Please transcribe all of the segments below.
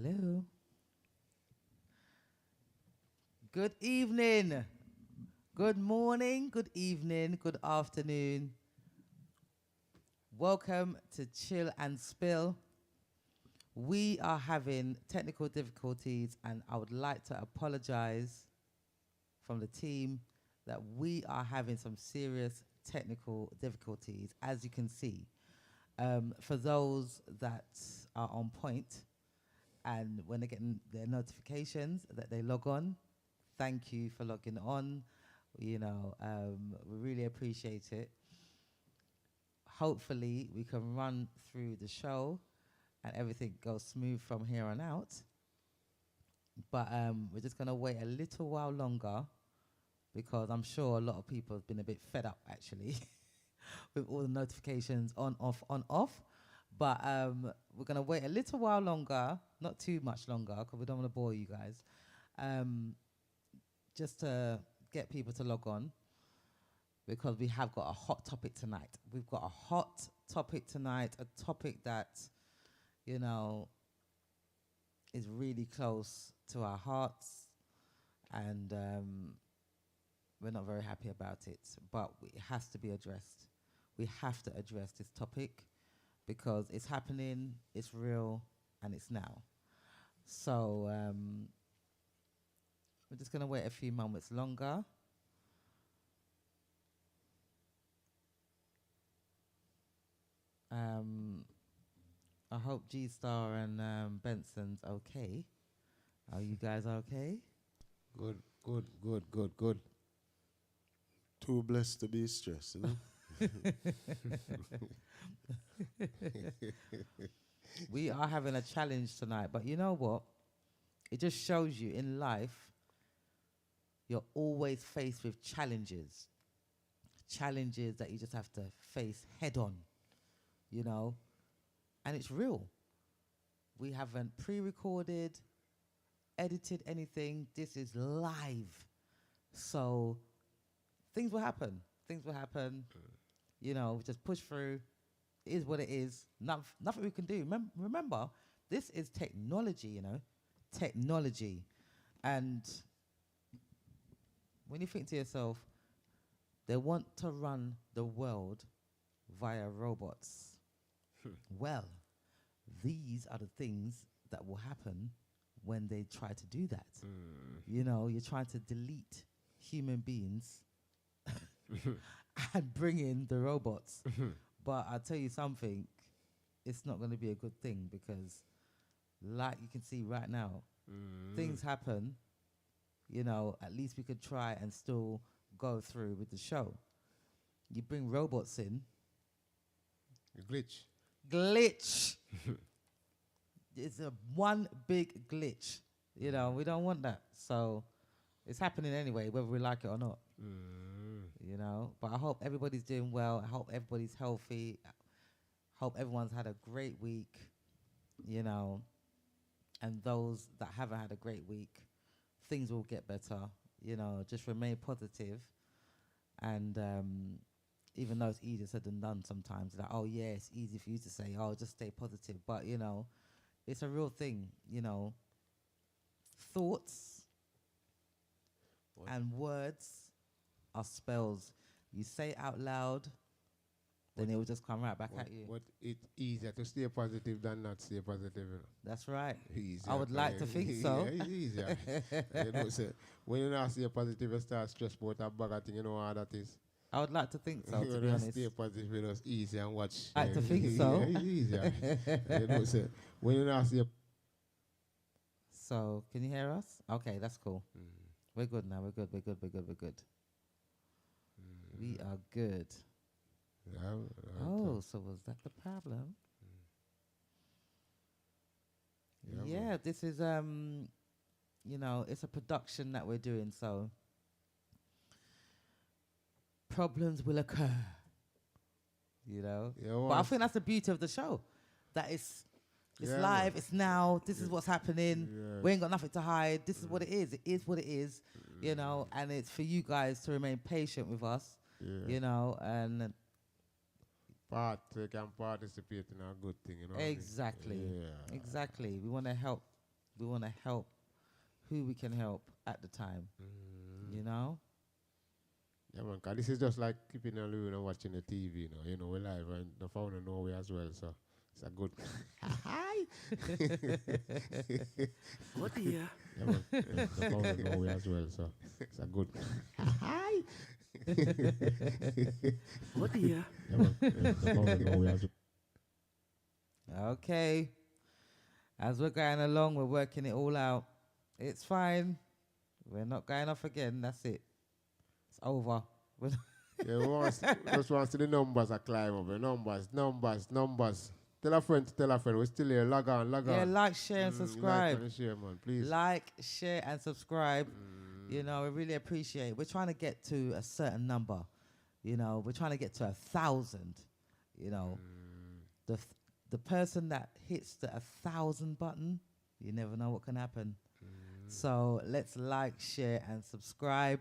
Hello. Good evening. Good morning. Good evening. Good afternoon. Welcome to Chill and Spill. We are having technical difficulties, and I would like to apologize from the team that we are having some serious technical difficulties, as you can see. For those that are on point, and when they're getting their notifications that they log on, thank you for logging on. We really appreciate it. Hopefully, we can run through the show and everything goes smooth from here on out. But we're just going to wait a little while longer because I'm sure a lot of people have been a bit fed up, actually, with all the notifications on, off, on, off. But we're going to wait a little while longer, not too much longer, because we don't want to bore you guys, just to get people to log on, because we have got a hot topic tonight. We've got a hot topic tonight, a topic that, is really close to our hearts, and we're not very happy about it, but it has to be addressed. We have to address this topic because it's happening, it's real, and it's now. So we're just going to wait a few moments longer. I hope G-Star and Benson's okay. Are you guys okay? Good. Too blessed to be stressed, you know? We are having a challenge tonight, but you know what? It just shows you in life, you're always faced with challenges. Challenges that you just have to face head on, and it's real. We haven't pre-recorded, edited anything. This is live. So things will happen. We just push through. It is what it is. Nothing we can do. Remember, this is technology, technology. And when you think to yourself, they want to run the world via robots. Well, these are the things that will happen when they try to do that. You're trying to delete human beings and bring in the robots. But I'll tell you something, it's not going to be a good thing because, like you can see right now, things happen. At least we could try and still go through with the show. You bring robots in. Glitch. It's a one big glitch. We don't want that. So it's happening anyway, whether we like it or not. But I hope everybody's doing well. I hope everybody's healthy. I hope everyone's had a great week, and those that haven't had a great week, things will get better. Just remain positive. And even though it's easier said than done sometimes, like, oh yeah, it's easy for you to say, oh, just stay positive. But, it's a real thing, Thoughts and words are spells. You say it out loud, then it will just come right back at you. But it's easier to stay positive than not stay positive. That's right. Easier I would like to think so. Yeah, it's easier. When you not stay positive, you start stress about a bag of thing, you know how that is. I would like to think so, to be honest. Stay positive, it's easier and watch. I like to think so. Yeah, it's easier. When you not stay. So, can you hear us? Okay, that's cool. We're good now. We're good. We are good. Oh, so was that the problem? Yeah, this is it's a production that we're doing, so problems will occur. But I think that's the beauty of the show. That it's live, it's now, this is what's happening. We ain't got nothing to hide. This is what it is. It is what it is, and it's for you guys to remain patient with us, and They can participate in a good thing, Exactly. We want to help We want to help who we can help at the time. You know? Yeah, man, 'cause this is just like keeping a living and watching the TV, you know. You know, we're live and the phone in Norway as well, so it's a good. Hi! Oh dear. Yeah, man, the phone in Norway as well, so it's a good. Hi! Oh dear. Yeah, man, the phone in Norway as well. Okay. As we're going along, we're working it all out. It's fine. We're not going off again. That's it. It's over. Yeah, just want to see the numbers are climb up. Numbers. Tell a friend to tell a friend. We're still here. Log on. Yeah, like, share, and subscribe. Like and share, man, please. Like, share, and subscribe. You know, we really appreciate it. We're trying to get to a certain number. You know, we're trying to get to 1,000. You know, the person that hits the 1,000 button, you never know what can happen. So let's like, share, and subscribe.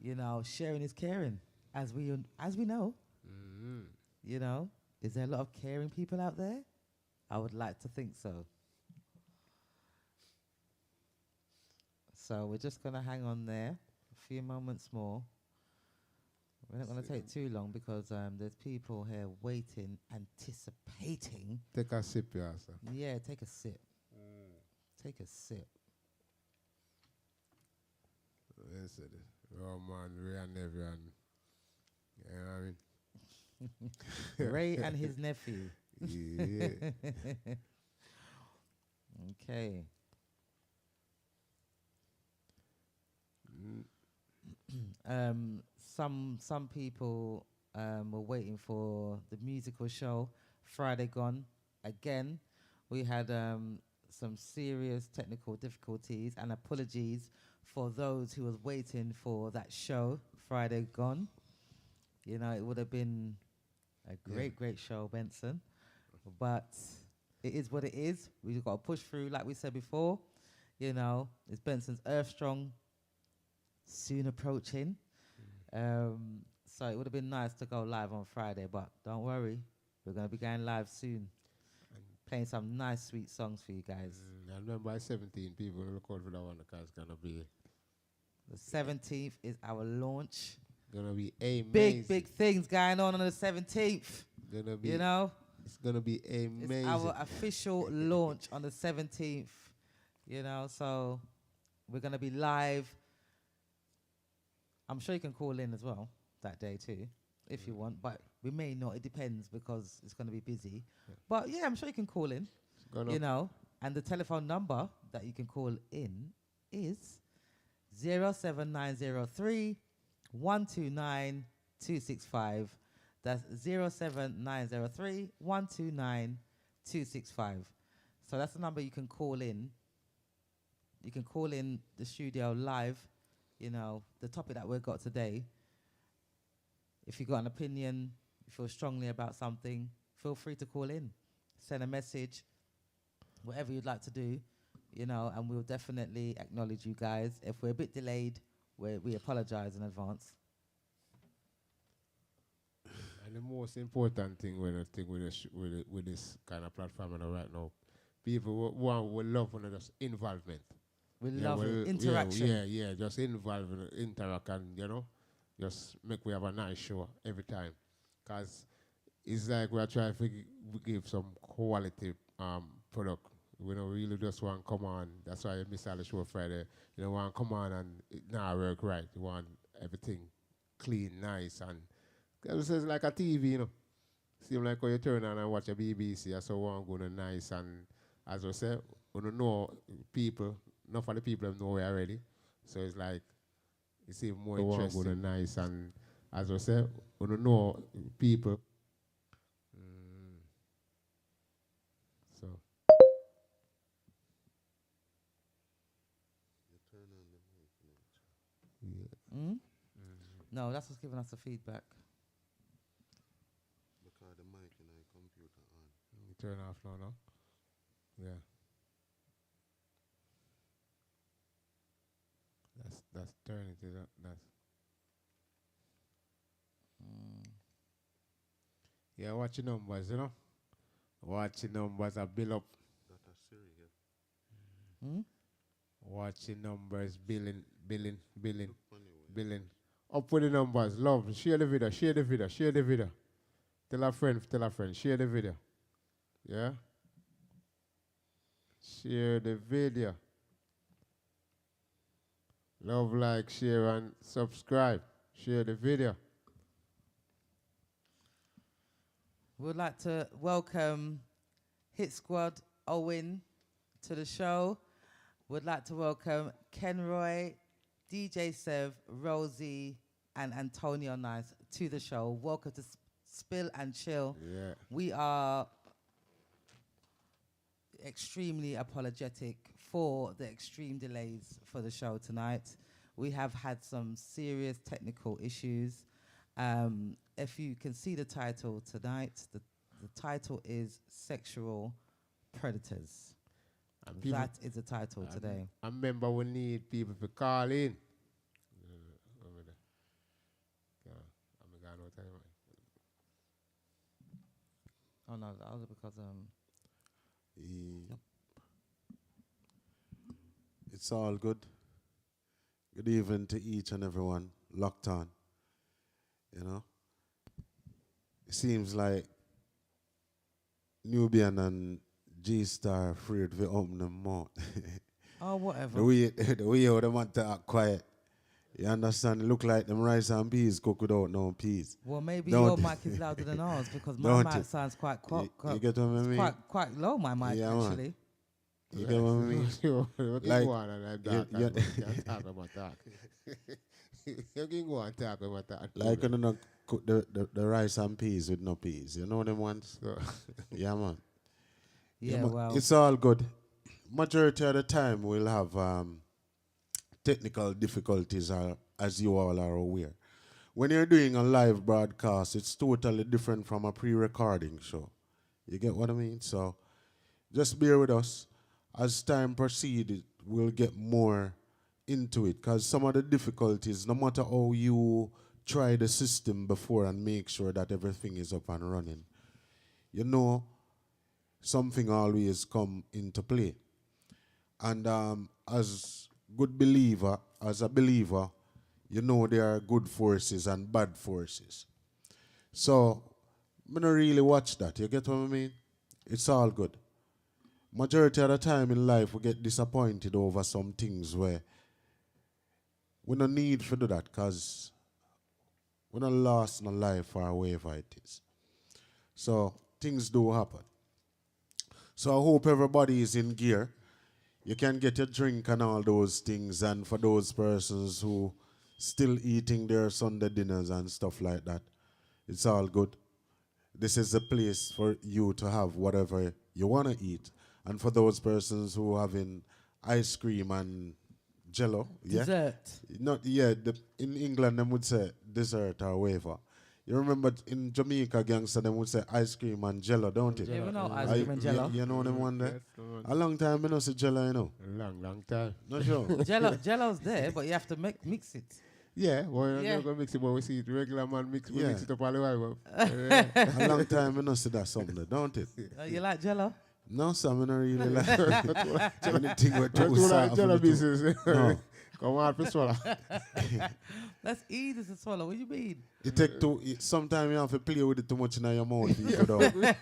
You know, sharing is caring, as we know. You know, is there a lot of caring people out there? I would like to think so. So we're just going to hang on there a few moments more. We're not going to take too long because there's people here waiting, anticipating. Take a sip, yeah, sir. Yeah, take a sip. Take a sip. Yes, it is. Oh, man, Ray and everyone. You know what I mean? Ray and his nephew. Yeah. Okay. Some people were waiting for the musical show Friday Gone. Again, we had some serious technical difficulties, and apologies for those who was waiting for that show Friday Gone. You know, it would have been a great show, Benson. But it is what it is. We've got to push through, like we said before. You know, it's Benson's Earth Strong soon approaching. So it would have been nice to go live on Friday, but don't worry, we're going to be going live soon, playing some nice, sweet songs for you guys. I remember by 17 people look out for that one because it's going to be... The 17th is our launch. Going to be amazing. Big things going on the 17th. Gonna be, you know? It's going to be amazing. It's our official launch on the 17th. You know, so we're going to be live. I'm sure you can call in as well that day too, if you want. But we may not. It depends because it's going to be busy. Yeah. But yeah, I'm sure you can call in. You know, and the telephone number that you can call in is 07903 129 265. That's 07903 129 265. So that's the number you can call in. You can call in the studio live. You know, the topic that we've got today. If you've got an opinion, you feel strongly about something, feel free to call in. Send a message, whatever you'd like to do, you know, and we'll definitely acknowledge you guys. If we're a bit delayed, we apologize in advance. And the most important thing with this kind of platform right now, people will love just involvement. We love interaction. Yeah, just involve and interact and, you know, just make we have a nice show every time. Because it's like we are trying to give some quality product. We don't really just want to come on. That's why I miss all the show Friday. You don't want to come on and it not work right. You want everything clean, nice. And because it's like a TV, you know. Seem like when you turn on and watch a BBC, I saw one going nice. And as I said, we don't know people. Enough of the people know it already. So it's like, it's even more interesting and nice. And as I said, we don't know people. So. Yeah. No, that's what's giving us the feedback. Because the mic in my computer on. You turn off now, no? Yeah. That's turning it up. That's yeah, watch your numbers, you know. Watch your numbers, I build up. That a Siri, yeah. Hmm? Watching numbers, billing. Up with the numbers, love. Share the video, share the video, share the video. Tell a friend, share the video. Yeah? Share the video. Love, like, share, and subscribe. Share the video. We'd like to welcome Hit Squad Owen to the show. We'd like to welcome Kenroy, DJ Sev, Rosie, and Antonio Nice to the show. Welcome to Spill and Chill. Yeah. We are extremely apologetic for the extreme delays for the show tonight. We have had some serious technical issues. If you can see the title tonight, the title is Sexual Predators. And That is the title today. I remember we need people to call in. Over there. I'm gonna no time. Oh no, that was because It's all good. Good evening to each and everyone locked on. You know, it seems like Nubian and Starr afraid to open them more. oh whatever. the way how them want to act quiet. You understand? It look like them rice and peas cooked without no peas. Well, maybe Don't your it? mic is louder than ours because my Don't mic it? sounds quite You get what I mean? quite low. My mic Yeah, man. actually. You get what I mean? You Like, can go on and I'm dark. yeah. You can talk about that. You can go and talk about that. Like you know, cook the rice and peas with no peas. You know them ones? So, Yeah, man. Yeah, man. well, It's all good. Majority of the time we'll have technical difficulties, as you all are aware. When you're doing a live broadcast, it's totally different from a pre-recording show. You get what I mean? So just bear with us. As time proceeds, we'll get more into it because some of the difficulties, no matter how you try the system before and make sure that everything is up and running, you know, something always come into play. And as a believer, you know there are good forces and bad forces. So, I don't really watch that. You get what I mean? It's all good. Majority of the time in life, we get disappointed over some things where we don't need to do that because we're not lost in a life or wherever it is. So, things do happen. So, I hope everybody is in gear. You can get your drink and all those things. And for those persons who still eating their Sunday dinners and stuff like that, it's all good. This is the place for you to have whatever you want to eat. And for those persons who having ice cream and jello, dessert. in England them would say dessert or whatever. You remember in Jamaica gangster them would say ice cream and jello, don't it? Yeah, we know ice cream and jello. You know them one there? Yes, the one. A long time I don't see jello, you know. Long time. Not sure. Jello's there, but you have to mix it. Yeah, well, you're Yeah. not going to mix it, but we see it regular man mix, we Yeah. mix it up all the while. A long time I don't see that something, don't it? You like Jello? No, sir, I don't really like anything with Don't too do like soft. jello and too- business. No. Come on, for swallow. That's easy to swallow. What do you mean? It take sometimes you have to play with it too much in your mouth. You go down.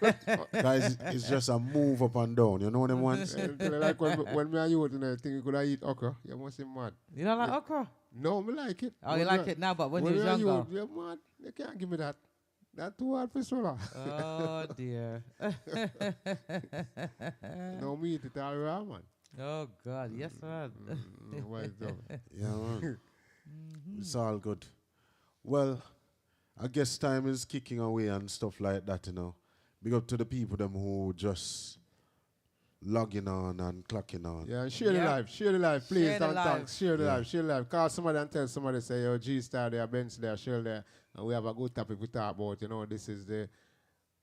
Guys, it's just a move up and down. You know them ones? Like when me and you think you could eat okra, you must be mad. You don't like okra? No, me like it. Oh, you like it now, but when you was me and younger. you're mad. You can't give me that. That's too hard for swallow. Oh dear. No me eat it all around, man. Oh God, yes, man. Why is that? Yeah, man. It's all good. Well, I guess time is kicking away and stuff like that, you know. Big up to the people them who just logging on and clocking on. Yeah, share the Yeah. live, please. Share the Don't live. thanks. Share the Yeah. live, share the live. Call somebody and tell somebody, say, yo, G-Star there, Benson there, share there. And we have a good topic we talk about, you know. This is the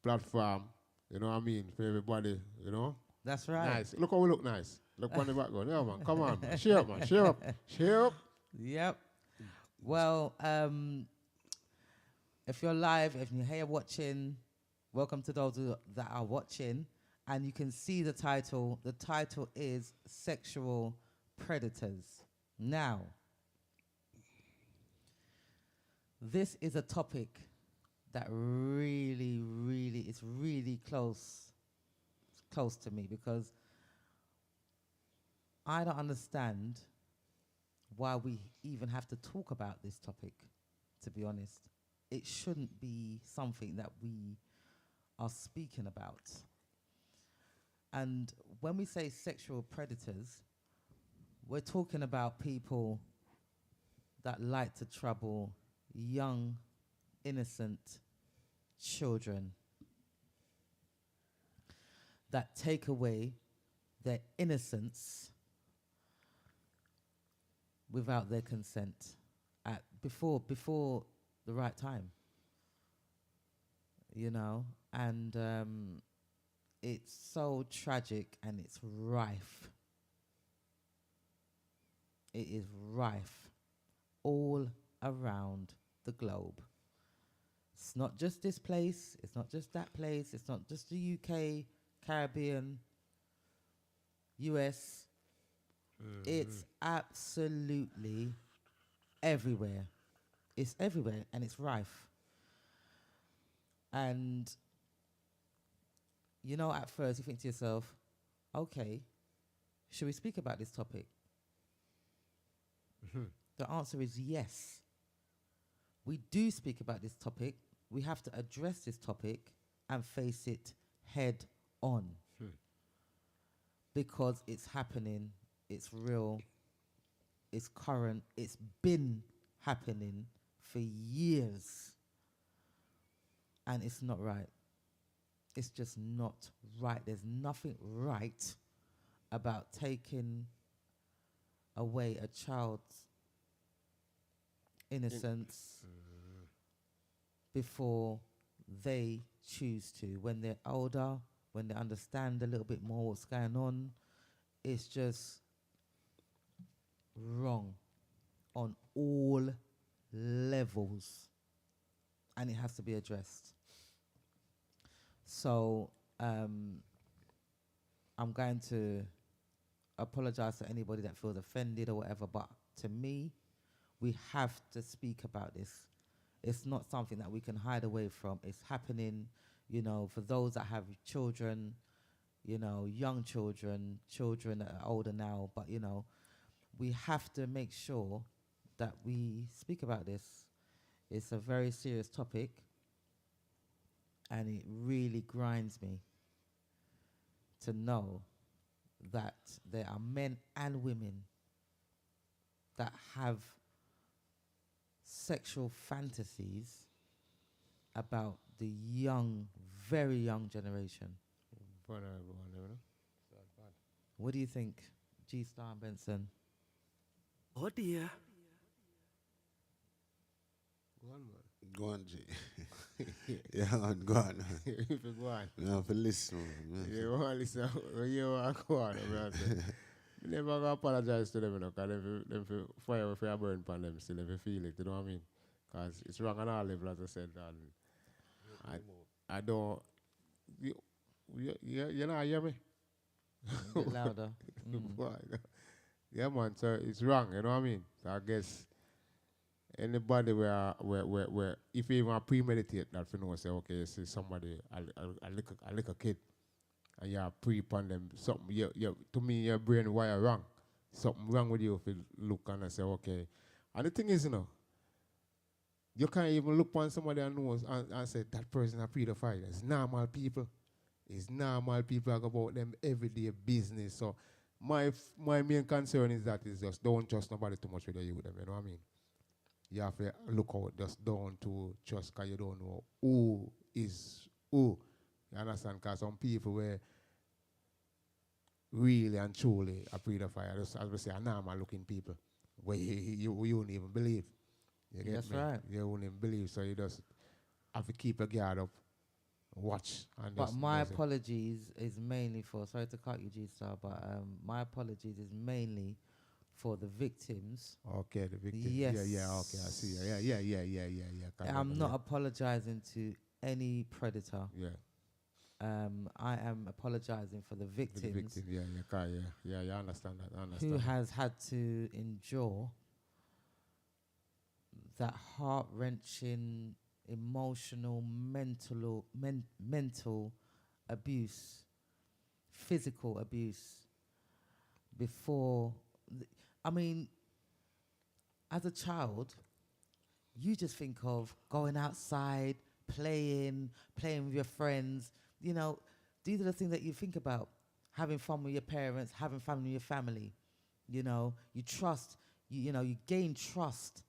platform, you know what I mean, for everybody, you know. That's right. Nice. Look how we look nice. Look on the background. Yeah, man. Come on, man. Share up, man. Share up. Share up. Yep. Well, if you're live, if you're here watching, welcome to those that are watching. And you can see the title. The title is Sexual Predators. Now, this is a topic that really is really close to me, because I don't understand why we even have to talk about this topic, to be honest. It shouldn't be something that we are speaking about. And when we say sexual predators, we're talking about people that like to trouble young, innocent children, that take away their innocence without their consent at before the right time, you know. And it's so tragic, and it's rife. It is rife all around the globe. It's not just this place, it's not just that place, it's not just the UK, Caribbean, US. It's absolutely everywhere. It's everywhere, and it's rife. And, you know, at first you think to yourself, okay, should we speak about this topic? The answer is yes. We do speak about this topic. We have to address this topic and face it head on. Because it's happening, it's real, it's current, it's been happening for years. And it's not right. It's just not right. There's nothing right about taking away a child's innocence before they choose to. When they're older, when they understand a little bit more what's going on, it's just wrong on all levels, and it has to be addressed. So I'm going to apologize to anybody that feels offended or whatever, but to me, we have to speak about this. It's not something that we can hide away from. It's happening, you know, for those that have children, you know, young children, children that are older now, but, you know, we have to make sure that we speak about this. It's a very serious topic, and it really grinds me to know that there are men and women that have sexual fantasies about the young, very young generation. What do you think, G Starr and Benson? Oh dear. Go on, man. Go on, G. Yeah, man, go on. If you go on. You have to listen, man. You want to listen, you want to go on. I never going to apologize to them, you know, because them feel fire if you burn upon them still, if you feel it, you know what I mean? Because it's wrong on all levels, as I said. And I don't, you know, hear me? A bit louder. Yeah, man, so it's wrong, you know what I mean? So I guess anybody where if you even premeditate that, you know, say, okay, you see somebody, a little kid, and you pre-pon them, something, to me, your brain wire wrong. Something wrong with you if you look and say, okay. And the thing is, you know, you can't even look on somebody and knows and say, that person a pedophile. It's normal people. It's normal people talk about them everyday business. So my main concern is that is just don't trust nobody too much with you with them, you know what I mean? You have to look out, just don't to trust because you don't know who is who. You understand? Because some people were really and truly a pedophile, just as we say, a normal looking people, where you wouldn't even believe. You get That's me? right. You wouldn't even believe, so you just have to keep your guard up, watch. And But just my just apologies is mainly for, sorry to cut you, G-Star, but my apologies is mainly for the victims. okay, the victim. Yes. Yeah, okay, I see. Yeah. I'm not apologizing to any predator. Yeah. I am apologizing for the The victims victim, yeah, I understand that. I understand who that. has had to endure that heart-wrenching, emotional, mental abuse, physical abuse before. I mean, as a child, you just think of going outside, playing with your friends. You know, these are the things that you think about. Having fun with your parents, having fun with your family. You know, you trust, you gain trust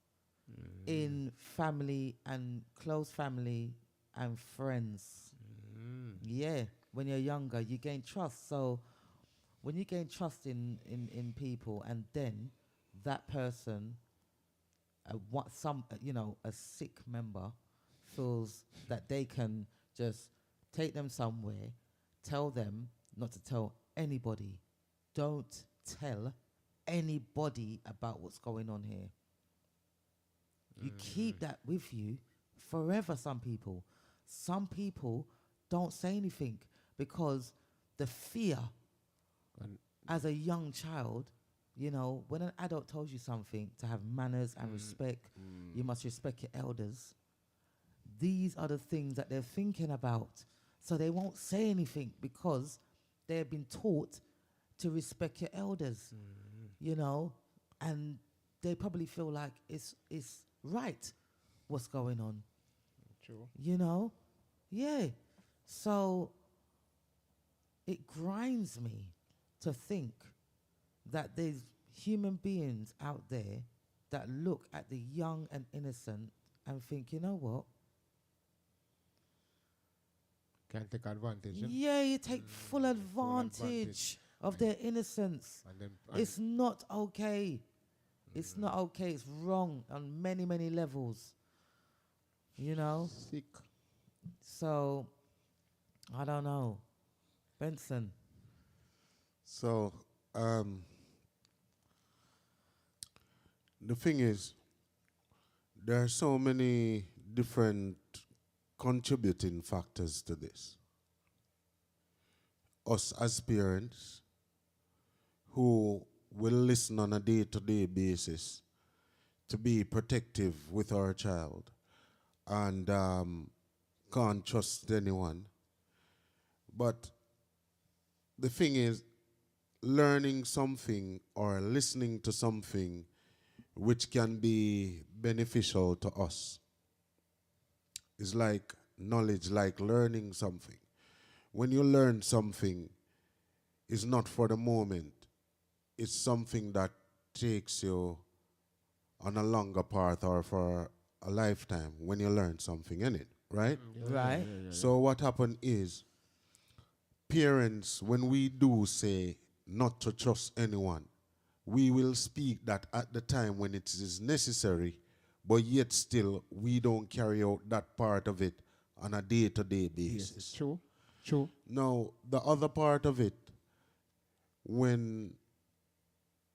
in family and close family and friends. Yeah, when you're younger, you gain trust. So when you gain trust in people, and then that person, a sick member, feels that they can just take them somewhere, tell them not to tell anybody. Don't tell anybody about what's going on here. You keep that with you forever, some people don't say anything because the fear And as a young child, when an adult tells you something, to have manners and respect, you must respect your elders. These are the things that they're thinking about. So they won't say anything because they've been taught to respect your elders, and they probably feel like it's right what's going on, true. Yeah. So it grinds me to think that there's human beings out there that look at the young and innocent and think, you know what? Can take advantage. Yeah, you take full advantage of their innocence. It's not okay. It's not okay. It's wrong on many, many levels. Sick. So, I don't know. Benson. So, the thing is, there are so many different contributing factors to this. Us as parents who will listen on a day-to-day basis to be protective with our child and can't trust anyone. But the thing is, learning something or listening to something which can be beneficial to us is like knowledge, like learning something. When you learn something, it's not for the moment. It's something that takes you on a longer path or for a lifetime when you learn something in it, right? Right. So what happened is, parents, when we do say not to trust anyone, we will speak that at the time when it is necessary, but yet still we don't carry out that part of it on a day-to-day basis. True. True. Now, the other part of it, when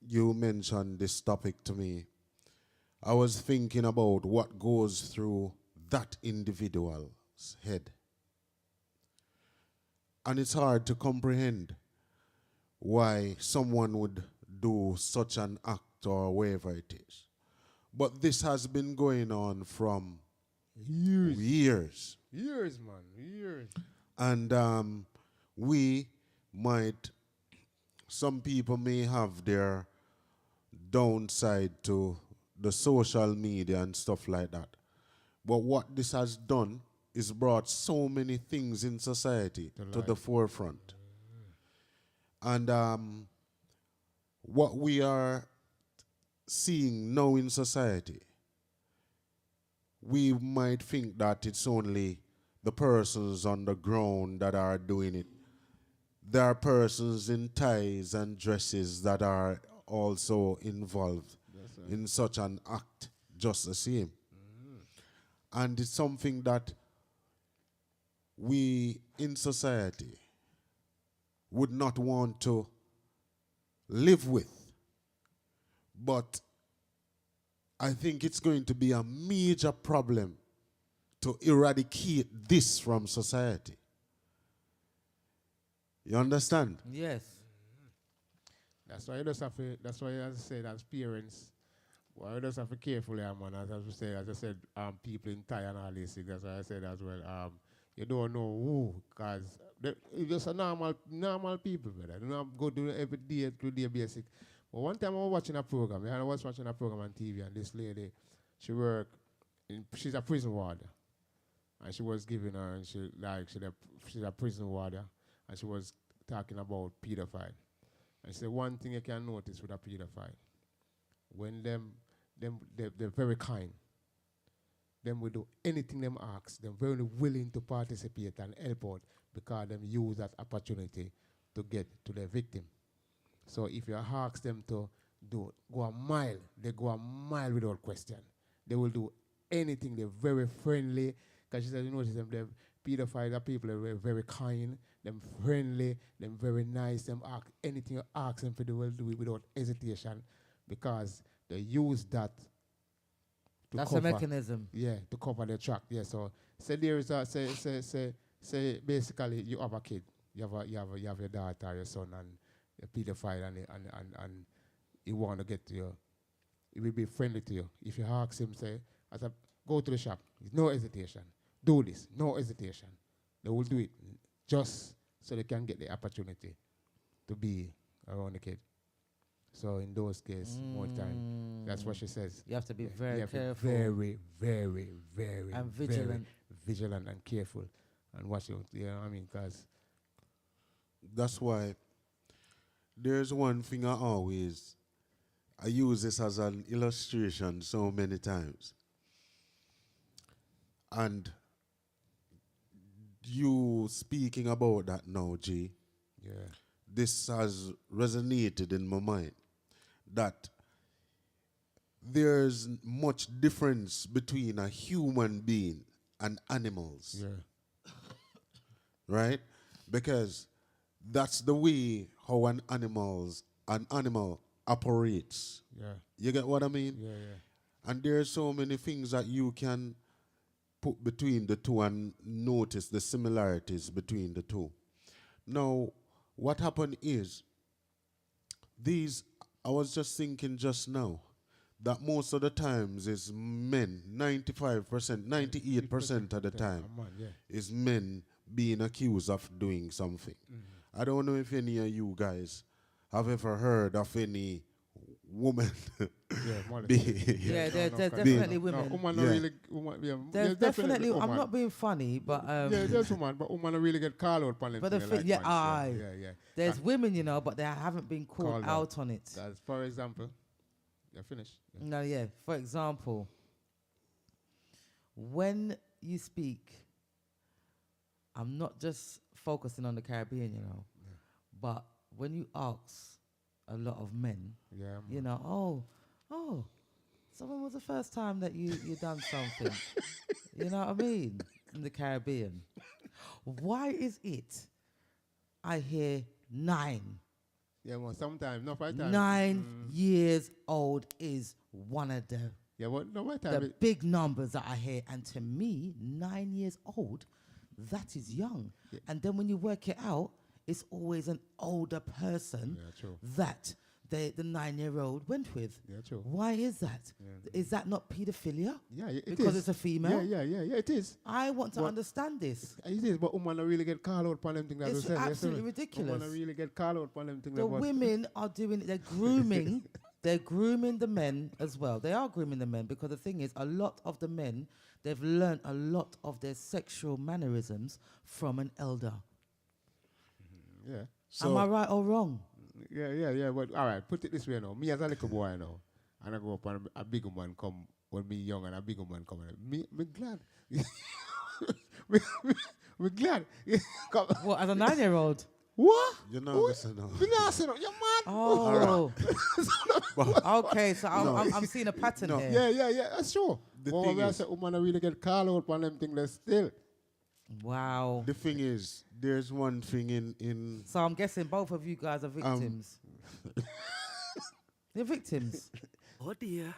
you mentioned this topic to me, I was thinking about what goes through that individual's head. And it's hard to comprehend why someone would do such an act or wherever it is. But this has been going on from years. Years, man. Years. And we might, some people may have their downside to the social media and stuff like that. But what this has done is brought so many things in society to the forefront. And what we are seeing now in society, we might think that it's only the persons on the ground that are doing it. There are persons in ties and dresses that are also involved in such an act just the same. And it's something that we in society would not want to live with. But I think it's going to be a major problem to eradicate this from society. You understand? Yes. That's why you just have to, that's why as I said, as parents, well, you just have to be careful, yeah, man. As I said, people in Thai and all these things, that's why I said as well, you don't know who, because it's just a normal people, brother. You don't go do every day to day basic. But one time I was watching a program, I was watching a program on TV, and this lady, she's a prison warder. And she was giving her, and she's a prison warder, and she was talking about pedophile. And she said one thing you can notice with a pedophile, when they're very kind. Them will do anything them ask. They're very willing to participate and help out because them use that opportunity to get to their victim. So if you ask them to go a mile, they go a mile without question. They will do anything. They're very friendly. Because she said, you notice them, pedophiles are people that are very kind, them friendly, them very nice, them ask anything you ask them for, they will do it without hesitation because they use that to That's cover. a mechanism. Yeah, to cover their track. Yeah, so there is a say basically you have a kid, you have your daughter, your son, and a pedophile, and he want to get to you. He will be friendly to you. If you ask him, say, go to the shop, no hesitation. Do this, no hesitation. They will do it just so they can get the opportunity to be around the kid. So in those cases, more time, that's what she says. You have to be very careful. Very, very, very, and vigilant. Very vigilant and careful and watch it. You know what I mean? Because That's why there's one thing I use this as an illustration so many times. And you speaking about that now, G, yeah, this has resonated in my mind that there's much difference between a human being and animals, yeah, right? Because that's the way how an animal operates. yeah, You get what I mean? yeah, yeah. And there's so many things that you can put between the two and notice the similarities between the two. Now, what happened is, I was just thinking just now, that most of the times is men, 95%, 98% of the time, is men being accused of doing something. I don't know if any of you guys have ever heard of any woman there's definitely women. There's definitely, I'm not being funny, but there's woman, but woman really get called out on them. But there's women, you know, but they haven't been called out on it. That's, for example, you're finished. Yeah. No, yeah. For example, when you speak, I'm not just focusing on the Caribbean, you know, but when you ask a lot of men, you know, so when was the first time that you done something? You know what I mean? In the Caribbean. Why is it I hear 9? Yeah, well, sometimes, no, 5 times. 9 years old is one of the the big numbers that I hear. And to me, 9 years old, that is young. Yeah. And then when you work it out, it's always an older person that the 9-year-old went with. Yeah, true. Why is that? Yeah. Is that not pedophilia? Yeah, it is. Because it's a female? Yeah, it is. I want to understand this. It is, but women really get called out on them things. It's absolutely ridiculous. Women really get called out on them things. The women are doing it. They're grooming. They're grooming the men as well. They are grooming the men because the thing is, a lot of the men, they've learned a lot of their sexual mannerisms from an elder. Yeah. So am I right or wrong? Yeah. But all right, put it this way now. Me as a little boy now, and I go up and a big man come when me young and a big man come. Me glad. me glad. What, as a 9-year-old? What? You're not listening. You're mad. Oh. Okay, so I'm seeing a pattern here. Yeah. That's true. The thing is, I said, woman really get called out on them things still. Wow. The thing is, there's one thing in So I'm guessing both of you guys are victims. You're victims. Oh dear.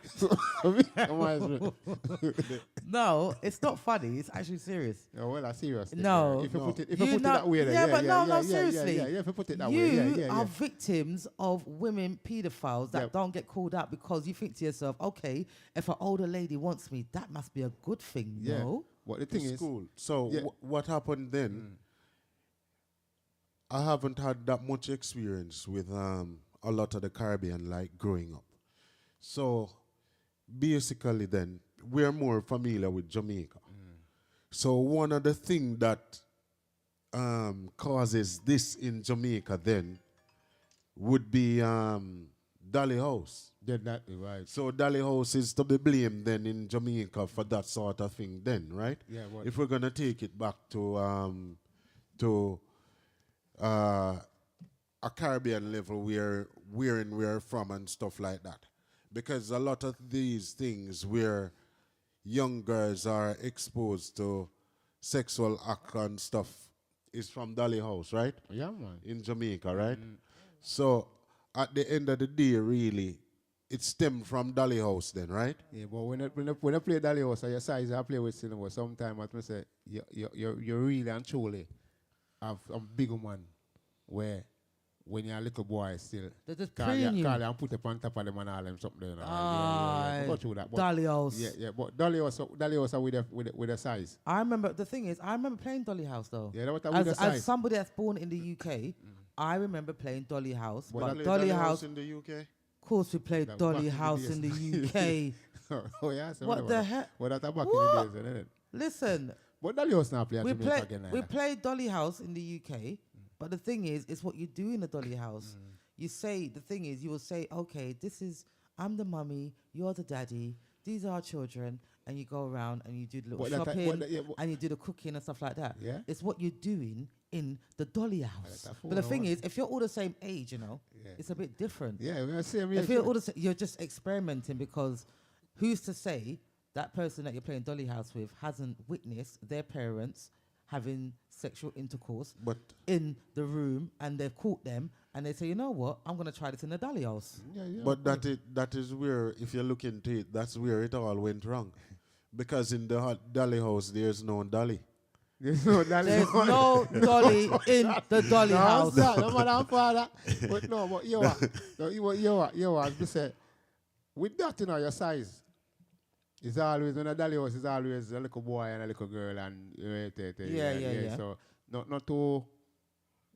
No, it's not funny. It's actually serious. Yeah, well, that's serious. No. If you No. put it, You know- that way, then, yeah, but no, yeah, seriously. Yeah, if you put it that You way, are yeah. victims of women pedophiles that Yeah. don't get called out because you think to yourself, okay, if an older lady wants me, that must be a good thing. Yeah. No. But the thing It's is, cool. So yeah. what happened then? I haven't had that much experience with a lot of the Caribbean, like growing up. So basically, then we're more familiar with Jamaica. So one of the things that causes this in Jamaica then would be Dolly House. yeah, that right. So Dolly House is to be blamed then in Jamaica for that sort of thing then, right? Yeah, but If we're gonna take it back to a Caribbean level where we're from and stuff like that. Because a lot of these things where young girls are exposed to sexual act and stuff is from Dolly House, right? yeah, man. In Jamaica, right? So at the end of the day, really, it stemmed from Dolly House then, right? Yeah, but when I play Dolly House, your size I play with cinema. Sometimes I say you really and truly have a big man where when you're a little boy still, They're just call preying you. and put up on top of them and all them something. You know. Ah, Go through that. But Dolly House. yeah, but Dolly House with the size. I remember, the thing is, I remember playing Dolly House though. Yeah, that was with the As size. somebody that's born in the UK, I remember playing Dolly House. But But Dolly Dolly House, in the UK. of course, we played Back Dolly in the House days. in the UK. Oh yeah, so What the heck? Well, that's back What? in the days, isn't it? Listen, But Dolly House now play at we Jamaica played again. Like we that. played Dolly House in the UK, but the thing is, it's what you do in the Dolly House. You say, the thing is, you will say, okay, I'm the mummy, you're the daddy, these are our children, and you go around and you do the little But that- shopping but that- yeah, but- and you do the cooking and stuff like that. Yeah. It's what you're doing in the Dolly House. that's But the what I thing want. is, if you're all the same age, you know, Yeah. it's a bit different. Yeah, we're the same If age. you're all you're just experimenting, because who's to say that person that you're playing Dolly House with hasn't witnessed their parents having sexual intercourse But in the room, and they've caught them, and they say, you know what, I'm going to try this in the Dolly House. Yeah, But that is where, if you look into it, that's where it all went wrong. Because in the Dolly House, there's no Dolly. There's no Dolly. There's no Dolly in the Dolly House. No matter how far that. But no, but you what? No, you what? As we say, with that, you know, your size. It's always, when a Dolly House is always a little boy and a little girl and Yeah. So not too.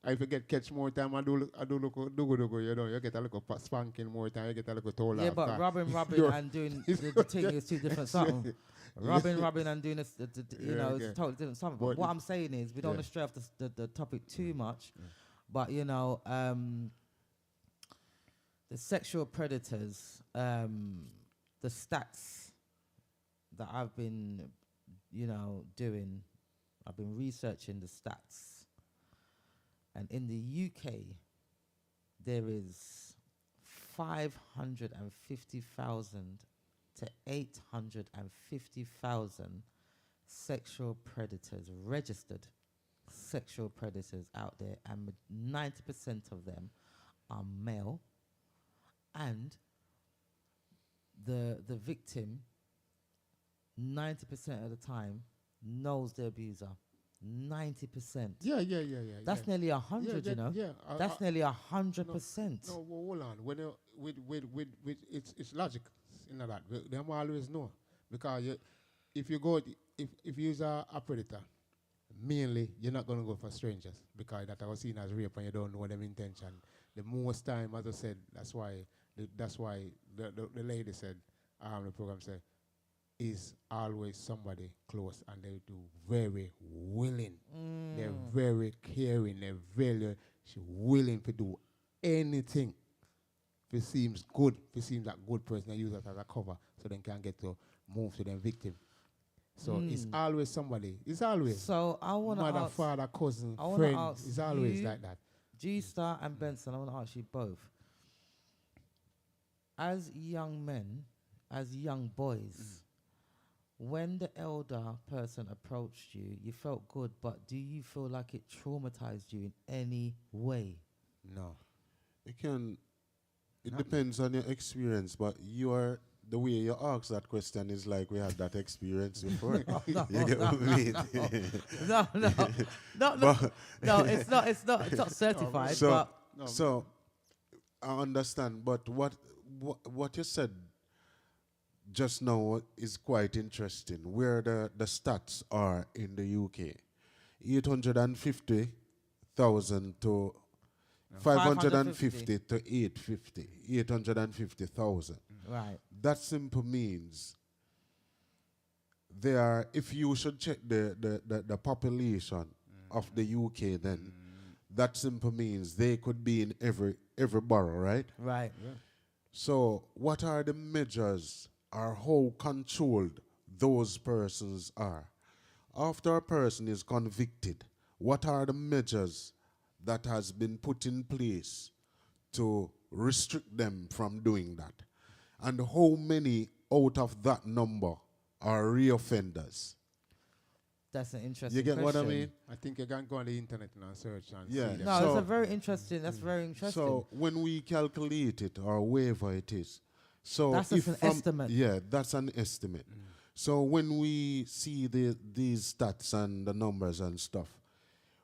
If you get catch more time, I do look, you know, you get a little spanking more time, you get a little taller. Yeah, but rubbing and doing the thing is two different something. Rubbing and doing this, you Yeah, know, okay. it's totally different something. But But what I'm saying is, we don't want to stray off the topic too much, but you know, the sexual predators, the stats that I've been, you know, doing, I've been researching the stats, and in the UK, there is 550,000 to 850,000 sexual predators, registered sexual predators out there, and 90% of them are male, and the victim 90% of the time knows the abuser. 90%. Yeah. That's nearly 100, you know. Yeah. That's nearly 100%. No, well, hold on. When you, with it's logic in that. Them always know, because if you use a predator, mainly you're not gonna go for strangers, because that was seen as rape and you don't know them intention. The most time, as I said, that's why the lady said, the program said, is always somebody close, and they do very willing. They're very caring. They're very willing to do anything. If it seems good, if it seems that good person, they use that as a cover so they can get to move to their victim. So it's always somebody. It's always. So I want to mother, ask, father, cousin, I wanna friend. ask It's always you, like that. G-Star and Benson, I want to ask you both. As young men, as young boys, when the elder person approached you, you felt good, but do you feel like it traumatized you in any way? No. It can It depends on your experience, but the way you ask that question is like we had that experience before. You get what I mean? No, But no, it's not certified, so but so I understand, but what you said just now is quite interesting. Where the stats are in the UK, 850,000 to 550 to 850, 850,000. right, That simply means if you should check the population of the UK, then that simply means they could be in every borough, right? right. So, what are the measures or how controlled those persons are? After a person is convicted, what are the measures that has been put in place to restrict them from doing that? And how many out of that number are reoffenders? That's an interesting You get what I question. mean? I think you can go on the internet and search and Yeah. see them. No, So- it's a very interesting. That's very interesting. So when we calculate it or whatever it is, so That's if just an estimate. Yeah, that's an estimate. So when we see these stats and the numbers and stuff,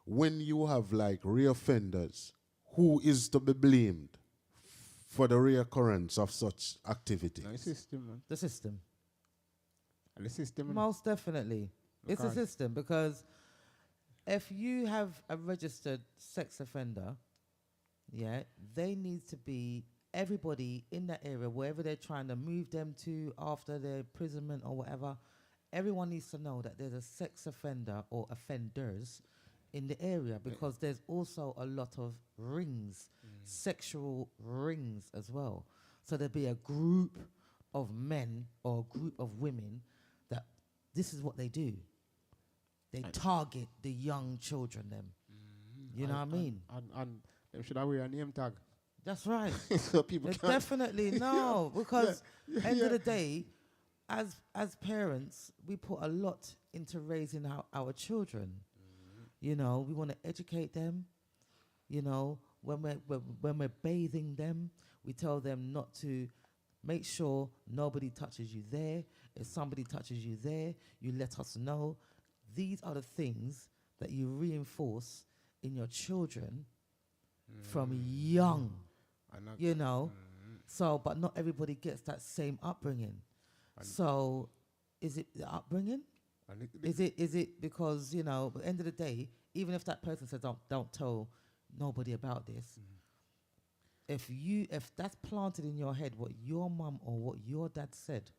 when you have like reoffenders, who is to be blamed for the reoccurrence of such activities? No, system, man. The system, And the system, man. most definitely, it's a Okay. system because if you have a registered sex offender, yeah, they need to be everybody in that area, wherever they're trying to move them to after their imprisonment or whatever. Everyone needs to know that there's a sex offender or offenders in the area because there's also a lot of rings, sexual rings as well. So there'd be a group of men or a group of women that this is what they do. They target the young children, them. You know what I mean? And them should have wear a name tag. That's right. So people They can definitely no, because end of the day, as parents, we put a lot into raising our children. You know, we want to educate them. You know, when we're bathing them, we tell them not to make sure nobody touches you there. If somebody touches you there, you let us know. These are the things that you reinforce in your children from young. You know, so but not everybody gets that same upbringing. So, is it the upbringing? Is it because at the end of the day, even if that person says don't tell nobody about this, if that's planted in your head what your mum or what your dad said,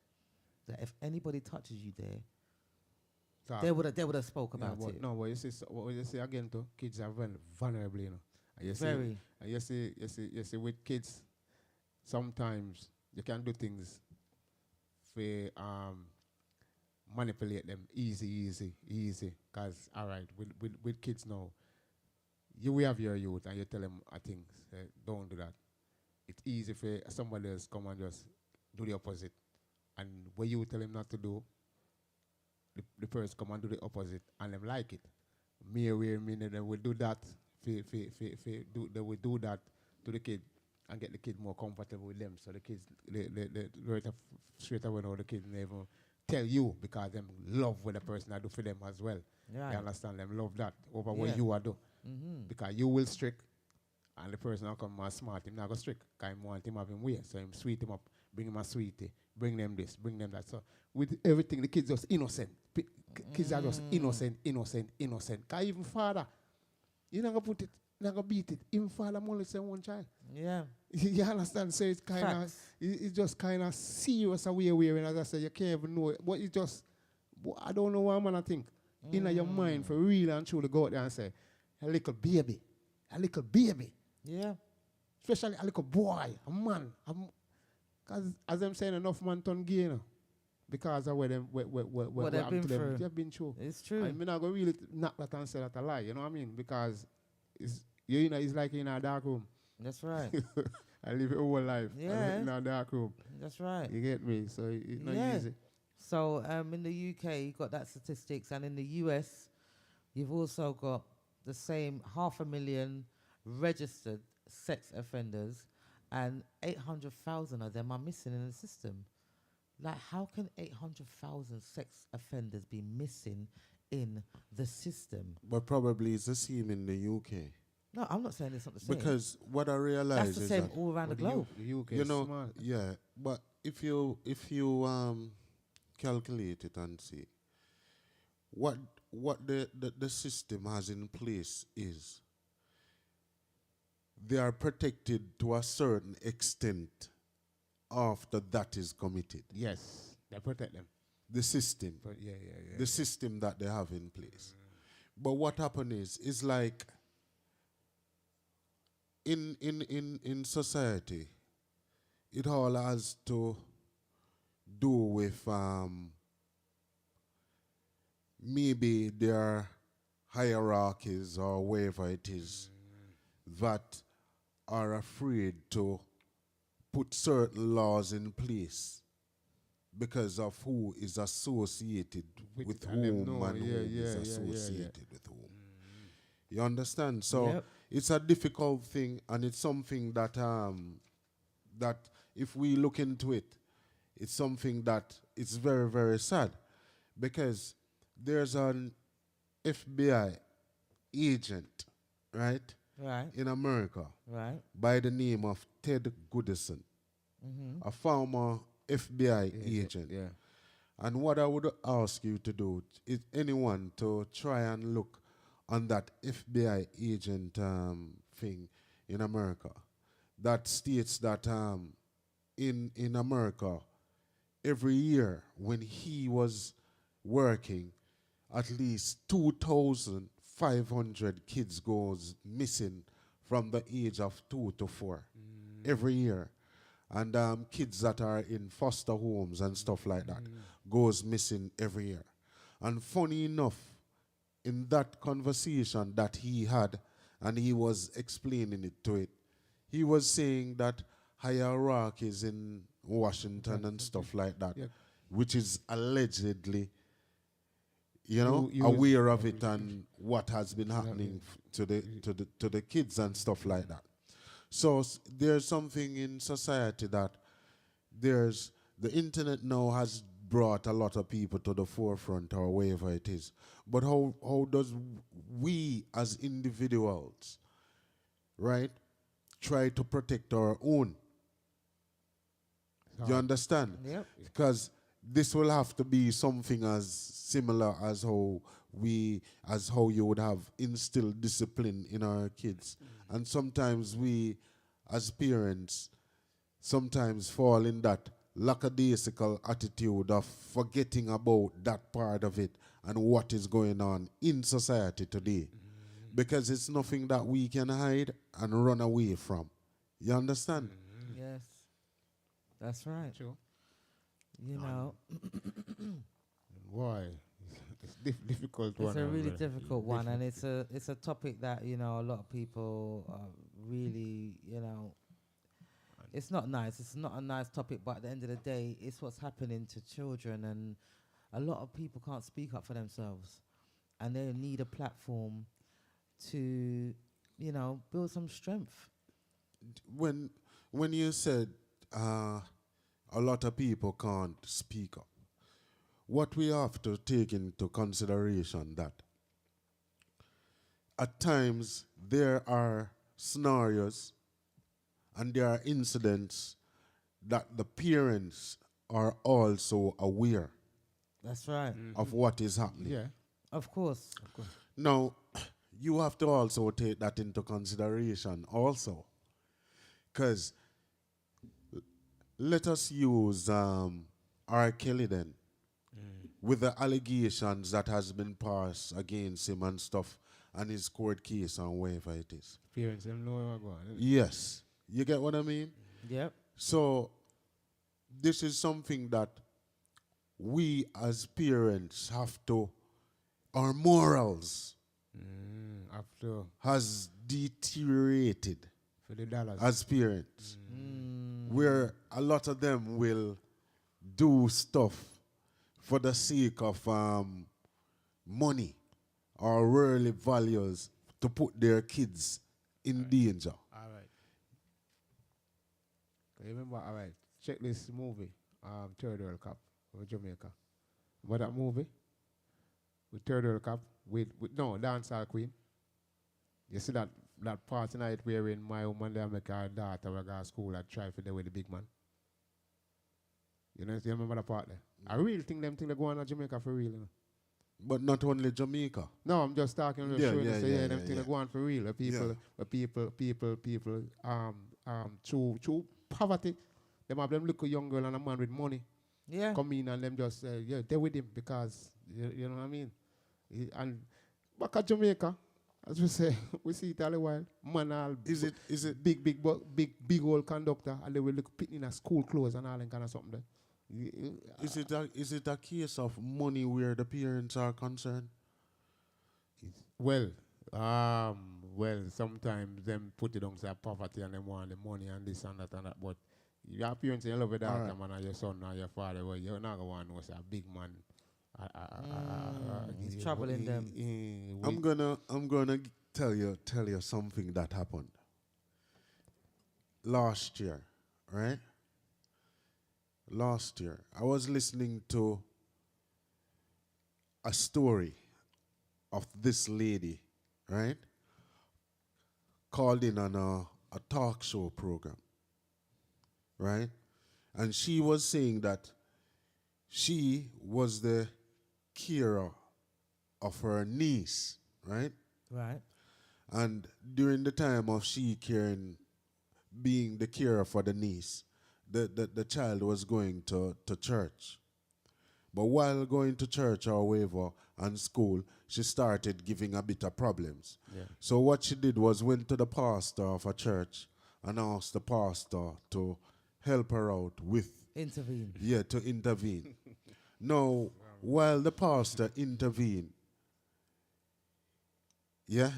that if anybody touches you there, they would have spoke about it. No, what you say, what you say again, too, kids are vulnerable, you know. And you Very. See, and you see, with kids, sometimes you can do things for manipulate them easy. Cause all right, with kids now, we have your youth and you tell them things. Don't do that. It's easy for somebody else come and just do the opposite, and what you tell them not to do, the person come and do the opposite, and them like it. They will do that. They will do that to the kid and get the kid more comfortable with them. So the kids, straight away now the kid never tell you because them love what the person I do for them as well. Yeah. You understand? Them love that over what you are do. Because you will strict and the person will come more smart. Him not go strict because he want him have him way. So him sweet him up, bring him a sweetie, bring them this, bring them that. So with everything, the kids just innocent. Kids are just innocent. Because even father, you not gonna put it, not gonna beat it. Even father molest one child. Yeah. You understand? So it's kind of, it's just kind of serious away when as I say, you can't even know it. But it's just, I don't know what I'm gonna think. In your mind, for real and truly go out there and say, a little baby. Yeah. Especially a little boy, a man. Because as I'm saying, enough man turn gay, you know. Because of what they've been through. They've been through. It's true. I mean, I go really knock that and say that a lie, you know what I mean? Because it's like in a dark room. That's right. I live a whole life. I live in a dark room. That's right. You get me? So it's not easy. So in the UK, you've got that statistics, and in the US, you've also got the same 500,000 registered sex offenders, and 800,000 of them are missing in the system. Like, how can 800,000 sex offenders be missing in the system? But probably it's the same in the UK. No, I'm not saying it's not the same. Because what I That's realize the is same that, all around the globe. The UK you is know, smart. yeah, but if you calculate it and see what the system has in place is they are protected to a certain extent after that is committed. Yes, they protect them. The system, But yeah. the system that they have in place. But what happens is like in society, it all has to do with maybe their hierarchies or wherever it is that are afraid to put certain laws in place because of who is associated with and them whom know, and who is yeah. associated with whom. You understand? So Yep. it's a difficult thing, and it's something that that if we look into it, it's something that it's very, very sad because there's an FBI agent, right, Right, in America right. by the name of Ted Goodison, Mm-hmm. a former FBI agent. Yeah. And what I would ask you to do is anyone to try and look on that FBI agent thing in America that states that in America, every year when he was working, at least 2,500 kids goes missing from the age of 2 to 4 every year. And kids that are in foster homes and stuff like that goes missing every year. And funny enough, in that conversation that he had, and he was explaining it to it, he was saying that hierarchies in Washington and stuff like that, Yeah. which is allegedly, you know, You aware of it and what has been happening to the kids and stuff like that. So there's something in society that there's the internet now has brought a lot of people to the forefront or wherever it is. But how does we as individuals, right, try to protect our own? You understand? Yep. Because this will have to be something as similar as how you would have instilled discipline in our kids. And sometimes we, as parents, sometimes fall in that lackadaisical attitude of forgetting about that part of it and what is going on in society today. Because it's nothing that we can hide and run away from. You understand? Yes. That's right. Sure. You know, Why? It's difficult one. it's a really man. difficult one, and it's a topic that, you know, a lot of people really, you know, it's not nice. It's not a nice topic, but at the end of the day, it's what's happening to children, and a lot of people can't speak up for themselves, and they need a platform to, you know, build some strength. When you said a lot of people can't speak up, what we have to take into consideration that at times there are scenarios and there are incidents that the parents are also aware That's right. of what is happening. Yeah. Of course. Now, you have to also take that into consideration also. Because let us use R. Kelly then, with the allegations that has been passed against him and stuff, and his court case and wherever it is. Parents them know where we're going. Yes. You get what I mean? Yep. So, this is something that we as parents have to, our morals After has deteriorated for the dollars. as parents, where a lot of them will do stuff for the sake of money or worldly values to put their kids in danger. All right. Remember, all right, check this movie, Third World Cup with Jamaica. What that movie? With Third World Cup with no dancehall queen. You see that party night wherein my woman there make her daughter we go to school and try for there with the big man. You remember that part there? I really think them thing they go on to Jamaica for real. You know? But not only Jamaica. No, I'm just talking, Yeah, showing yeah, say, yeah, them yeah, thing yeah. they go on for real. People, through poverty, them have them look a young girl and a man with money Yeah. come in and them just say, yeah, they're with him because, you know what I mean? And back at Jamaica, as we say, we see it all a while. Man, all Is it big old conductor, and they will look picking in a school clothes and all that kind of something there. is it a case of money where the parents are concerned? Well, sometimes them put it on say poverty and them want the money and this and that and that. But your parents, you love your daughter, Alright. man, and your son or your father, well, you're not going to know say a big man. It's troubling them. I'm gonna tell you something that happened last year, right? Last year, I was listening to a story of this lady, right? Called in on a talk show program, right? And she was saying that she was the carer of her niece, right? Right. And during the time of she caring, being the carer for the niece, the child was going to church. But while going to church or whatever and school, she started giving a bit of problems. Yeah. So what she did was went to the pastor of a church and asked the pastor to help her out with, Intervene. yeah, to intervene. Now, while the pastor intervened, yeah,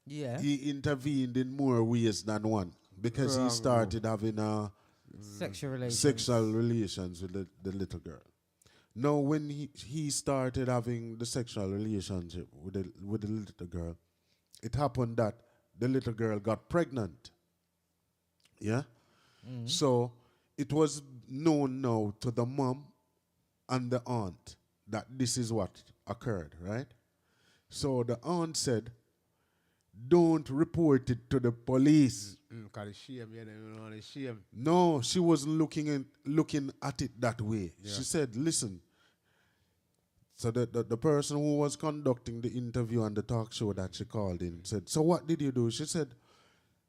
Yeah. he intervened in more ways than one because he Wrong, started having Sexual relations. sexual relations with the little girl. Now, when he started having the sexual relationship with the little girl, it happened that the little girl got pregnant. Yeah? So it was known now to the mom and the aunt that this is what occurred, right? So the aunt said, don't report it to the police. Because shame, yeah, them know the shame. No, she wasn't looking at it that way. Yeah. She said, listen. So the person who was conducting the interview and the talk show that she called in said, so what did you do? She said,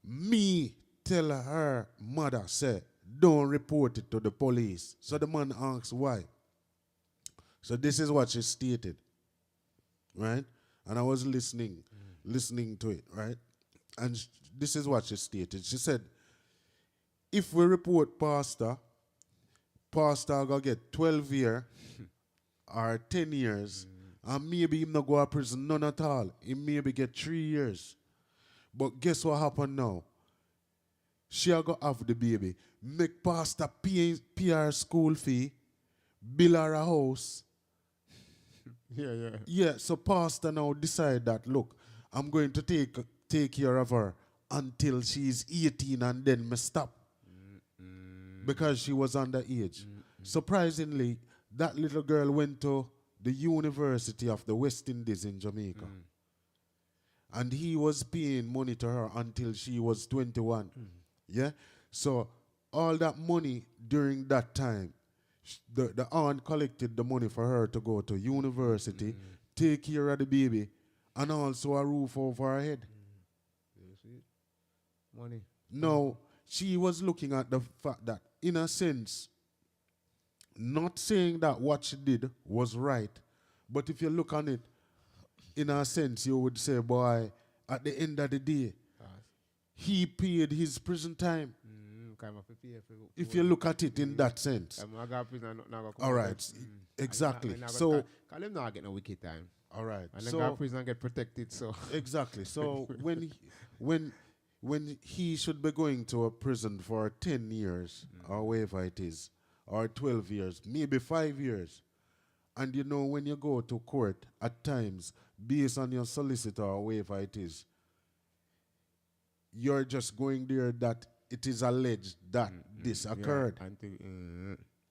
me tell her mother, say, don't report it to the police. So the man asked why. So this is what she stated, right? And I was listening to it, right? And this is what she stated. She said, if we report pastor gonna get 12 years or 10 years, and maybe him not go to prison none at all. He maybe get 3 years. But guess what happened now? She a go have the baby. Make pastor pay her school fee, build her a house. Yeah. Yeah, so pastor now decide that, look, I'm going to take care of her until she's 18 and then me stop. Because she was underage. Surprisingly, that little girl went to the University of the West Indies in Jamaica. And he was paying money to her until she was 21. Yeah? So all that money during that time, the aunt collected the money for her to go to university, take care of the baby, and also a roof over her head. You see? Money. Now, she was looking at the fact that, in a sense, not saying that what she did was right, but if you look on it, in a sense, you would say, boy, at the end of the day, he paid his prison time. If you look at it in that sense. All right, exactly. So, because them not get no wicked time. all right. And then go to prison and get protected, so. Exactly. So when he should be going to a prison for 10 years or whatever it is, or 12 years, maybe 5 years, and you know when you go to court at times, based on your solicitor or whatever it is, you're just going there that it is alleged that this occurred.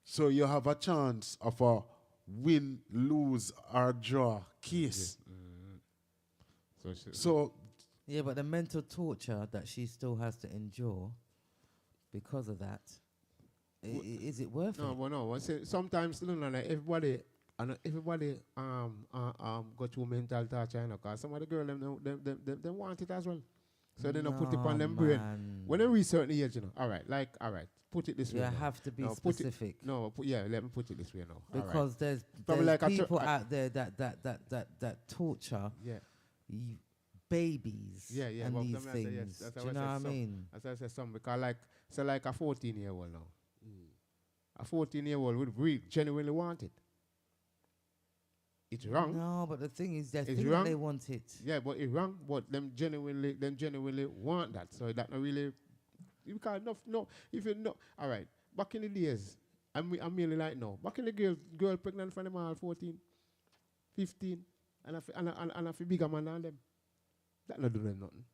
So you have a chance of a win, lose, or draw case. So Yeah, but the mental torture that she still has to endure because of that, is it worth No, it? but no. Sometimes like everybody go through mental torture, because some of the girls them want it as well. So they don't put it on them brain. When they reach certain age, all right, put it this way. You now. have to be No, specific. Let me put it this way now. Because there's like people out there that torture babies and well, these things. That's Do you know what I mean? As I said, some because like a 14-year-old now. A 14-year-old would really genuinely want it. It's wrong. No, but the thing is, they want it. Yeah, but it's wrong. But them genuinely want that. So that not really. You can't if you know. All right. Back in the days, I'm merely like now. Back in the girl pregnant from them all 14, 15, and I feel bigger man than them. That not do them nothing.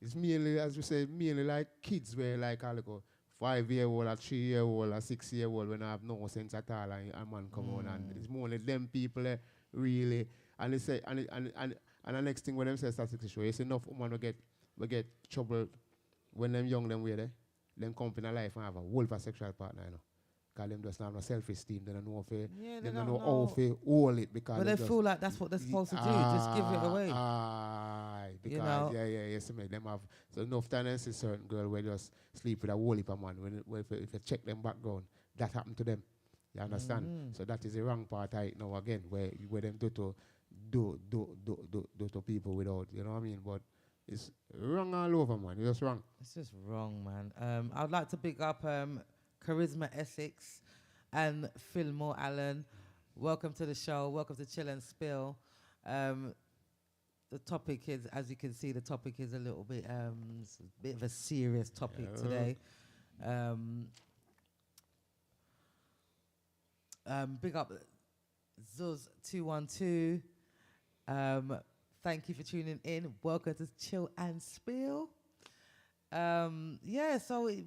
It's merely, as we say, merely like kids where like I go 5-year-old, or 3-year-old, or 6-year-old when I have no sense at all and a man come on and it's more like them people really and they say and the next thing when them say statistics show, it's enough women will get trouble when them young them way there. Them come in a life and have a whole of a sexual partner, you know. Because them just not have no self-esteem. They don't know if they don't know how to hold it. Because but they feel like that's what they're supposed to do. Just give it away. Because, you know? yes, them have. So enough times see certain girl where just sleep with a whole heap of man. If you check them background, that happened to them. You understand? So that is the wrong part right now again, where them do to people without, you know what I mean? But it's wrong all over, man. It's just wrong. It's just wrong, man. I'd like to big up Charisma Essex and Fillmore Allen. Welcome to the show. Welcome to Chill and Spill. The topic is, as you can see, the topic is a little bit, it's a bit of a serious topic today. Big up Zuz212. Thank you for tuning in. Welcome to Chill and Spill. So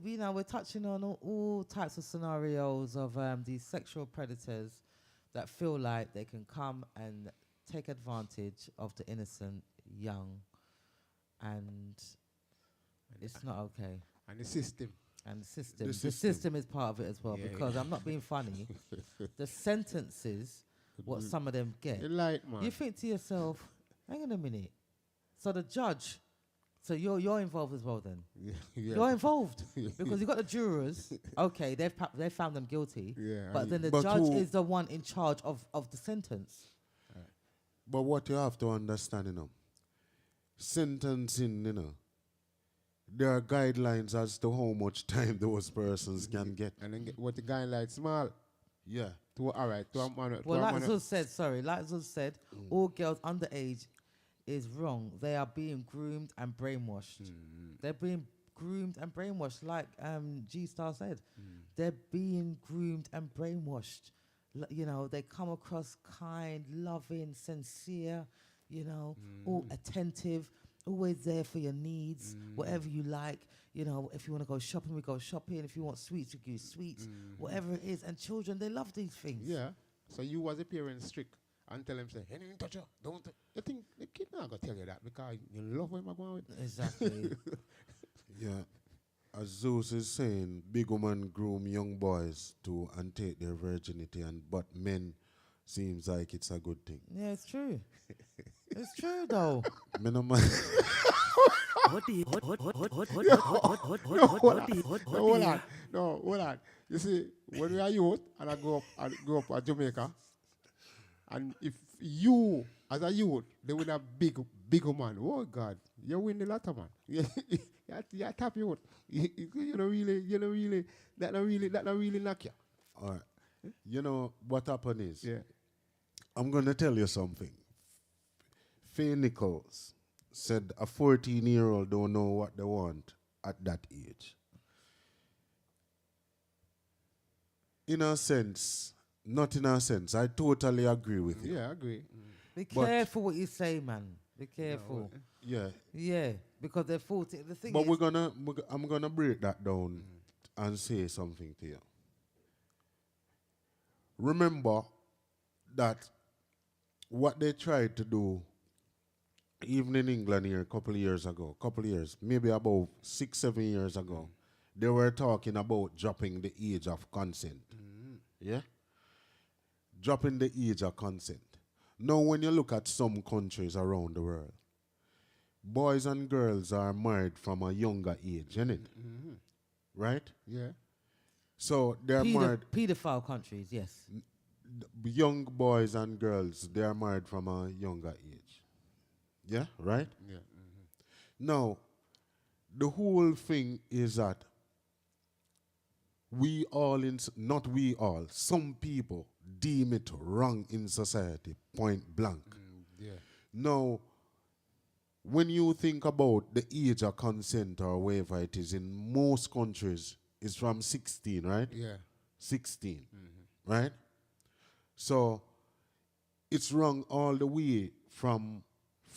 we're touching on all types of scenarios of these sexual predators that feel like they can come and take advantage of the innocent young, and it's not okay. And the system. And the system is part of it as well, because I'm not being funny. The sentences, what some of them get, you think to yourself, hang on a minute. So the judge. So you're involved as well then. You're involved because you got the jurors. Okay, they've found them guilty. But then the judge is the one in charge of the sentence. But what you have to understand, sentencing, there are guidelines as to how much time those persons can get. And then what the guidelines small. Yeah. Like Zuz said, all girls underage is wrong. They are being groomed and brainwashed. They're being groomed and brainwashed, like G Star said. They're being groomed and brainwashed. They come across kind, loving, sincere, all attentive, always there for your needs, whatever you like. If you want to go shopping, we go shopping. If you want sweets, we give sweets. Whatever it is. And children, they love these things. Yeah. So you as a parent strict and tell them, say, hey, don't touch her, don't. You think the kid not going to tell you that because you love where I'm going with. Exactly. Yeah. As Zeus is saying, big women groom young boys to and take their virginity, but men seems like it's a good thing. Yeah, it's true. It's true though. Hold on. You see, when we are youth and I grew up at Jamaica, and if you as a youth, they would have big man. Oh God, you win the lotto, man. You're top youth. You don't really that not really knock you. All right. You know what happened is, I'm going to tell you something. Faye Nichols said a 14-year-old don't know what they want at that age. In a sense, not in a sense, I totally agree with you. Yeah, I agree. Be careful what you say, man. Be careful. Yeah. Yeah, because they're 40. The thing But is, I'm gonna break that down and say something to you. Remember that what they tried to do, even in England here, a couple of years ago, maybe about 6, 7 years ago, they were talking about dropping the age of consent. Yeah, dropping the age of consent. Now, when you look at some countries around the world, boys and girls are married from a younger age, isn't it? Right? Yeah. So they're married. Pedophile countries, yes. Young boys and girls, they are married from a younger age. Yeah, right? Yeah. Now, the whole thing is that we all, not we all, some people deem it wrong in society, point blank. Yeah. Now, when you think about the age of consent or whatever it is, in most countries, it's from 16, right? Yeah. 16, right? So it's wrong all the way from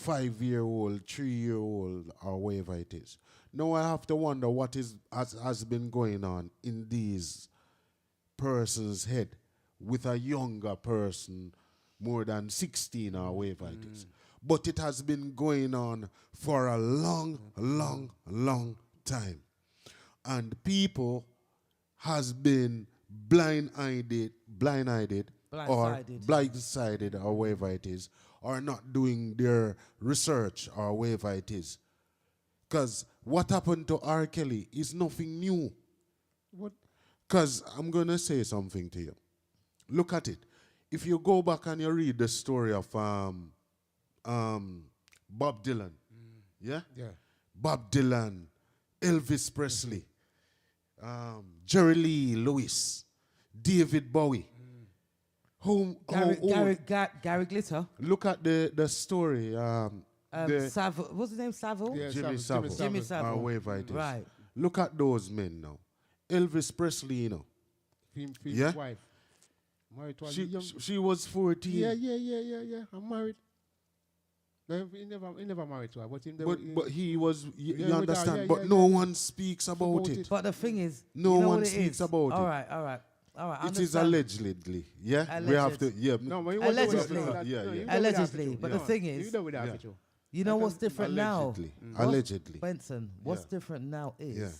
5-year-old, 3-year-old, or whatever it is. Now I have to wonder what has been going on in these persons' head with a younger person more than 16 or whatever it is. But it has been going on for a long, long, long time. And people has been blindsided or whatever it is, or not doing their research or whatever it is. Because what happened to R. Kelly is nothing new. What? Because I'm going to say something to you. Look at it. If you go back and you read the story of Bob Dylan, yeah? Yeah. Bob Dylan, Elvis Presley, Jerry Lee Lewis, David Bowie. Gary Glitter. Look at the story. Savile. What's his name? Savile? Yeah, Jimmy Savile. Savile. Jimmy Savile. Or whatever it is. Right. Look at those men now. Elvis Presley, you know. His Yeah? wife. Married to a young. She was 14. Yeah. I'm married. No, he never married to her, but But he was, you Yeah, understand, yeah, but yeah, no yeah. one speaks about it. But the thing is, No you know one what it speaks is? about it. All right. It is allegedly, yeah? We have to, yeah. No, but he Allegedly. Yeah. But the thing is, you know with that Yeah. picture. you know what's different now? Allegedly. Benson, what's Yeah. different now Yeah.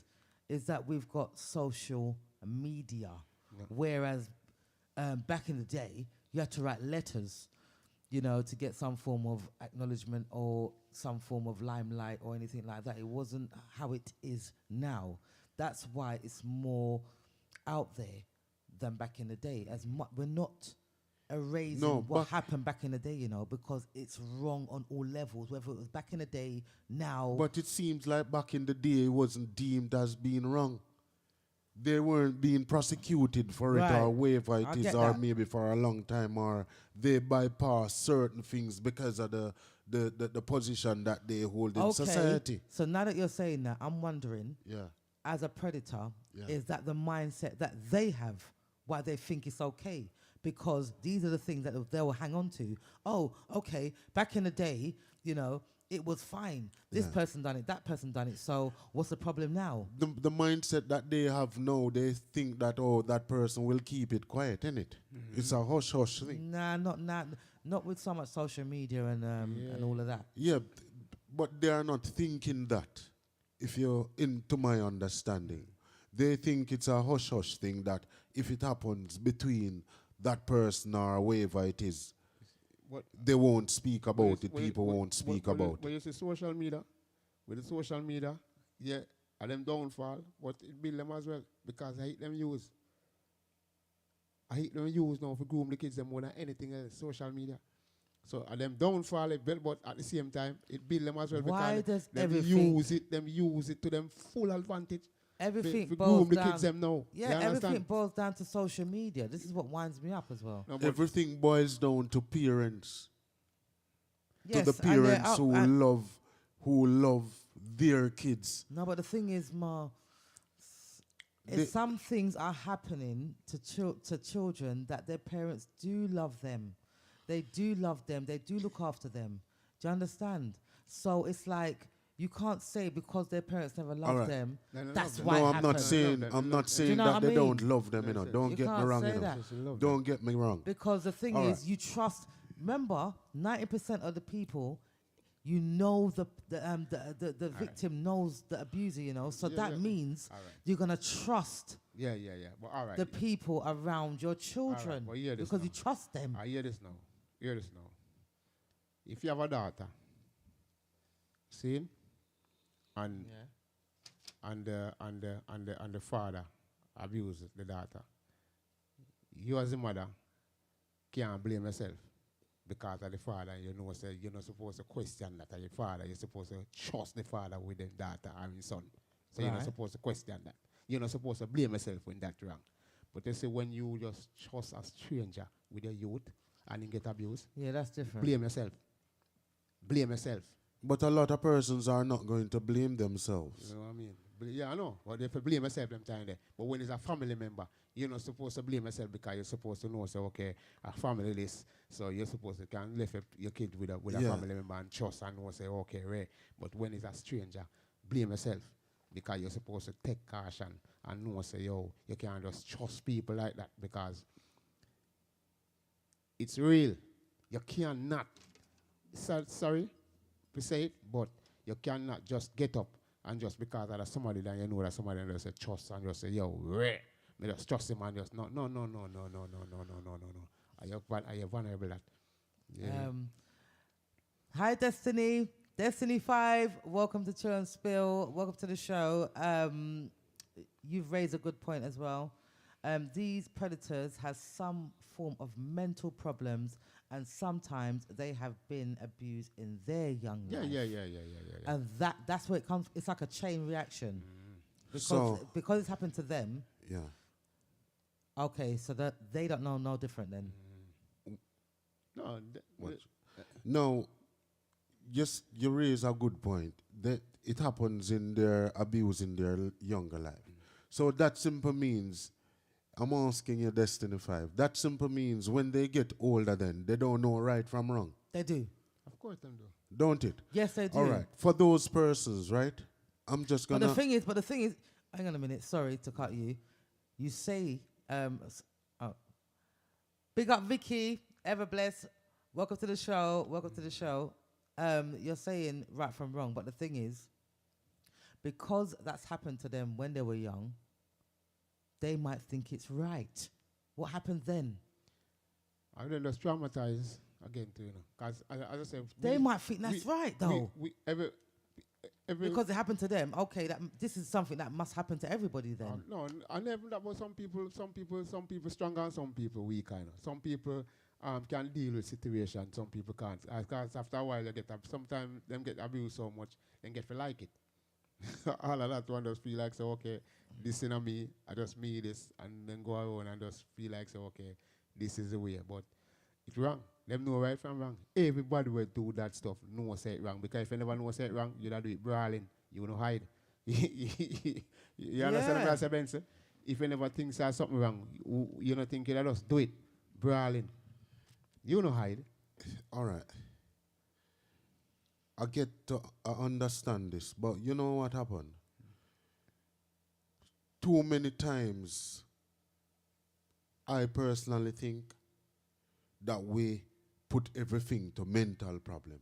is that we've got social media, whereas back in the day, you had to write letters, to get some form of acknowledgement or some form of limelight or anything like that. It wasn't how it is now. That's why it's more out there than back in the day. We're not erasing what happened back in the day, because it's wrong on all levels, whether it was back in the day, now. But it seems like back in the day it wasn't deemed as being wrong. They weren't being prosecuted for it or whatever it is, or maybe for a long time, or they bypass certain things because of the position that they hold in society. So now that you're saying that, I'm wondering, Yeah. as a predator, Yeah. is that the mindset that they have, why they think it's okay? Because these are the things that they will hang on to. Oh, okay, back in the day, it was fine. This person done it, that person done it. So what's the problem now? The mindset that they have now, they think that, that person will keep it quiet, innit? It's a hush-hush thing. Nah, not with so much social media and all of that. Yeah, but they are not thinking that, to my understanding. They think it's a hush-hush thing that if it happens between that person or whoever it is, they won't speak about it. People won't speak about it. When you see social media, with the social media, yeah, and them downfall, but it build them as well because I hate them use. I hate them use now for groom the kids them more than anything else, social media. So and them downfall it build, but at the same time, it build them as well because them use it to them full advantage. Everything boils boils down. The kids them now. Yeah, everything boils down to social media. This is what winds me up as well. No, everything boils down to parents. Yes, to the parents who love their kids. No, but the thing is, some things are happening to children that their parents do love them. They do love them. They do look after them. Do you understand? So it's like, you can't say because their parents never All loved right. them, No, no, that's love why them. No, it I'm not happened. saying them. I'm Love not them. Do you saying know that what I they don't mean? love them, you know. Listen. Don't You get me can't wrong, you say know. that. Just love them. Don't get me wrong. Because the thing All is, you trust. Remember, 90% of the people, you know, the victim knows the abuser, you know. So Yeah, that yeah. means All right. you're gonna trust Yeah. But all right. the people around your children Well, hear this because now. you trust them. I hear this now. Hear this now. If you have a daughter, see, and the father abuses the daughter, you as a mother can't blame yourself because of the father. You know, say you're not supposed to question that of your father. You're supposed to trust the father with the daughter and his son. So you're not Right. supposed to question that. You're not supposed to blame yourself when that's wrong. But they say when you just trust a stranger with your youth and you get abused, Yeah, that's different. blame yourself. Blame yourself. But a lot of persons are not going to blame themselves. You know what I mean? Yeah, I know. But if you blame yourself them time there. But when it's a family member, you're not supposed to blame yourself because you're supposed to know, so okay, a family list. So you're supposed to can live your kid with a Yeah. family member and trust and know, say, okay, right. But when it's a stranger, blame yourself because you're supposed to take caution and know, say, yo, you can't just trust people like that because it's real. You cannot, sorry to say it, but you cannot just get up and just because of somebody that you know that somebody just say trust and just say, yo, me just trust him and just no. Are you vulnerable that? Yeah. Hi, Destiny. Destiny 5, welcome to Chill and Spill. Welcome to the show. You've raised a good point as well. These predators have some form of mental problems, and sometimes they have been abused in their young life. Yeah. And that's where it comes. It's like a chain reaction. Because it's happened to them. Yeah. Okay, so that they don't know no different then. No. No, just you raise a good point. That it happens in their abuse in their younger life. So that simply means, I'm asking you, Destiny 5, that simply means when they get older then, they don't know right from wrong. They do. Of course them do. Don't it? Yes, they do. All right. For those persons, right? I'm just But gonna... the thing is, hang on a minute, sorry to cut you. You say, big up Vicky, ever blessed. Welcome to the show. You're saying right from wrong, but the thing is, because that's happened to them when they were young, they might think it's right. What happened then? I mean, just traumatized again, too, you know. Because, as I said... They might think that's right, though. Every because it happened to them. Okay, this is something that must happen to everybody then. no, I never that. But some people stronger and some people weak. Kind of. Some people can deal with situations. Some people can't. Because after a while, they get sometimes them get abused so much, they get to like it. All of that one just feel like, so okay, this is me. I just me this, and then go around and just feel like, so okay, this is the way. But it's wrong. Them know right from wrong. Everybody will do that stuff. No say it wrong. Because if you never know say it wrong, you don't do it brawling. You will not hide. You understand what I say, Benson? If you never think there's something wrong, you don't think you just do it brawling. You no hide. All right. I get to understand this, but you know what happened? Too many times, I personally think that we put everything to mental problem.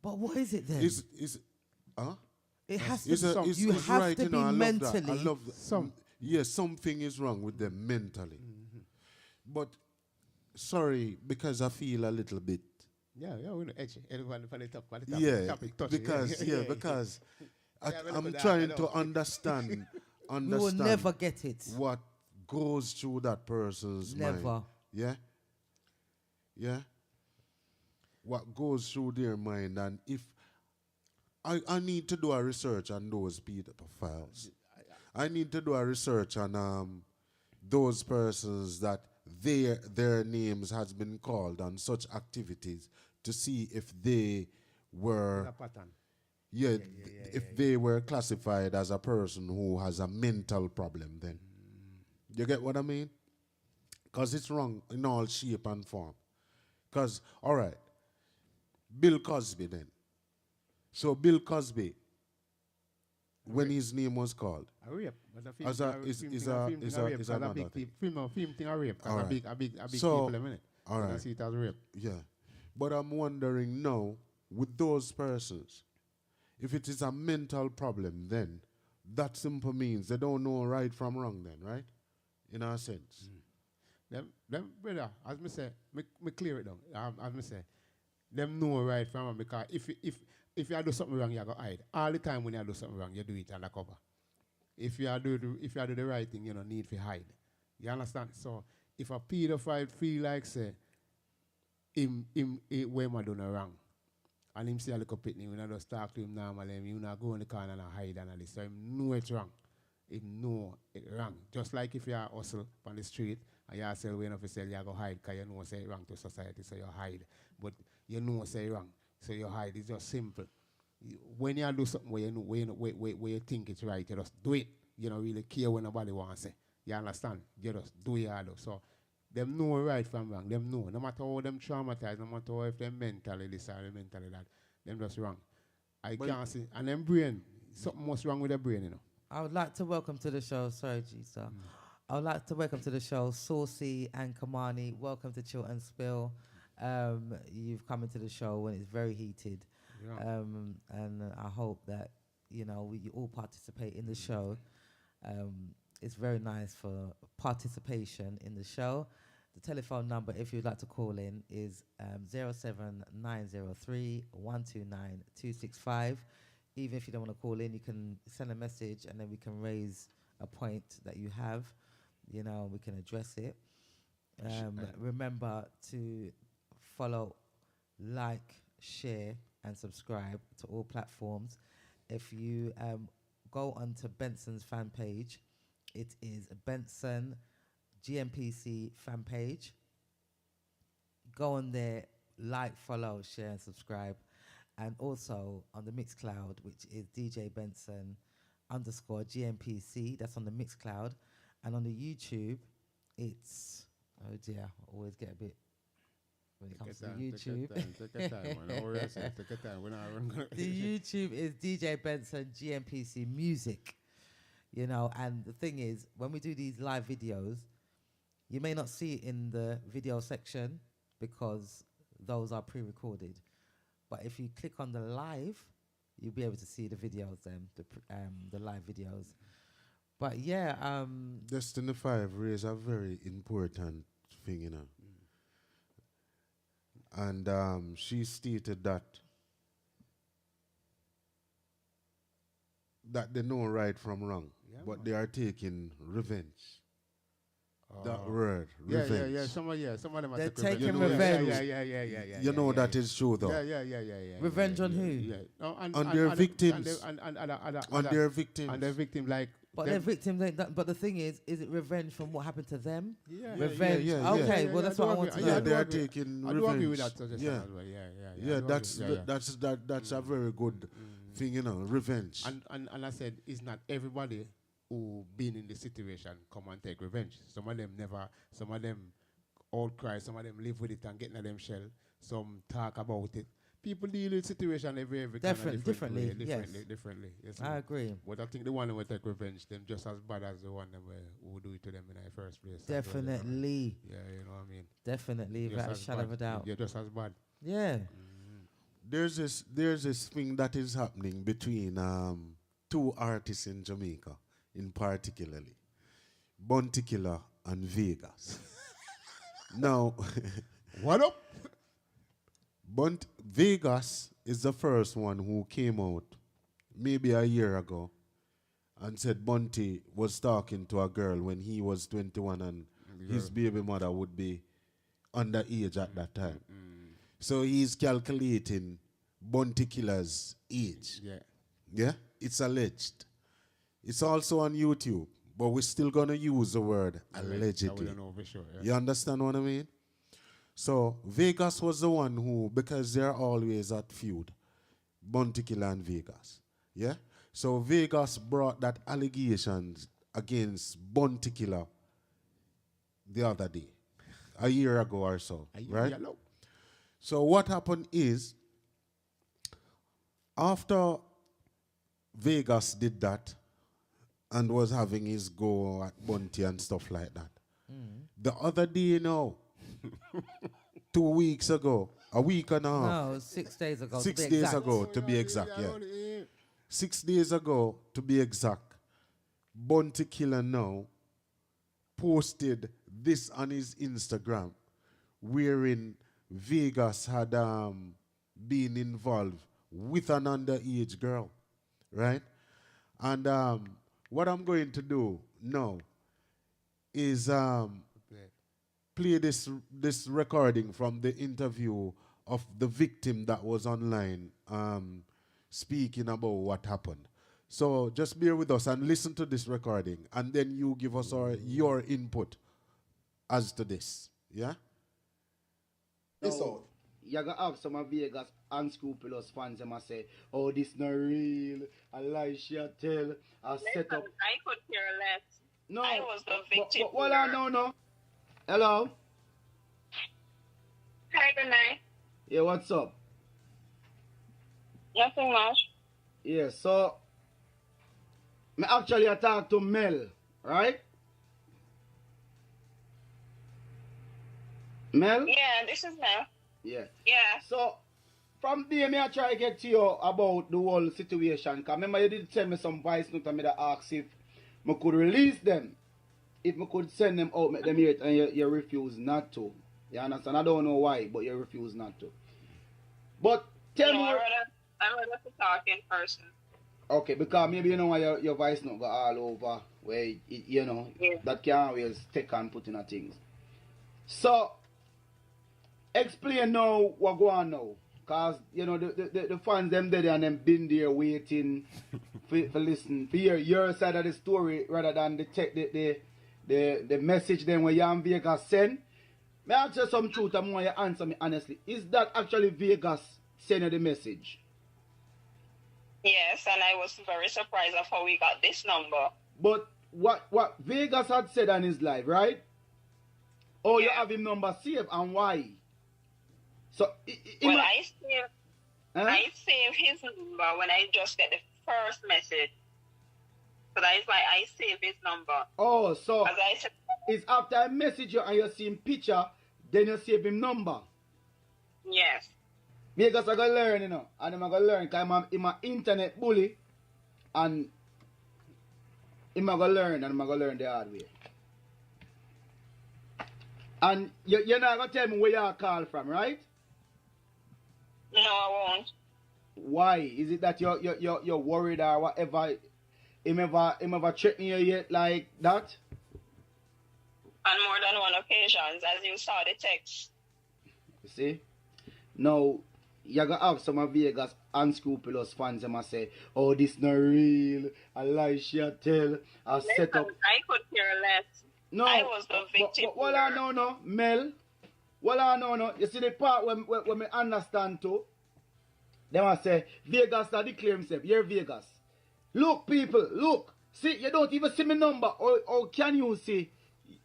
But what is it then? It has to. You it's have right, to you be know, mentally. I love that. Yes, something is wrong with them mentally. But sorry, because I feel a little bit. Yeah, we know edgy. Everyone for the top, because I'm trying to understand We will never get it. what goes through that person's mind. Never. Yeah? What goes through their mind, and if I need to do a research on those pedophiles. I need to do a research on those persons that their names has been called on such activities to see if they were if they were classified as a person who has a mental problem then. You get what I mean? Because it's wrong in all shape and form. Because, all right, Bill Cosby then. So Bill Cosby, when his name was called, A rape. But a film, as a film is thing, is a a film thing, is a a rape. is Cause a another big thing. film thing a rape. Cause All a right. big So, people a minute. all And I right. see it as rape. Yeah. But I'm wondering now, with those persons, if it is a mental problem, then that simple means they don't know right from wrong then, right? In a sense. Them brother, as me say, me clear it down. As me say, them know right from wrong because if you do something wrong, you go hide. All the time when you do something wrong, you do it undercover. If you do the right thing, you don't need to hide. You understand? So if a pedophile feel like say him when I do no wrong, and him see a little pitney, when I just talk to him normally, you not go in the corner and hide and all this. So him know it's wrong. Him know it's wrong. Just like if you are hustle on the street and you sell when you sell, you go hide because you know say it wrong to society, so you hide. But you know say it wrong, so you hide. It's just simple. When you do something where you know, where you think it's right, you just do it. You don't really care what nobody wants to say. You understand? You just do it all. So them know right from wrong. Them know. No matter how them traumatized, no matter how if them mentally this or mentally that, them just wrong. I can't see. And them brain, something must wrong with the brain, you know. I would like to welcome to the show. Sorry, G-Star. I would like to welcome to the show Saucy and Kamani. Welcome to Chill and Spill. You've come into the show when it's very heated. Yeah. And I hope that, you know, you all participate in the show. It's very nice for participation in the show. The telephone number, if you'd like to call in, is 07903 129 265. Even if you don't want to call in, you can send a message and then we can raise a point that you have. You know, we can address it. Remember to follow, like, share, and subscribe to all platforms. If you go onto Benson's fan page, it is Benson GMPC fan page. Go on there, like, follow, share, and subscribe. And also on the Mixcloud, which is DJ Benson _ GMPC. That's on the Mixcloud. And on the YouTube, it's, oh dear, I always get a bit when it comes to the YouTube. Take your time, man. Don't worry yourself. Take your time. We're not gonna The YouTube is DJ Benson GMPC Music. You know, and the thing is, when we do these live videos, you may not see it in the video section because those are pre-recorded. But if you click on the live, you'll be able to see the videos, the live videos. But yeah, Destiny 5 raised a very important thing, you know. And she stated that they know right from wrong, but they are taking revenge. That word, revenge. Yeah. Some of them are they're taking taking revenge. revenge. You know that is true, though. Yeah. Revenge on who? Yeah. No, On their victims. On their victims. And their victim, like. But their victim, but the thing is it revenge from what happened to them? Yeah. Revenge. Yeah. Okay, well that's what I want to know. Yeah, they are taking I revenge. do agree with that suggestion as well. Yeah, that's a very good thing, you know, revenge. And I said, it's not everybody who been in the situation come and take revenge. Some of them never, some of them all cry, some of them live with it and get in them shell, some talk about it. People deal with situation every differently. Differently. Yes, I agree. But I think the one who will take revenge, them just as bad as the one who do it to them in the first place. Definitely. Yeah, you know what I mean? Definitely, without a shadow of a doubt. You're just as bad. Yeah. There's this thing that is happening between two artists in Jamaica, in particularly, Bounty Killer and Vegas. Now, What up? Vegas is the first one who came out maybe a year ago and said Bunty was talking to a girl when he was 21 and his baby mother would be underage at that time. So he's calculating Bunty Killer's age. Yeah? It's alleged. It's also on YouTube, but we're still going to use the word allegedly. We don't know for sure. Yeah. You understand what I mean? So Vegas was the one who, because they're always at feud, Bounty Killer and Vegas. Yeah? So Vegas brought that allegations against Bounty Killer the other day, a year ago or so, right? Yellow. So what happened is After Vegas did that and was having his go at Bunty and stuff like that, the other day, 2 weeks ago, a week and a half, No, 6 days ago. 6 to be days exact. ago to be exact, yeah. 6 days ago to be exact, Bunty Killer now posted this on his Instagram, wherein Vegas had been involved with an underage girl, right? And what I'm going to do now is play this recording from the interview of the victim that was online speaking about what happened. So just bear with us and listen to this recording, and then you give us your input as to this. Yeah? So, you're going to have some of Vegas unscrupulous fans and say, oh, this not real, a lie she tell, a set up. I could care less. No, I was the victim. Well, no. Hello? Hi, good night. Yeah, what's up? Nothing much. Yeah, so, me actually talk to Mel, right? Mel? Yeah, this is Mel. Yeah. Yeah. So, from there, me I try to get to you about the whole situation. Because remember, you did send me some voice note and me that ask if I could release them. If I could send them out, make them hear it, and you refuse not to. You understand? I don't know why, but you refuse not to. But tell me... I'm ready to talk in person. Okay, because maybe you know why your voice note go all over, where, that can't always take and put in a things. So, explain now what go on now. Because, the fans them there and them been there waiting for listen, for hear your side of the story rather than the message then when you and Vegas send. May I ask you some truth and more you answer me honestly. Is that actually Vegas sending the message? Yes, and I was very surprised of how we got this number. But what Vegas had said on his live, right? Oh, yeah. You have him number saved, and why? So, I save his number when I just get the first message. So that is why I save his number. Oh, so as I said, it's after I message you and you see him picture, then you save him number. Yes. Because I got to learn, and I'm going to learn because I'm an internet bully, and I'm going to learn, and I'm going to learn the hard way. And you're not going to tell me where you call from, right? No, I won't. Why? Is it that you're worried or whatever? Him ever threaten you yet like that? On more than one occasions, as you saw the text. You see? Now, you're going to have some of Vegas unscrupulous fans and say, oh, this not real, a lie she tell, a set up. I could care less. No, I was the victim. Well, I know, Mel. Well, I know. You see the part when me understand too? They must say, Vegas that declare himself. You're Vegas. Look, people, look. See, you don't even see my number. Or can you see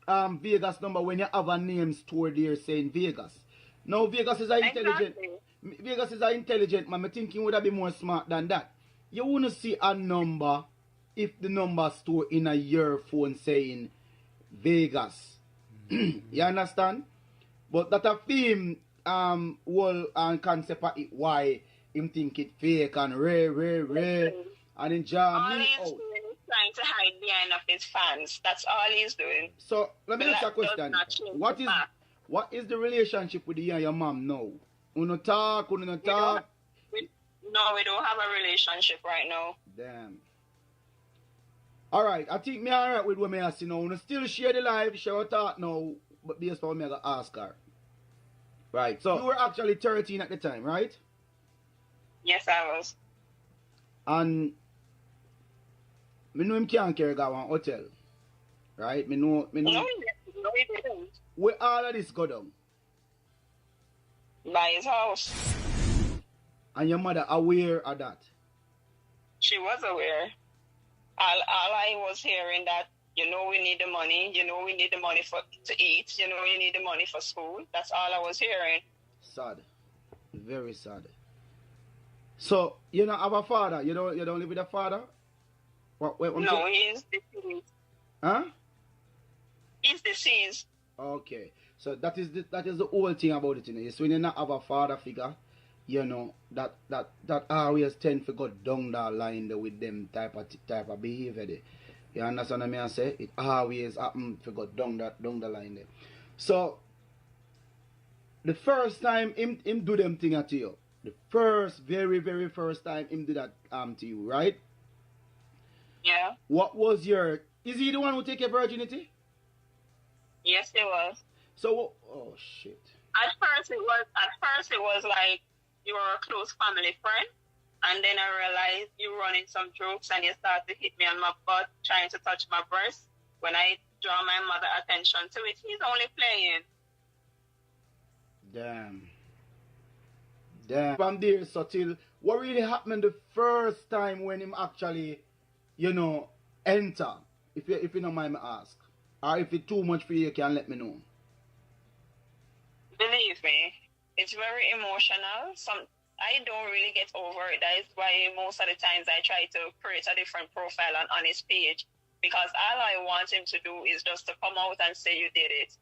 Vegas number when you have a name stored there saying Vegas? No, Vegas is intelligent. Exactly. Vegas is intelligent, man. I think you would have been more smart than that. You wouldn't see a number if the number stored in a your phone saying Vegas. You understand? But that a film whole and concept of it, why him think it fake and rare and in jam me out. All he's doing is trying to hide behind of his fans. That's all he's doing. So let me ask you a question. What is the relationship with you and your mom now? Uno talk, uno talk? No, we don't have a relationship right now. Damn. Alright, I think me alright with what me ask you now. Uno still share the live, share a talk now, but based on what me I got ask her. Right, so you were actually 13 at the time, right? Yes, I was. And me know him can't carry go one hotel. Right? Me know. No, he didn't. Where all of this go down? By his house. And your mother aware of that? She was aware. All I was hearing that, we need the money. We need the money to eat. We need the money for school. That's all I was hearing. Sad. Very sad. So you don't have a father. You don't live with a father. What I'm No, saying? he's deceased. Huh? He's deceased. Okay. So that is the whole thing about it. Is when you not have a father figure, that always tend to go down that line there with them type of behavior there. You understand what I mean? I say it always happen to go down the line there. So the first time him do them thing to you, the very first time him do that to you, right? Yeah. What was your? Is he the one who take your virginity? Yes, it was. So oh shit. At first it was like you were a close family friend, and then I realized you running some jokes and you start to hit me on my butt, trying to touch my breast. When I draw my mother attention to it, he's only playing. Damn. From there, so till what really happened the first time when him actually, enter? If you don't mind me ask, or if it's too much for you, you can let me know. Believe me, it's very emotional. I don't really get over it. That is why most of the times I try to create a different profile on his page, because all I want him to do is just to come out and say you did it.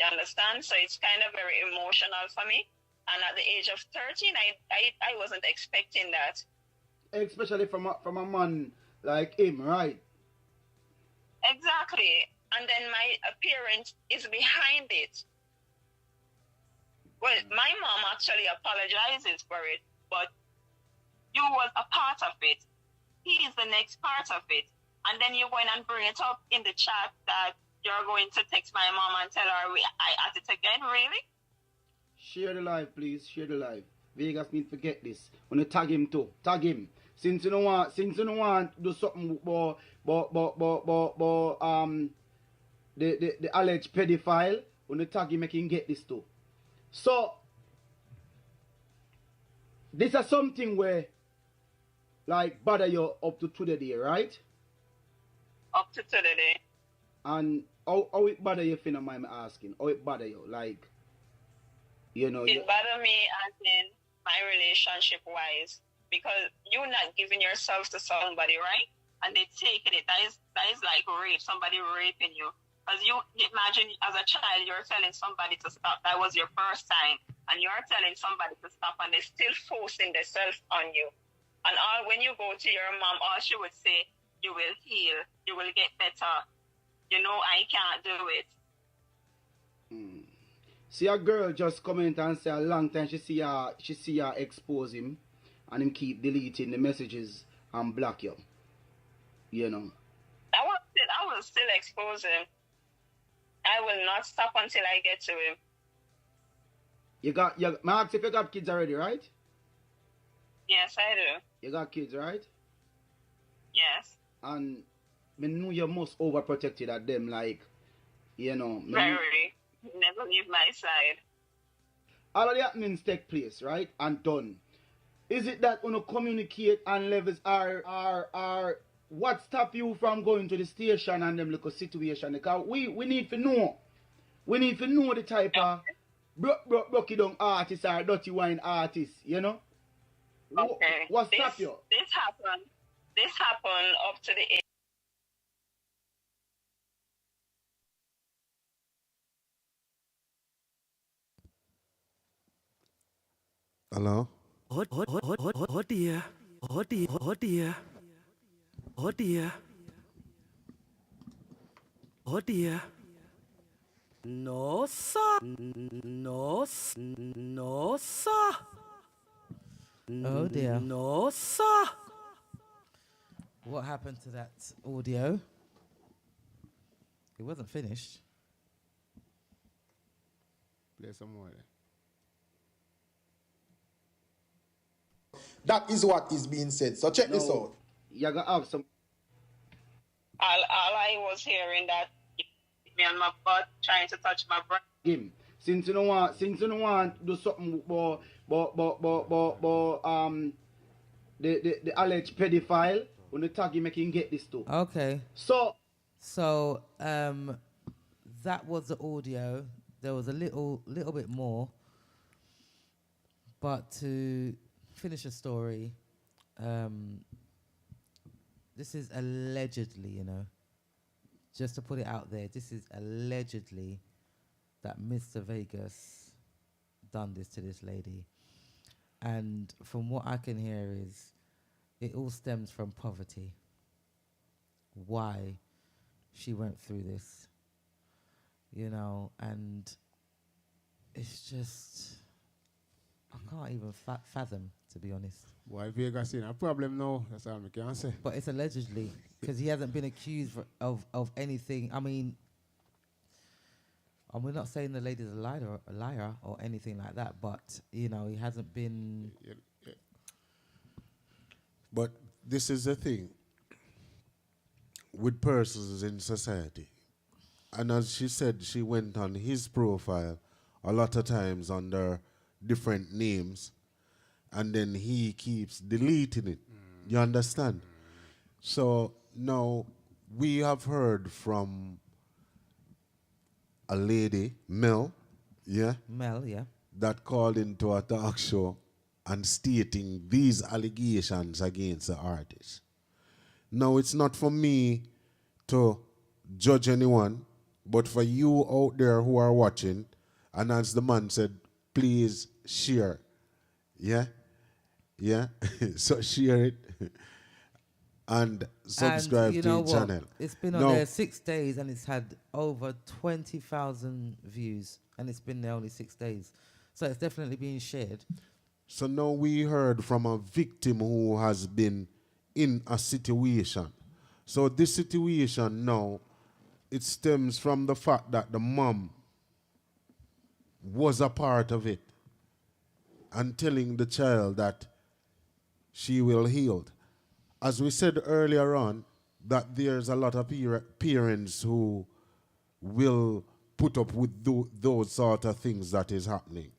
You understand? So it's kind of very emotional for me. And at the age of 13, I wasn't expecting that. Especially from a man like him, right? Exactly. And then my appearance is behind it. Well, my mom actually apologizes for it, but you was a part of it. He is the next part of it. And then you go in and bring it up in the chat that you're going to text my mom and tell her I at it again, really? Share the live, please. Share the live. Vegas need to get this. When you tag him too, tag him. Since you don't want to do something about the alleged pedophile, when you tag him, make him get this too. So this is something where like bother you up to today, right? Up to today. And how it bother you if you don't mind me asking? How it bother you? Like, It bother me as in my relationship wise, because you're not giving yourself to somebody, right? And they taking it. That is like rape, somebody raping you. Because you imagine as a child you're telling somebody to stop. That was your first time. And you're telling somebody to stop and they're still forcing themselves on you. And when you go to your mom, all she would say, you will heal, you will get better. I can't do it. See a girl just comment and say a long time she see her expose him and him keep deleting the messages and block you. I will still expose him. I will not stop until I get to him. Max, if you got kids already, right? Yes, I do. You got kids, right? Yes. And I know you're most overprotected at them, like, Very. Never leave my side. All of the happenings take place, right? And done. Is it that when you communicate and levels are what stop you from going to the station and them little situation? Because we need to know. We need to know the type of broke down artist or dirty wine artist, Okay. What stop you? This happened up to the age. Hello? Oh dear. Oh dear. Oh dear. Oh dear. Oh dear. No, sir. No, no, sir. Oh dear. No, sir. What happened to that audio? It wasn't finished. Play some more there. That is what is being said. So check this out. You're going to have some. All I was hearing that me on my butt trying to touch my breast. Him. Since you don't want to do something about the alleged pedophile, when you tag him, make him get this too. Okay. So that was the audio. There was a little bit more, but to finish a story. This is allegedly, you know, just to put it out there, this is allegedly that Mr. Vegas done this to this lady. And from what I can hear is it all stems from poverty. Why she went through this, you know, and it's just, I can't even fathom, to be honest. Why Vegas in a problem now? That's all I can say. But it's allegedly, because he hasn't been accused of anything. I mean, and we're not saying the lady's a liar or anything like that, but, you know, he hasn't been... But this is the thing with persons in society. And as she said, she went on his profile a lot of times under different names, and then he keeps deleting it. You understand? So now we have heard from a lady, Mel, yeah? Mel, yeah. That called into a talk show and stating these allegations against the artist. Now, it's not for me to judge anyone, but for you out there who are watching, and as the man said, please share. Yeah? Yeah? So share it and subscribe and you to know the what? channel. It's been on there 6 days and it's had over 20,000 views, and it's been there only 6 days. So it's definitely being shared. So now we heard from a victim who has been in a situation. So this situation now, it stems from the fact that the mom was a part of it and telling the child that she will heal. As we said earlier on, that there's a lot of parents who will put up with those sort of things that is happening.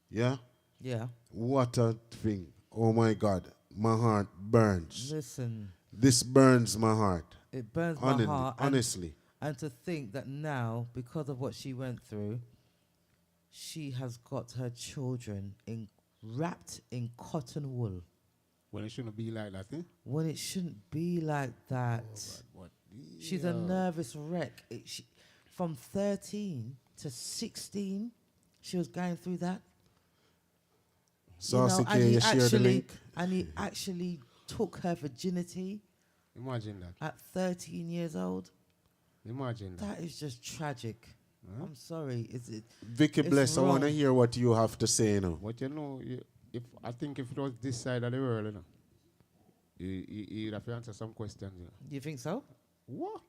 Yeah? Yeah. What a thing. Oh my God. My heart burns. Listen. This burns my heart. It burns my heart. Honestly. And to think that now, because of what she went through, she has got her children wrapped in cotton wool. When it shouldn't be like that, eh? When it shouldn't be like that. Oh, God, She's a nervous wreck. From 13 to 16, she was going through that. So, and he share the link. And he actually took her virginity. Imagine that. At 13 years old. Imagine that. That is just tragic. Huh? I'm sorry. Vicky Bless, wrong. I want to hear what you have to say now. But you know, I think if it was this side of the world, you know, you'd have to answer some questions. You know. You think so? What?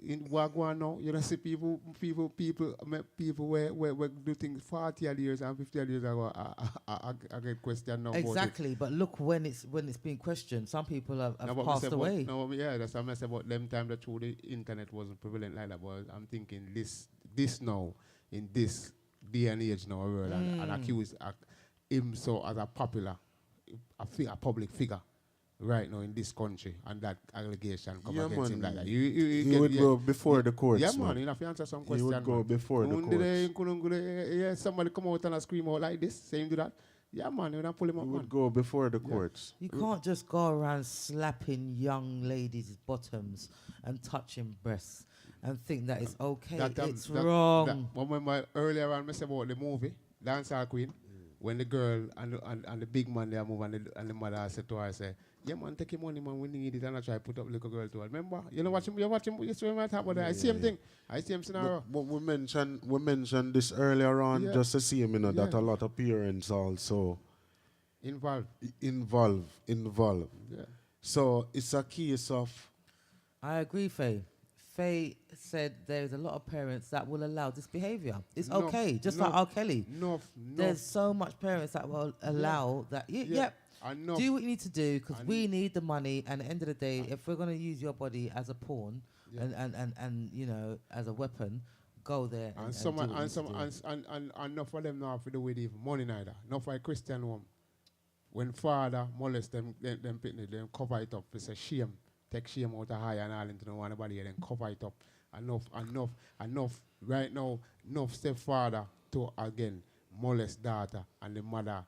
In Wagwan now, you don't see people where do things 40 years and 50 years ago. I get questioned now. Exactly, but look when it's being questioned. Some people have passed away. Yeah, that's what I said about them time that through the internet wasn't prevalent like that. But I'm thinking this now in this day and age now, world, and accuse him so as a popular, a public figure. Right now in this country, and that allegation come against him like that. You would go before the courts. Yeah, man, you have to answer some questions. You would go before the courts. Yeah, somebody come out and scream out like this, saying to that. Yeah, man, you would pull him up. You would go before the courts. You can't just go around slapping young ladies' bottoms and touching breasts and think that it's okay. It's wrong. I remember earlier on, I said about the movie, Dancehall Queen, when the girl and the big man there move and the mother said to her, say, yeah, man, take your money, man. We need it, and I try to put up little girl to her. Remember, you know what you watch him. You see him at top of that. I see him thing. I see him scenario. But we mentioned this earlier on, just to see him, you know, that a lot of parents also involved. Yeah. So it's a case of. I agree, Faye. Faye said there's a lot of parents that will allow this behavior. It's okay, just like R. Kelly. There's so much parents that will allow that. Do what you need to do because we need the money. And at the end of the day, if we're going to use your body as a pawn and you know and as a weapon, go there. And enough of them now for the way they money neither. Not for a Christian home. When father molest them pitney, them cover it up. It's a shame. Take shame out of high and all into no one nobody then cover it up. Enough. Right now, enough stepfather to again molest daughter and the mother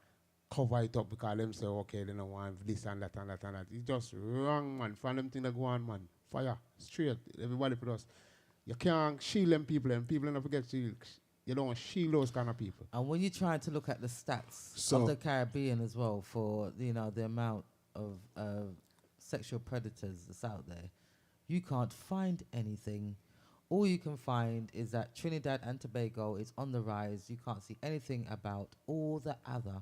cover it up because them say, okay, they don't want this and that and that and that. It's just wrong, man. Find them thing that go on, man. Fire, straight. Everybody put us. You can't shield them people, and people don't forget shield. You don't shield those kind of people. And when you're trying to look at the stats of the Caribbean as well, for the amount of sexual predators that's out there, you can't find anything. All you can find is that Trinidad and Tobago is on the rise. You can't see anything about all the other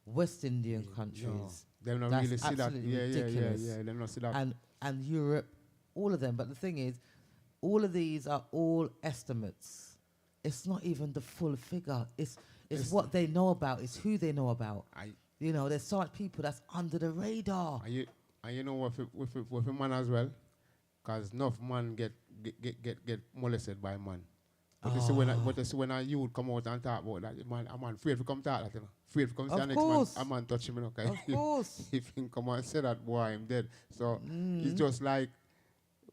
West Indian countries. They don't That's really see that. ridiculous. Yeah. They don't see that. And Europe, all of them. But the thing is, all of these are all estimates. It's not even the full figure. It's what they know about. It's who they know about. There's certain people that's under the radar. And you know with a man as well, because enough man get molested by man. But you see when a youth come out and talk about that, man, a man afraid to come talk that, Afraid to come to the next man, a man touch him, okay? Of course. If he come and say that, boy, I'm dead. So it's just like,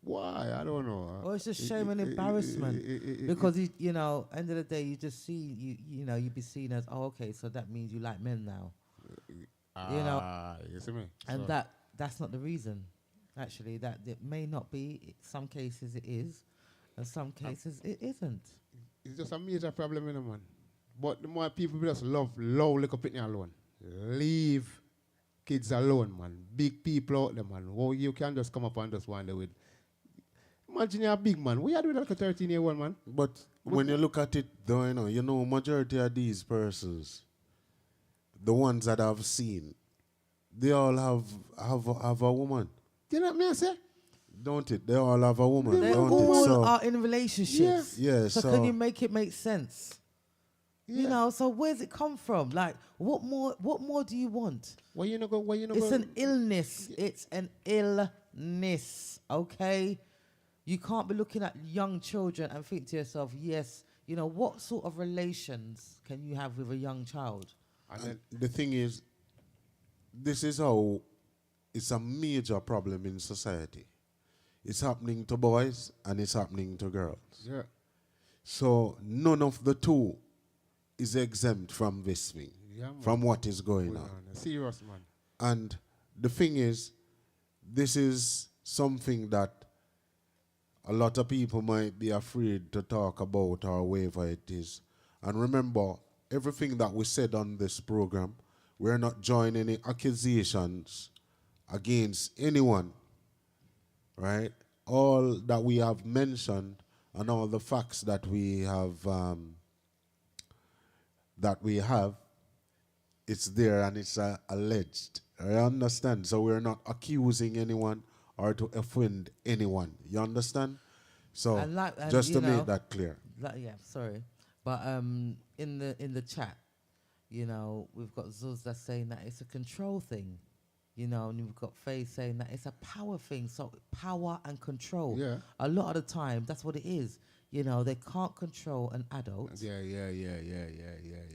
why? I don't know. Well, it's just shame and embarrassment. Because, end of the day, you just see, you be seen as, oh, okay, so that means you like men now. You see me? And that's not the reason, actually. That it may not be. In some cases it is, and some cases it isn't. It's just a major problem, man. But the more people just love little pitney alone. Leave kids alone, man. Big people out there, man. Oh, you can just come up and just wander with. Imagine you're a big man. What you doing like a 13-year-old man? But when you look at it, though, majority of these persons, the ones that I've seen, they all have a woman. You know what I say? Don't it? They all have a woman. They don't all it? So are in relationships. Yeah. So can you make it make sense? Yeah. So where's it come from? Like, what more do you want? Why you not go? It's an illness. It's an illness. Okay. You can't be looking at young children and think to yourself, yes, what sort of relations can you have with a young child? And the thing is, this is how it's a major problem in society. It's happening to boys and it's happening to girls. Yeah. So none of the two is exempt from this thing, from what is going on. Serious, man. And the thing is, this is something that a lot of people might be afraid to talk about or whatever it is. And remember, everything that we said on this program, we're not joining any accusations against anyone, right? All that we have mentioned and all the facts that we have, it's there and it's alleged. I understand. So we're not accusing anyone or to offend anyone. You understand? So And just to make that clear. Sorry. But in the chat, we've got Zuz that's saying that it's a control thing. And we've got Faye saying that it's a power thing. So power and control. Yeah. A lot of the time, that's what it is. They can't control an adult. Yeah.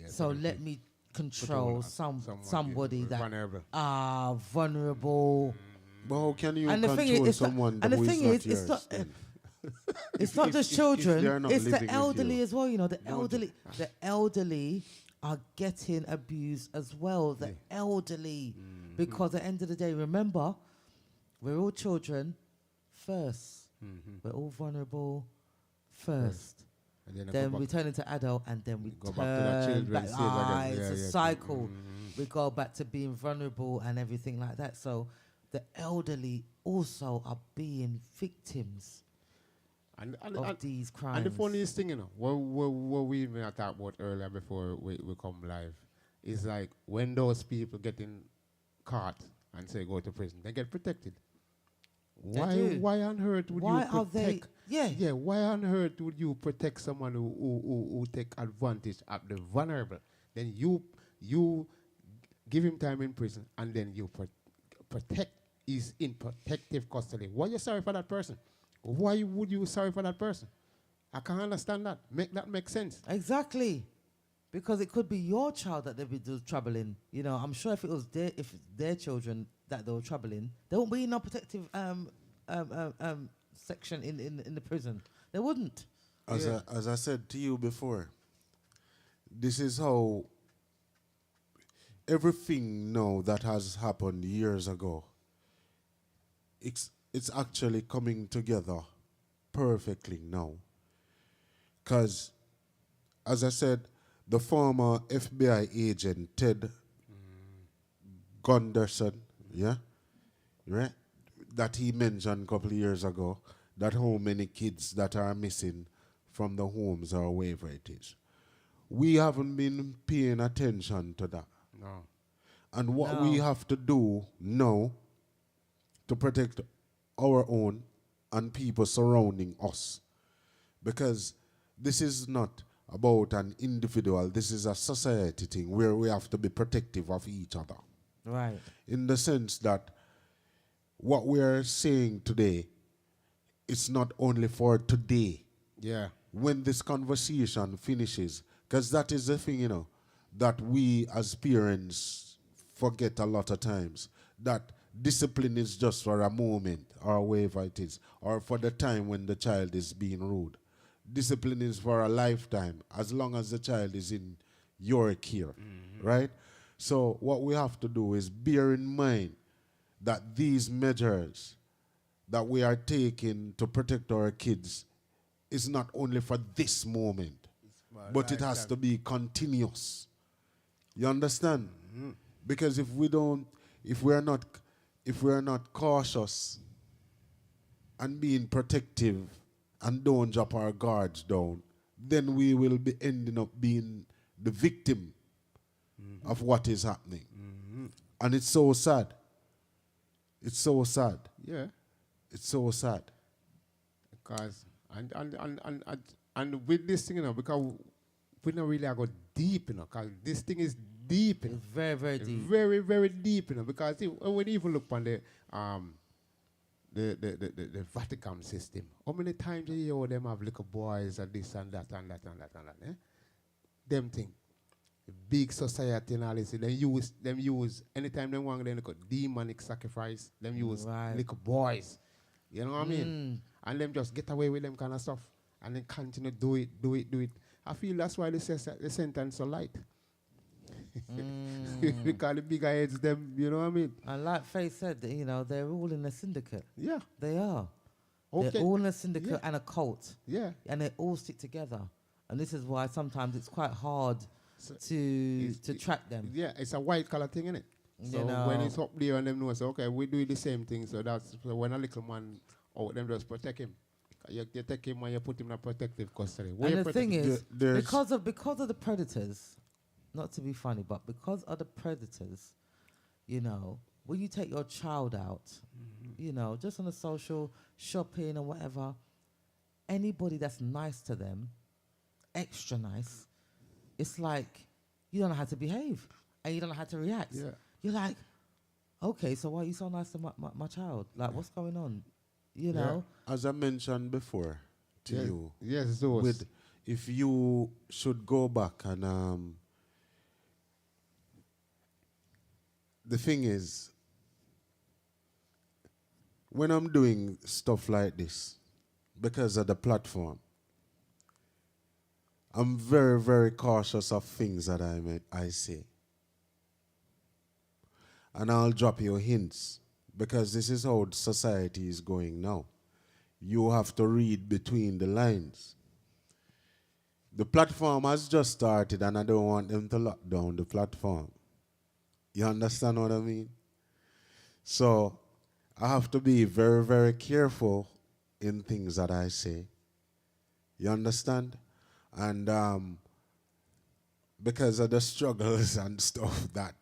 So let me control somebody that vulnerable. are vulnerable. But how can you And the thing control is, someone and the who is thing not is, yours? it's not just if children. they're not It's the living with elderly you. as well. The elderly are getting abused as well. The elderly, because at the end of the day, remember, we're all children first. We're all vulnerable first. And Then we turn into adult, and then we go turn back to that children back. stage again. It's a cycle. We go back to being vulnerable and everything like that. So the elderly also are being victims of these crimes. And the funniest thing, what we even talked about earlier before we come live, is like when those people getting caught and say go to prison, they get protected. Why on earth would you protect? Yeah. Why on earth would you protect someone who take advantage of the vulnerable? Then you give him time in prison, and then you protect. Is in protective custody. Why you sorry for that person? Why would you sorry for that person? I can't understand that. Make that make sense. Exactly. Because it could be your child that they'd be troubling. I'm sure if it was their children that they were troubling, there won't be no protective section in the prison. They wouldn't. As I said to you before, this is how everything now that has happened years ago, it's actually coming together perfectly now. Because, as I said, the former FBI agent Ted Gunderson, yeah, right, that he mentioned a couple of years ago, that how many kids that are missing from the homes or wherever it is. We haven't been paying attention to that. No. And what we No. have to do now to protect our own and people surrounding us. Because this is not about an individual, this is a society thing where we have to be protective of each other. Right. In the sense that what we are saying today, it's not only for today. Yeah. When this conversation finishes, because that is the thing, that we as parents forget a lot of times, that discipline is just for a moment or whatever it is, or for the time when the child is being rude. Discipline is for a lifetime, as long as the child is in your care, right? So what we have to do is bear in mind that these measures that we are taking to protect our kids is not only for this moment, but it has to be continuous. You understand? Because if we're not cautious and being protective and don't drop our guards down, then we will be ending up being the victim of what is happening. And it's so sad. It's so sad. Yeah. It's so sad. Because and with this thing, because we don't really go deep, because this thing is deep, It's very, very deep. very, very deep, because when you even look on the Vatican system, how many times you hear them have little boys and this and that and that and that and that, Them thing. Big society and all this, them use anytime they want them look demonic sacrifice, them use little boys. You know what I mean? And them just get away with them kind of stuff. And then continue do it. I feel that's why the sentence so light. Because the bigger heads, them, you know what I mean? And like Faith said, they're all in a syndicate. Yeah. They are. Okay. They're all in a syndicate and a cult. Yeah. And they all stick together. And this is why sometimes it's quite hard to track them. Yeah, it's a white collar thing, isn't it? So when it's up there and them know, so okay, we do the same thing. So that's so when a little man them just protect him. You take him and you put him in a protective custody. And the thing is, because of the predators, not to be funny, but because of the predators, when you take your child out, just on a social shopping or whatever, anybody that's nice to them, extra nice, it's like you don't know how to behave and you don't know how to react. Yeah. You're like, okay, so why are you so nice to my child? Like, what's going on? As I mentioned before to you, yes, if you should go back and the thing is, when I'm doing stuff like this, because of the platform, I'm very, very cautious of things that I say. And I'll drop you hints, because this is how society is going now. You have to read between the lines. The platform has just started, and I don't want them to lock down the platform. You understand what I mean? So I have to be very, very careful in things that I say. You understand? And because of the struggles and stuff that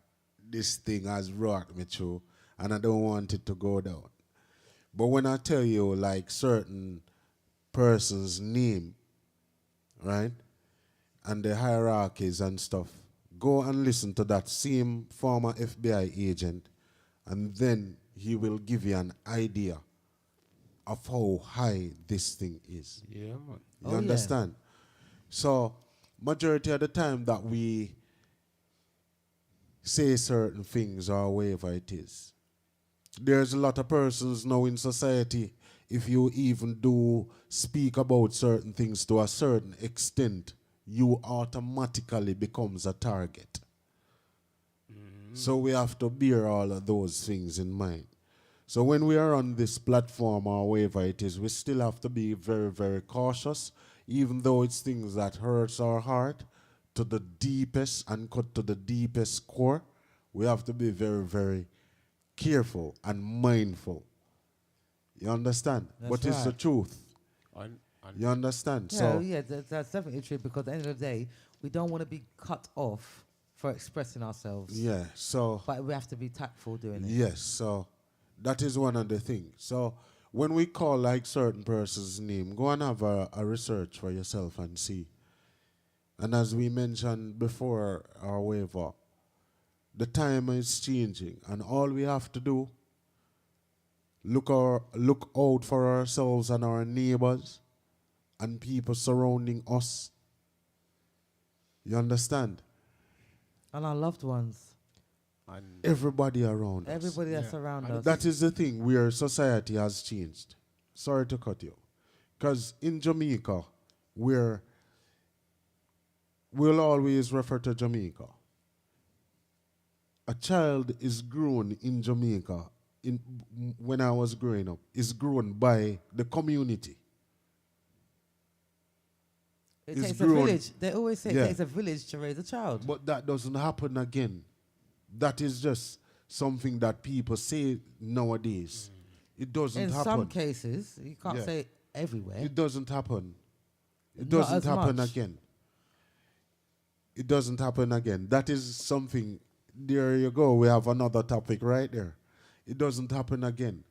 this thing has brought me through, and I don't want it to go down. But when I tell you like certain person's name, right, and the hierarchies and stuff, go and listen to that same former FBI agent, and then he will give you an idea of how high this thing is. Yeah, man. You understand? So, majority of the time that we say certain things or whatever it is, there's a lot of persons now in society, if you even do speak about certain things to a certain extent, you automatically becomes a target. So we have to bear all of those things in mind. So when we are on this platform or wherever it is, we still have to be very, very cautious, even though it's things that hurts our heart to the deepest and cut to the deepest core. We have to be very, very careful and mindful. You understand? That's But it's the right. truth. And You understand? Yeah, So yeah, that's definitely true because at the end of the day, we don't want to be cut off for expressing ourselves. yeah, so But we have to be tactful doing it. yes, so that is one of the things. So when we call like certain person's name, go and have a research for yourself and see. And as we mentioned before our waiver, the time is changing, and all we have to do look out for ourselves and our neighbors and people surrounding us. You understand? And our loved ones, Everybody around us. everybody that's around us. That is the thing where society has changed. Sorry to cut you. Because in Jamaica, we'll always refer to Jamaica. A child is grown in Jamaica, when I was growing up, is grown by the community. It It's takes a grown. village. They always say Yeah. it takes a village to raise a child. But that doesn't happen again. That is just something that people say nowadays. It doesn't In happen. some cases, you can't Yeah. say everywhere. It doesn't happen. It Not doesn't as happen much. again. It doesn't happen again. That is something. There you go. We have another topic right there. It doesn't happen again.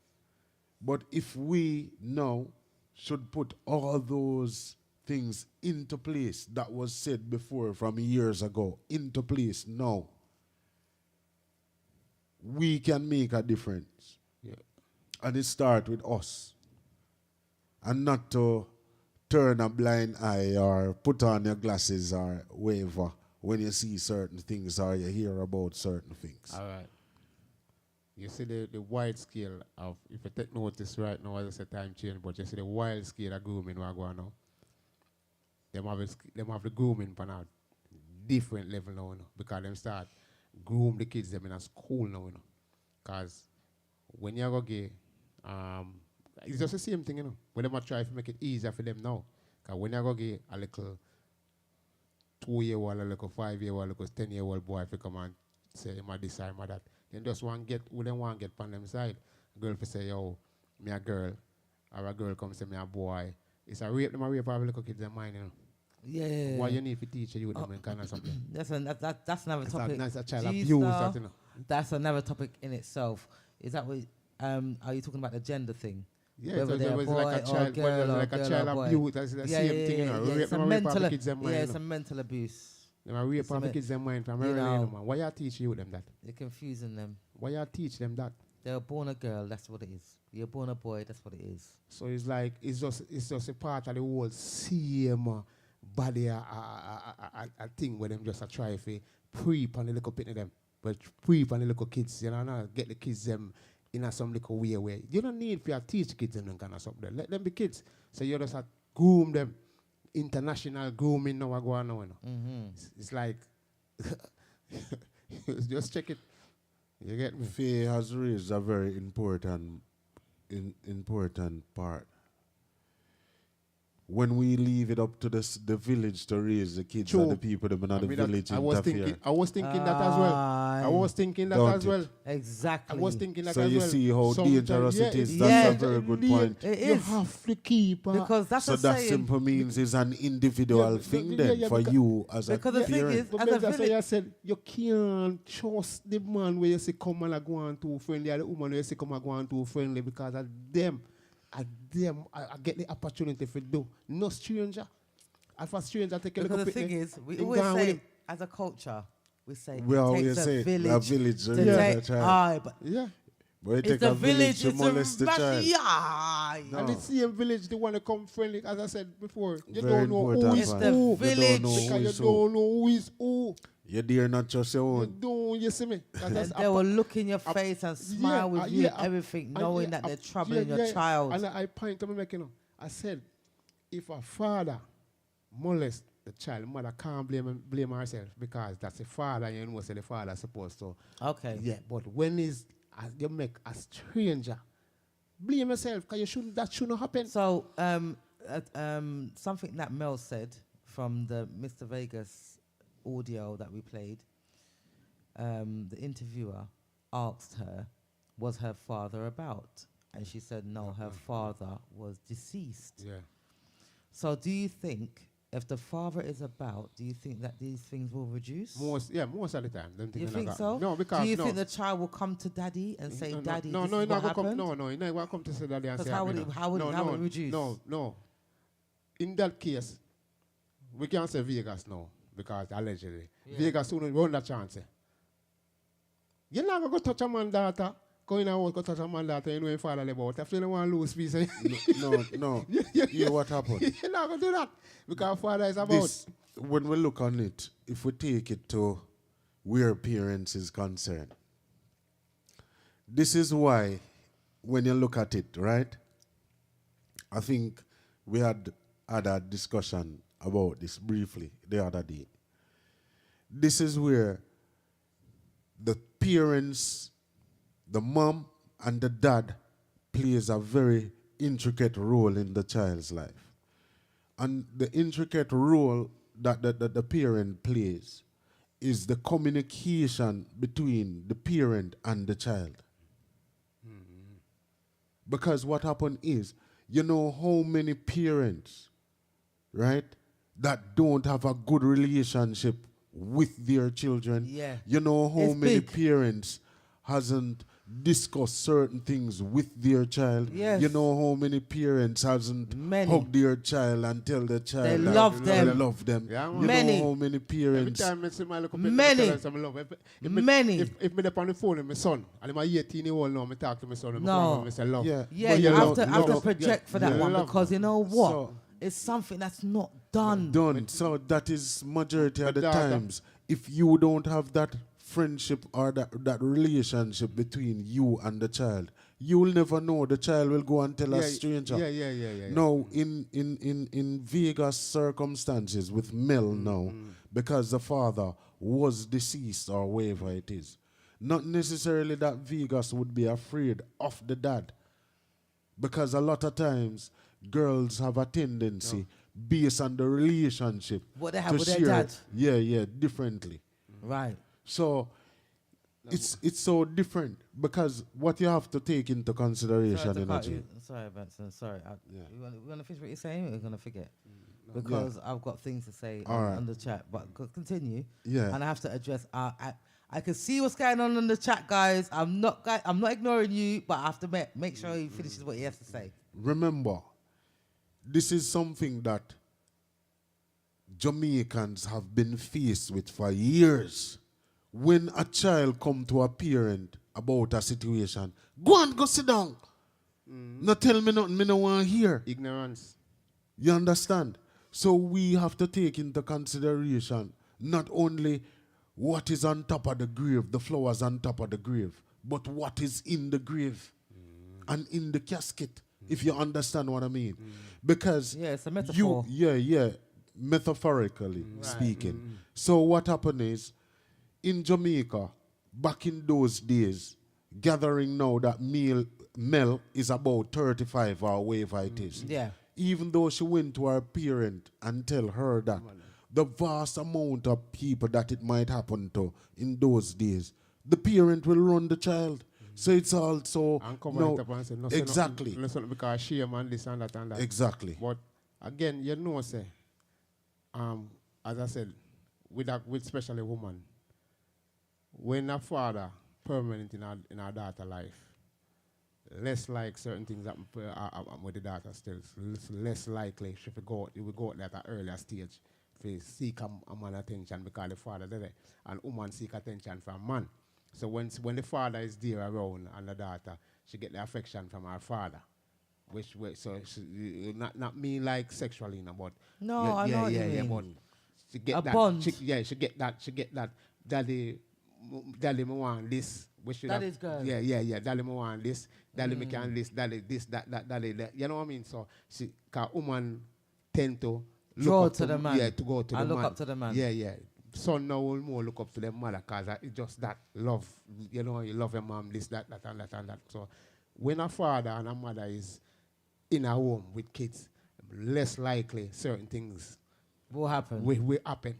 But if we now should put all those things into place that was said before from years ago into place now, we can make a difference. Yeah. And it starts with us. And not to turn a blind eye or put on your glasses or whatever when you see certain things or you hear about certain things. all right. You see the wide scale of, if you take notice right now, as I said, time change, but you see the wide scale of grooming we're going now. Them have the grooming on a different level now, you know, because them start groom the kids them in a school now, you know. Because when you go gay, it's just the same thing, you know. When them try to make it easier for them now. Because when you go gay, a little 2-year-old, a little 5-year-old, a little 10-year-old boy, if you come and say, "Ma this, ma that," then just want get, who them want get on them side. Girl for say, "Yo, me a girl," or a girl come say, "Me a boy." It's a rape, them a rape of little kids in mind, you know. Yeah. Why you need to teach you them and kind of something. That's another topic. That's a child G abuse, Star, that, you know. That's another topic in itself. Is that what? Are you talking about the gender thing? Yeah, Whether so they're there was like a boy or child, girl or like a girl child or boy. abuse. That's the same thing, you know. Rape, It's a them a rape of the mental, kids in mind, yeah, you it's know. a mental abuse. Them a rape it's a of the me- kids in mind from you early, know. you know, man. Why you teach you them that? You're confusing them. Why you teach them that? They were born a girl. That's what it is. You're born a boy. That's what it is. So it's like it's just a part of the whole same body a thing where them just a try to preep on the little bit of them, but preep on the little kids, you know, not get the kids them in a some little way where you don't need to teach kids them kind of something. Let them be kids. So you just groom them. International grooming now going on. You know. Mm-hmm. It's like just check it. You get me? Faye has raised a very important part. When we leave it up to the village to raise the kids and the people that are in the village I was interfere. thinking that as well. I was thinking that Don't as well. Exactly. I was thinking that So as you well. see how Sometimes, dangerous it is. Yeah. That's a very good point. It You is. have to keep. Because that's So a that saying. simple means it's an individual Yeah, thing yeah, then yeah, for because- you as a because the thing parent. is, But as a that's why village, I said you can't trust the man where you say come and go on too friendly, or the woman where you say come and go on too friendly, because at them, I get the opportunity for do. No stranger. If a stranger take a because look the at thing is, we him always gone with say, him. as a culture, we say We it always takes say a a village village to to raise a take. child. Aye, but Yeah. But it it's take the a village to it's molest the child. Yeah. And the same village, they want to come friendly, as I said before. You Very don't know who important, is It's man. the who. village. You don't know who Because you is who. don't know who is who. You dare not trust your You own. don't, you see me? 'Cause And that's they will look in your face and smile with you, yeah, everything, and knowing yeah, that they're troubling your yeah. child. And I point to me making, I said, if a father molest the child mother can't blame herself because that's the father, you know, say the father supposed to. Okay. Yeah, but when you make a stranger, blame yourself because that shouldn't happen. So, something that Mel said from the Mr. Vegas audio that we played, the interviewer asked her, was her father about? And she said, no, her father was deceased. Yeah. So do you think if the father is about, do you think that these things will reduce? Most of the time. Don't You think think like so? No, because do you think the child will come to daddy and say, daddy, no, this no, is what happened? No, he never come to say daddy and say. Because how would it reduce? No. In that case, we can't say Vegas now because allegedly. Yeah. Vegas soon run that chance. You're not going to touch a man's daughter. Going out, go touch a man's daughter, you know your father about. If you don't want to lose peace, No. Yeah, what happened? You're not going to do that because father is about. This, when we look on it, if we take it to where parents is concerned, this is why when you look at it, right? I think we had a discussion about this briefly the other day. This is where the parents, the mom and the dad plays a very intricate role in the child's life. And the intricate role that the parent plays is the communication between the parent and the child. Mm-hmm. Because what happened is, you know how many parents, right, that don't have a good relationship with their children. Yeah. You know how It's many big. parents hasn't discussed certain things with their child. Yes. You know how many parents hasn't Many. hugged their child and tell the child They that love they them. love them. Yeah, you man. Many. know how many Every parents. time I see my little Many. I love. Many. If me up on the phone with my son, and I'm 18-year-old now, I talk to my son, No. I say love. Yeah. Yeah, But you have love- to have to love- project for that yeah, one love. because you know what? So- It's something that's not done. Done. So that is majority of But the that- times. If you don't have that friendship or that relationship between you and the child, you will never know. The child will go and tell a stranger. Yeah. Now, in Vegas circumstances with Mel now, because the father was deceased or whatever it is, not necessarily that Vegas would be afraid of the dad. Because a lot of times, girls have a tendency, based on the relationship, What they have to with their share, dad. yeah, differently. Right. So it's so different because what you have to take into consideration Sorry, to in a cut jail. you. Sorry, Benson. Sorry. We're going to finish what you're saying or you're going to forget? Mm, Because I've got things to say on the chat. But continue. Yeah. And I have to address... I can see what's going on in the chat, guys. I'm not ignoring you, but I have to make sure he finishes what he has to say. Remember, this is something that Jamaicans have been faced with for years. When a child come to a parent about a situation, go and go sit down. Not tell me nothing, me no want to hear. Ignorance. You understand? So we have to take into consideration not only what is on top of the grave, the flowers on top of the grave, but what is in the grave and in the casket, if you understand what I mean. Because Yeah, it's a metaphor. metaphorically speaking. So what happened is, in Jamaica, back in those days, gathering now that Mel is about 35 or whatever it is. Yeah. Even though she went to her parent and tell her that the vast amount of people that it might happen to in those days, the parent will run the child. So it's also And cover it up and say, no, say exactly. nothing, listen, because shame and this and that and that. Exactly. But again, you know, say, as I said, with especially woman, when a father permanent in our daughter life, less like certain things that with the daughter still, less likely she will go out at an earlier stage to seek a man attention because the father there, and woman seek attention from man. So when the father is there around and the daughter, she get the affection from her father. Which way? So she, not mean like sexually, but No, I know what you mean. but she get A that. bond. She get that. Daddy, me want this. Daddy's girl. Yeah. Daddy, me want this. Daddy, me can this. Daddy, this, that. Daddy, that. You know what I mean? So cause woman tend to Draw to the man. Yeah, to go to I the look man. up to the man. Yeah, yeah. Son now will more look up to their mother because it's just that love. You know, you love your mom, this, that, and that. So when a father and a mother is in a home with kids, less likely certain things Will happen. will happen.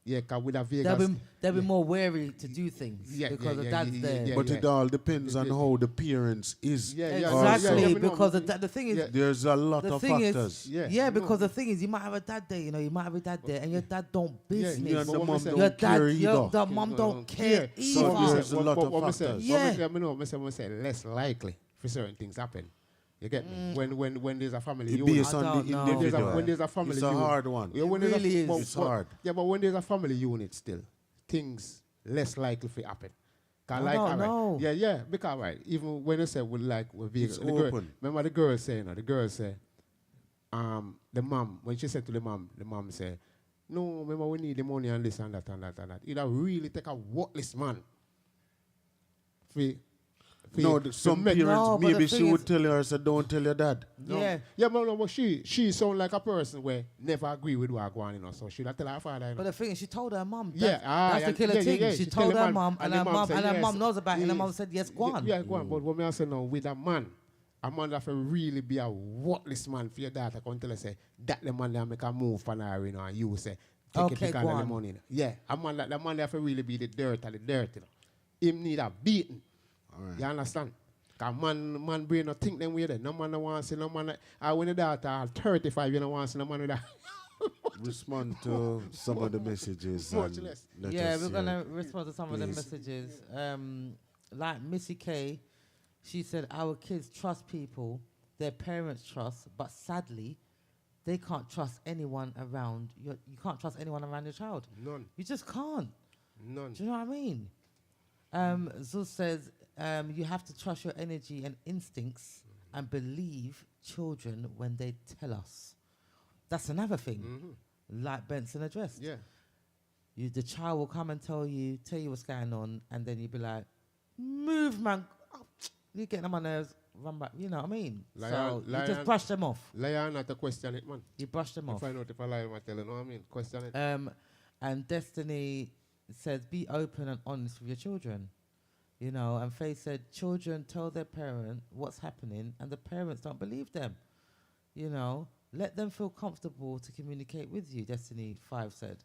Yeah, because with a Vegas... They'll be more wary to do things because the dad's there. But it all depends on how the parents is. Exactly, because the thing is... There's a lot of factors. Because the thing is, you might have a dad there, you might have a dad there, and your dad don't business. The mom don't care either. The mom don't care either. So there's a lot of factors. I say less likely for certain things happen. You get me? When there's a family unit. Based on the individual. When there's a family it's unit. It's a hard one. Yeah, it really is. It's hard. Yeah, but when there's a family unit still, things less likely to happen. No. Yeah, because even when you say with Vegas, remember the girl saying, the mom, when she said to the mom said, no, remember we need the money and this and that and that and that. It'll really take a worthless man. Some parents, maybe she would tell her, so don't tell your dad. No. Yeah, but she sound like a person where never agree with what going on, you know, so she'll tell her father. But the thing is, she told her mom. That's the killer thing. Yeah. She told her mom, and her mom knows about it, and her Yes. mom said, yes, go on. Yeah, go on. But what me I say now, with a man have to really be a worthless man for your daughter come tell her, say, that the man that make a move for her, you know, and you say, take it because of the money. You know. Yeah, the man have to really be the dirt, you know. Him need a beating. Right. You understand? Because man brain not think them way there. No man wants to see no man. When the daughter 35, you don't want to see no man with that. Respond to some of the messages. We're going to respond to some of the messages. Like Missy K, she said, our kids trust people, their parents trust, but sadly, they can't trust anyone around. You can't trust anyone around your child. None. You just can't. None. Do you know what I mean? Zul says, you have to trust your energy and instincts and believe children when they tell us. That's another thing, like Benson addressed. Yeah. The child will come and tell you what's going on, and then you'll be like, move, man. Oh, you're getting on my nerves. Run back. You know what I mean? You just brush them off. Lie not to question it, man. You brush them off. Find out if I lie, I tell you, know what I mean? Question it. And Destiny says, be open and honest with your children. You know, and Faith said, children tell their parent what's happening, and the parents don't believe them. You know, let them feel comfortable to communicate with you, Destiny 5 said.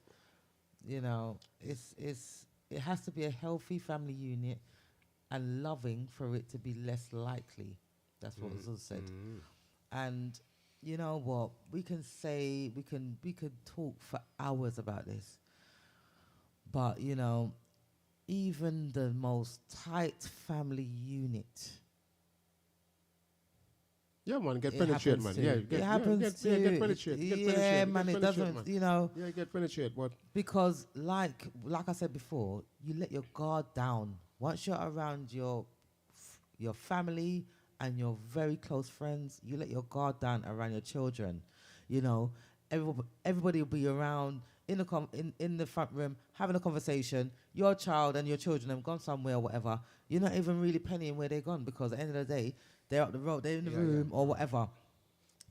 You know, it has to be a healthy family unit and loving for it to be less likely. That's what Zul said. And you know what? We could talk for hours about this. But, you know, even the most tight family unit. Yeah, man, get penetrated, man. It happens to get penetrated. Yeah, man, it doesn't, man. You know. Yeah, get penetrated, but. Because, like I said before, you let your guard down. Once you're around your family and your very close friends, you let your guard down around your children. You know, everybody will be around in the front room having a conversation. Your child and your children have gone somewhere or whatever. You're not even really pennying where they're gone, because at the end of the day, they're up the road, they're in the room or whatever.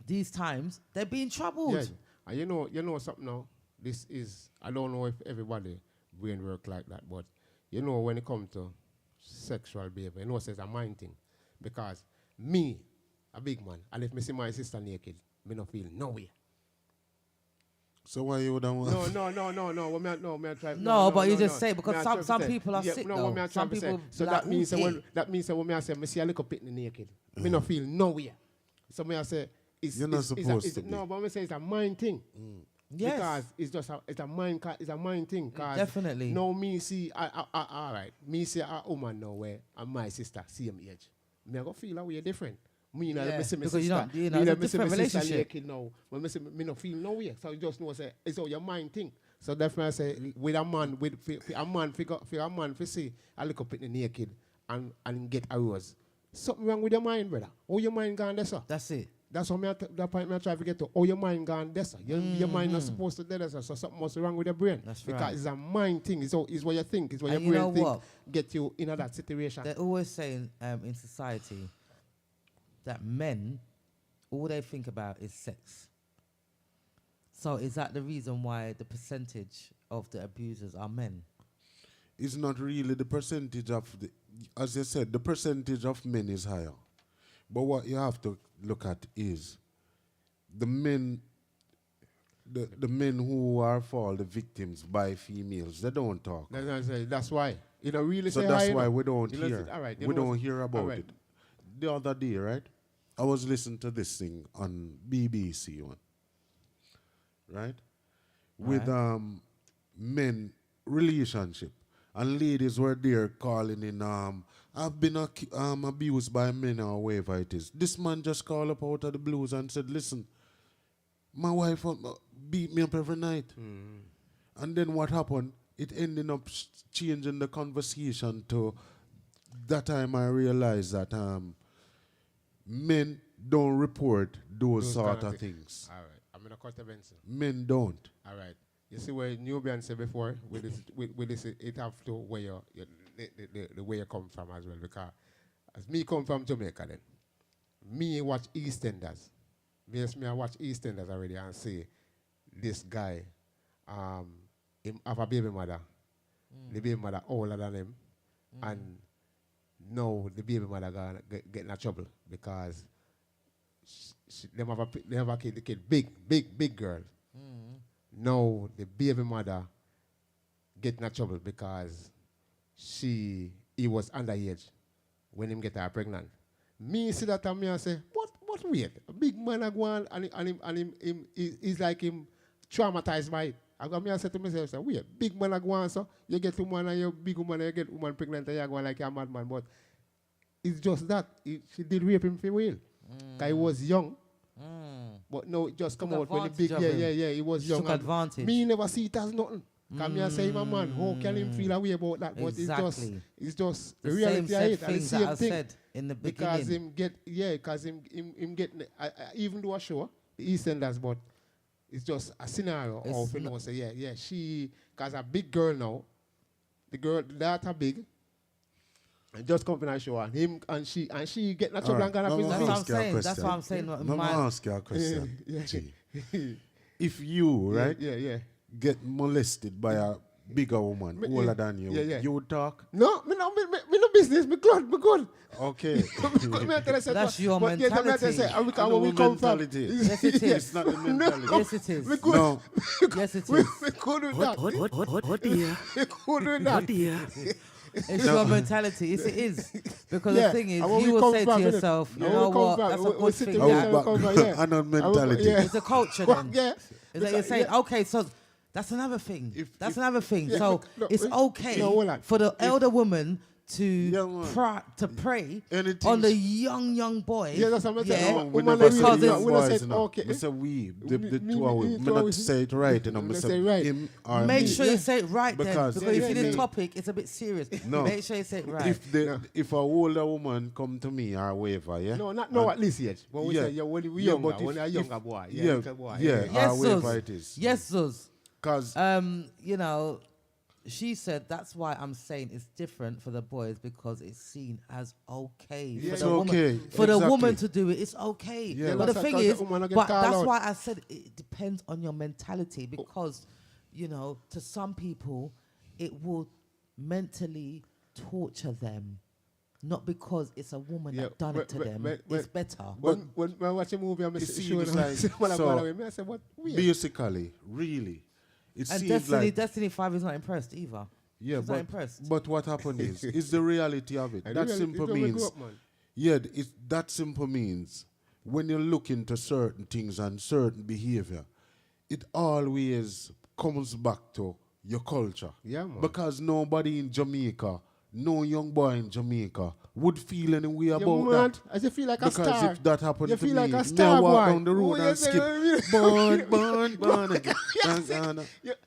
These times, they're being troubled. Yeah. And you know something now? This is, I don't know if everybody brain work like that, but you know when it comes to sexual behavior, you know it's a mind thing. Because me, a big man, and if me see my sister naked, me not feel no way. So why you don't want? No, but you just say because some people are sick though. Some people. So that means when I say me see a little bit naked, me not feel nowhere. So me I say you're not supposed to be. No, but me say it's a mind thing. Yes. Because it's just it's a mind thing. Definitely. No, me see all right. Me see a woman now where and my sister same age. Me I go feel a way different. Me not let me see my sister. It's a different relationship. Now, when me see me not feel no way. So you just know say it's all your mind thing. So definitely I say with a man for a man to see a little bit naked and get aroused. Something wrong with your mind, brother. How your mind gone there, sir? That's it. That's what that point I try to get to. How your mind gone there, sir? Your mind not supposed to do that, sir. So something must be wrong with your brain. That's because right. It's a mind thing. It's what you think. It's what your and brain think. What? Get you in that situation. They're always saying in society that men, all they think about is sex. So is that the reason why the percentage of the abusers are men? It's not really the percentage of the, as you said, the percentage of men is higher. But what you have to look at is the men, the men who are fall the victims by females. They don't talk. That's why. You know, really So say that's hi, why you know. we don't You know, hear. all right, you We know don't what's- hear all about right. it. The other day, right? I was listening to this thing on BBC one, right? With men relationship, and ladies were there calling in. I've been abused by men or whatever it is. This man just called up out of the blues and said, "Listen, my wife beat me up every night." And then what happened? It ended up changing the conversation to that time I realized that men don't report those sort kind of things. All right. I'm going to cut the Benson. Men don't. All right. You see where Nubian said before, with this, it have to where the way you come from as well. Because as me come from Jamaica then, me watch EastEnders. Yes, me I watch EastEnders already and say, this guy, him have a baby mother. The baby mother older than him. And now the baby mother gonna get in trouble because they have a kid, the kid, big girl. Now the baby mother get in trouble because he was underage when him get her pregnant. Me see that and me and say, what weird? A big man a go on and him he's like him traumatized by it. I got me and say to myself, say, weird, big man a go on, so you get woman and you big woman and you get woman pregnant and you go on like a madman. But it's just that she did rape him for real. Cause he was young. But no, it just come Took out when he advantage big, of yeah, he was She young. took and advantage. Me never see it as nothing. Cause me and say, my man, how can him feel a way about that? But Exactly. it's just The the same reality of said it. And the things same that I thing. said in the Because beginning. him get, even though I show the EastEnders, but it's just a scenario It's of, you know, say, she, because a big girl now, the daughter big, and just come from that show, and him and she get in trouble and gonna Now prison. That's what I'm ask you a saying. That's question. what I'm saying. Let me My- ask you a question. Yeah. G. If you, right, Yeah. get molested by a bigger woman, Me- older yeah. than you, Yeah. you would talk? No, me no business, me good. Okay. Me I tell you, say, That's your but yeah, me I tell you, mentality. say, and I know where we come from. mentality. Yes, it is. It's not the mentality. Yes, it is. We good. No. Yes, it We is. good with that. Oh dear. We good with Oh that. dear. It's your mentality. Yes, it is. Because Yeah, the thing is, and where you we will come say from, to innit? yourself, And you where know we come what, from, that's a we good sit thing. together, That we come from, yeah. I know mentality. Yeah. it's a culture Well, then. yeah. Is that you're saying, okay, so that's another thing. That's another thing. Yeah, So look, it's okay no, hold on. for the elder woman to man. pray Anything on the s- young boy. Yeah, that's what I'm saying. Yeah, No, we woman never like say because the it's- young we don't say boys, it, no. okay. We say we, the Me- two of we. me Me two not of say it right, you know. Me Let's say say right. him or Make me. sure you say it right Because then, because Yeah, if yeah, this yeah. topic, it's a bit serious. No. Make sure you say it right. If a older woman come to me or whatever, yeah. No, not no at least yet. When we Yeah. say, yeah, when we Yeah, younger, but when if- a if- younger boy, yeah, little boy. yeah. Yes, or whatever Zuz. it is. Yes, Zuz. Because You know, she said that's why I'm saying it's different for the boys because it's seen as okay. Yeah, for it's the woman, okay. For the woman Exactly. to do it, it's okay. Yeah. But the That's thing because is, the woman get but called that's out. why I said it depends on your mentality because, you know, to some people, it will mentally torture them. Not because it's a woman Yeah, that done it to them. but- It's better. When I watch a movie, I'm it showing seems them, like when I so go away, me I say, what? Weird. basically, really, it And seems like Destiny 5 is not impressed either. yeah, She's not impressed. but what happened is the reality of it. And That really, simple it's where we means grew up, man. yeah, that simple means when you look into certain things and certain behavior, it always comes back to your culture. Yeah, man. Because nobody in Jamaica, no young boy in Jamaica would feel any way You about mad? that. As you feel like a Because star. if that happened You to feel me, like a me star I walk boy. down the road Oh, and yes, skip, burn again.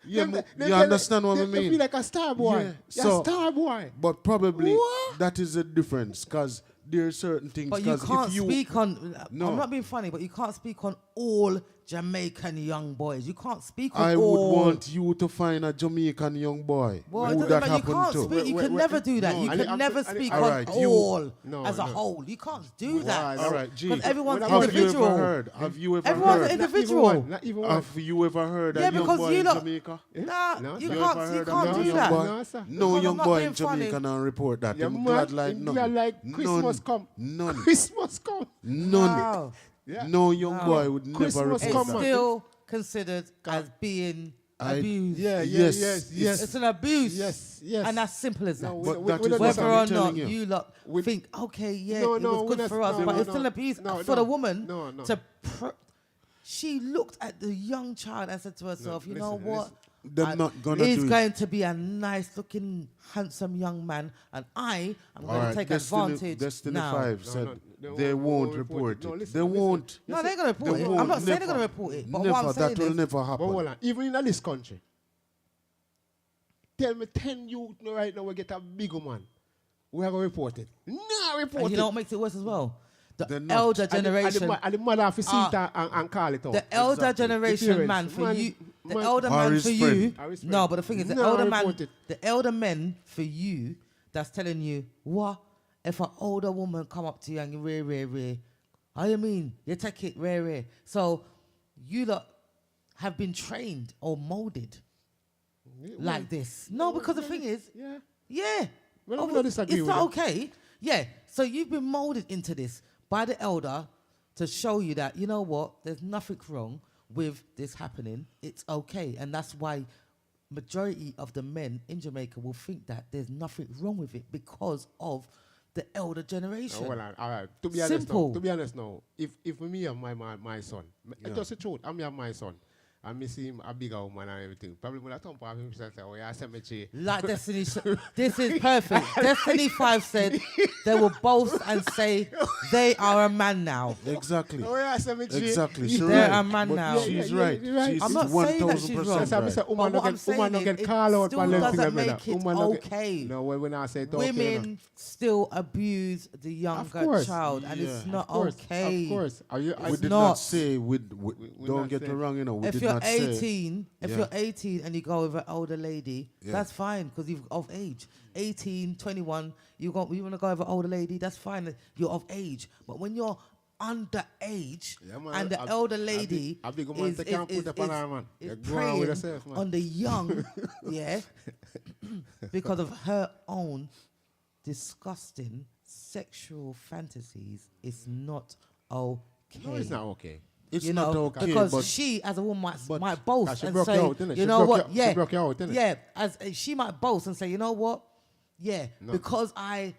You understand what I You mean? feel like a star boy. Yeah, You're so- a star boy. But probably What? that is a difference because there are certain things. But you 'cause can't if you, speak on. No. I'm not being funny, but you can't speak on all Jamaican young boys. You can't speak on I all. would want you to find a Jamaican young boy Well, it who doesn't that matter. You happened can't to. speak. You can never do that. no, You and can I'm never so- speak and- on Alright, you- all No, as a no. whole. You can't do that. All right, G. Because everyone's Have Have individual. you ever heard? Have you ever Everyone's heard? an individual. Not even one. Have you ever heard Yeah, a young because boy you in lot- Jamaica? Nah, No, you sir. You can't. ever You heard of can't no do young that. boy? No, sir. No Because young I'm not boy being in funny. Jamaica can report that. Yeah, Him man, glad like we none. are like Christmas None. come. None. Christmas come. None. Wow. Yeah. No young No. boy would Christmas never report It's come that. on. still considered as being abused. Yeah, Yes, yes. It's an abuse. Yes, yes. And as simple as that. No, we But don't- that we is don't what Whether do or I'm not telling you. you lot We- think, okay, yeah, No, it no, was we good not- for us, no, but no, it's still no. abuse No, for the no. woman No, no. to. She looked at the young child and said to herself, you know listen, what? They're not gonna He's do it. going to be a nice-looking, handsome young man, and I am going to take advantage Destiny now. 5 No, said no, they won't report report it. No, it. listen, They listen. won't. No, they're going to report They it. I'm won't. not saying they're Never. going to report it, but Never. what I'm saying That will is, never But happen. hold on, even in this country, tell me 10 youth right now we get a big man. We are going to report it. No, report and it. you know what makes it worse as well? They're The not. elder And the- generation. And the mother have to see it and call it out. The elder Exactly. generation The parents. man for Man- you, the man- elder Or man his for friend. you. Or his No, friend. but the thing is, the No, elder report man, it. the elder men for you, that's telling you what if an older woman come up to you and you rare. How you mean? You take it rare. So you lot have been trained or molded like this. No, because the thing is, Yeah. yeah. Well, I'm not disagree it's with not you. okay. Yeah. So you've been molded into this by the elder to show you that, you know what, there's nothing wrong with this happening. It's okay. And that's why majority of the men in Jamaica will think that there's nothing wrong with it because of the elder generation. All right. To be Simple. honest now, if me have my son, just the truth, I'm have my son, and me see him a bigger woman and everything, probably when I thump off him and say, oh yeah, cemetery. Like Destiny, this is perfect. Destiny 5 said they will boast and say they are a man now. Exactly. Oh yeah, cemetery. Exactly. She's They're right. a man But now. She's Yeah, right. you're right. She's I'm not saying that she's 1000% wrong. That's how I say, But what I'm saying woman don't is get it called out still by them doesn't thing, make brother. it Woman don't get- okay. No, when I say it's okay, Women still abuse the younger course. child, and it's Yeah. not of course, okay. Of course. Are you, We It's did not. not say, don't not get me say- wrong, you know, we If did you're not say. 18, if Yeah. you're 18 and you go with an older lady, Yeah. that's fine because you're of age. 18, 21, you want to go with an older lady, that's fine. You're of age. But when you're underage Yeah, man, and the a- elder a big- lady a big woman, they can't put up on her, man. is You go on with preying yourself, man. on the young, yeah, because of her own disgusting sexual fantasies, it's not okay. No, it's not okay. It's You not know, okay, because but she, as a woman, but- might boast Cause she and broke say, you out, didn't it? you She know broke what, you- she broke you out, didn't it? yeah, as she might boast and say, you know what, yeah, No. because I,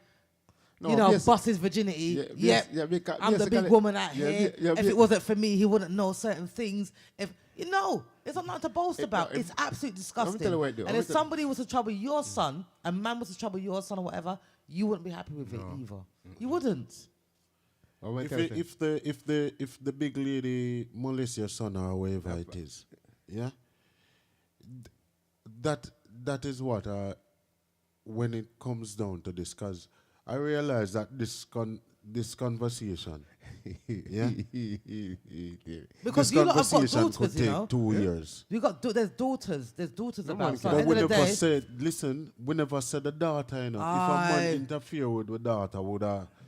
No, you know, basi- bust his virginity, Yeah, yeah, because I'm the big basically- woman out yeah, here. yeah, If yeah. it wasn't for me, he wouldn't know certain things. If you know, it's not nothing to boast about. if- It's absolutely disgusting. tell you what it do. And Let me if tell- somebody was to trouble your son, a man was to trouble your son or whatever, you wouldn't be happy with it either. You wouldn't. Oh, wait, if, tell it, you. if the big lady molests your son or whatever it is, yeah, that is what when it comes down to this, because I realize that this conversation, yeah, Because this you lot have got conversation daughters, could you take know. 2 years. You got there's daughters No, about. man, So but at the But we end of the never day, said, listen, we never said the daughter, you know. If a Aye. man interfere with the daughter,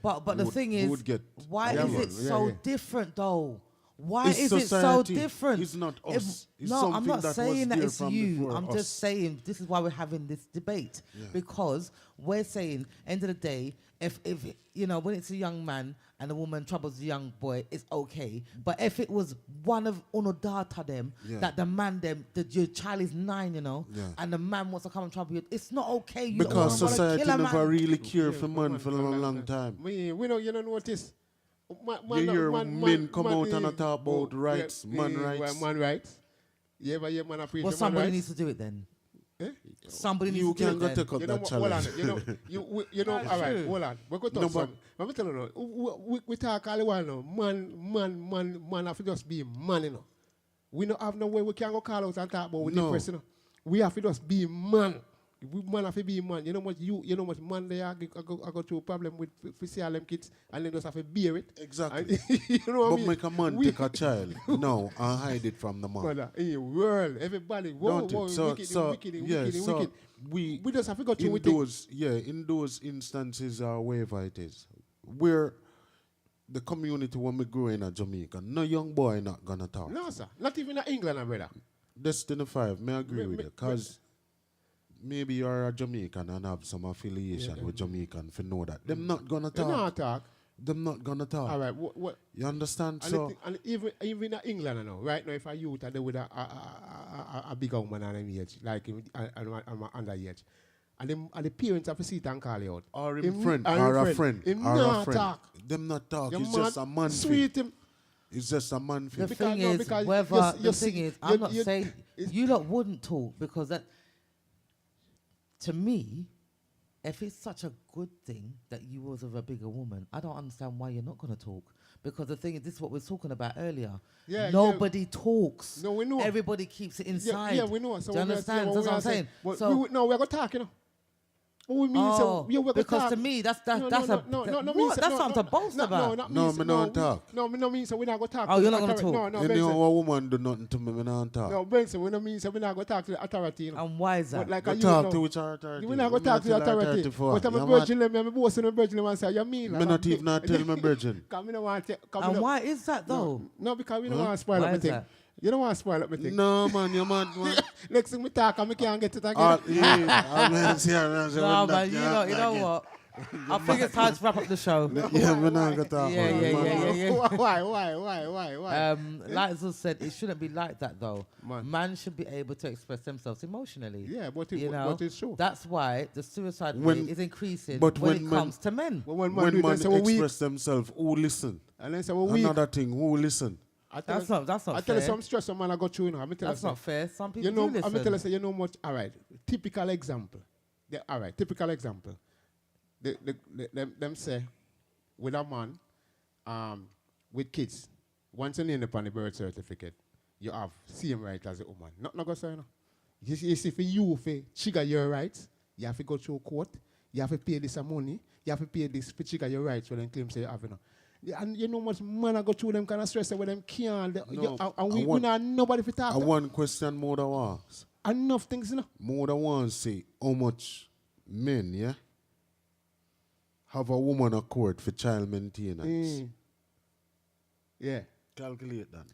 but the would- thing is, would get- why Yeah, is man. it Yeah, so yeah. different though? Why It's is it so society. different? It's not If- us. It's no, I'm something not that was saying that there it's from you. before I'm us. just saying this is why we're having this debate because we're saying, end of the day, if you know when it's a young man and a woman troubles a young boy, it's okay. But if it was one of uno data them Yeah. that the man them that your child is 9, you know, Yeah. and the man wants to come and trouble you, it's not okay. You Because don't wanna society kill a never man. really care for man for a long time. We know, you don't notice. You hear men come out and talk about rights, man rights. Man rights. Yeah, but yeah, man appreciate Well, man somebody rights. needs to do it then. Eh? Somebody needs You to do can it go then. take up You know, that hold on. challenge. You know. All right, hold on. We're going to No, talk but- some. Let me tell you now. We talk all the while now. Man have to just be man, you know. We don't have no way we can go call out and talk about with No. the person. You know. We have to just be man. We man have to be man. You know much man they are. I go through a problem with see all them kids, and they just have to bear it. Exactly. You know what I But mean? make a man take a child now and hide it from the man. Mother, in the world, everybody, whoa, Don't it? whoa, wicked. We just have to go through in with those, in those instances or wherever it is, where the community when we grow in Jamaica, no young boy not gonna talk. No, sir. Not even in England, brother. Destiny 5, may I agree with you, because maybe you're a Jamaican and have some affiliation with Jamaican for know that. Them not gonna They talk. not talk. Them not gonna talk. All right, what? You understand? And, So and even in England, I know, right now, if a youth are there with a bigger woman and an age, like him, and underage, and the parents have to sit and call you out. or a friend, or a friend, Him or a not friend. talk. Them not talk. Your It's man just a man sweet thing. him. It's just a man The thing. thing is, because whether you the see- thing is, you- I'm not you- saying you lot wouldn't talk because that, to me, if it's such a good thing that you was with a bigger woman, I don't understand why you're not going to talk. Because the thing is, this is what we were talking about earlier. Nobody talks. No, we know. Everybody keeps it inside. Yeah, we know. So Do you understand? That's what I'm saying. But So, we're going to talk, you know. What we mean, oh, we're going to because talk. to me, that's No, that's no, a no, no, no, what? means- That's no, something to boast about. not No, means- me don't talk. No, me no mean so we not go talk. Oh, to you're the not gonna authority. talk? No, You know, Benson. a woman do nothing to me, me don't talk. No, Benson, we no mean so we not go talk to the authority. You know. And why is that? But like You you talk know, to which authority? we not go talk to the authority. But I'm a virgin, me I'm a boss in a virgin, and say you mean. Me not even not tell my virgin. Come me no want to. And why is that though? No, because we don't want to spoil Why up my is thing. that? You don't want to spoil up my thing. No, man, you mad, man. Next thing we talk, and we can't get it again. No, man, you know what? I think it's time to wrap up the show. Yeah, we not gonna talk. Yeah, man. yeah, Man, yeah, yeah, yeah. Why? Like Zul said, it shouldn't be like that though. Man. Man should be able to express themselves emotionally. Yeah, but you know, it's true. That's why the suicide When- rate is increasing but when when it man- comes to men. But when When do it, man they say we're weak. express themselves, who listen? And then say we're weak. Another thing, who listen? That's not I tell you fair. some stress some man I go through, you know. I'm tell That's you not fair. Some people You know, do listen. I'm tell you, say, you know much. All right, typical example. All right, typical example. Them say, with a man, with kids, once you name upon the birth certificate, you have same right as a woman. Not go say, no. You see, for you, for trigger your rights, you have to go through court, you have to pay this money, you have to pay this for trigger your rights when they claim say you have, you know. And you know much man I go through them kind of stress with them can't. And we not nobody for talk. I one question more than once. Enough things, you know. More than once say how much men, yeah, have a woman a court for child maintenance. Yeah. Calculate that.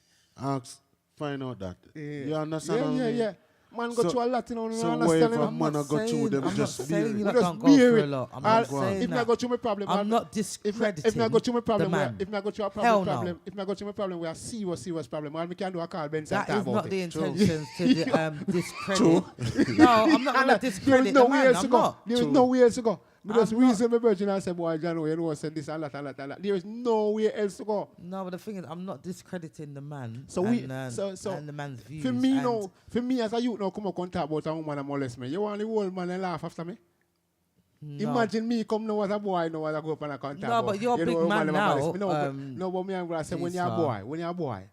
Ask, find out that. Yeah. You understand what I mean? Yeah. Man go So- through a lot, you know. so understand, wherever you know. man a go through them, I'm just not bear saying it. you We lot just don't go bear through it. a lot. I'm I'll- not saying If I that. go through my problem, I'm not if discrediting I go through my problem, the man. if I go through a Hell problem, no. if I go through my problem, we are serious problem. All we can do a call Benson That talk is about not it. the intentions to discredit. No, I'm not going to There is discredit no the way man. else to I'm go. not. There is no way else to go. Because I'm not- reason my virgin and say, boy, John, you know, said this and that. There is no way else to go. No, but the thing is, I'm not discrediting the man So we- and, so- and the man's views. For me, and no. For me, as a youth, now come up and talk about a woman and molest me. You want the old man and laugh after me? no. Imagine me come now as a boy, now as I go up and I contact. No, but you're a you know, big woman man never now, molest me. No, no, but me and brother say when you're a Starr. boy,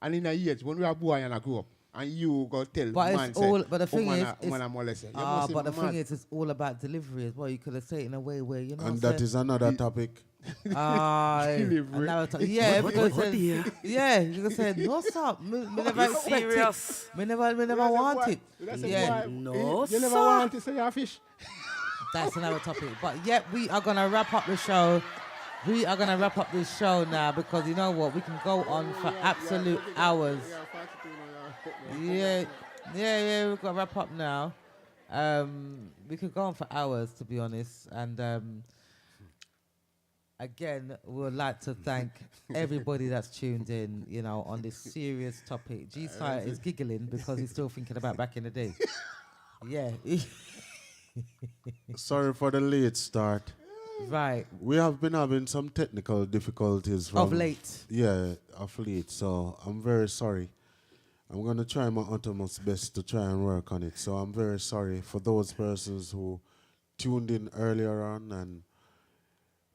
and in a age, when you're a boy and I grew up, and you go tell But man it's all. But the thing woman is, a- woman a molest you. You ah, must but be the thing mad. is, it's all about delivery as well. You could have said it in a way where you know. And that is another topic. Delivery. Yeah, What- because what dear? yeah, you can say no, sir. Me never expect Serious? it. Me never want it. Yeah, No, You never sir. want to say you're a fish. that's another topic. But yeah, we are gonna wrap up the show. We are gonna wrap up this show now because you know what? We can go on for absolute hours. Yeah, we've got to wrap up now. We could go on for hours, to be honest. And again, we would like to thank everybody that's tuned in, you know, on this serious topic. G-Sire is giggling because he's still thinking about back in the day. Yeah. Sorry for the late start. Right. We have been having some technical difficulties from Of late. Yeah, of late. So I'm very sorry. I'm gonna try my utmost best to try and work on it. So I'm very sorry for those persons who tuned in earlier on and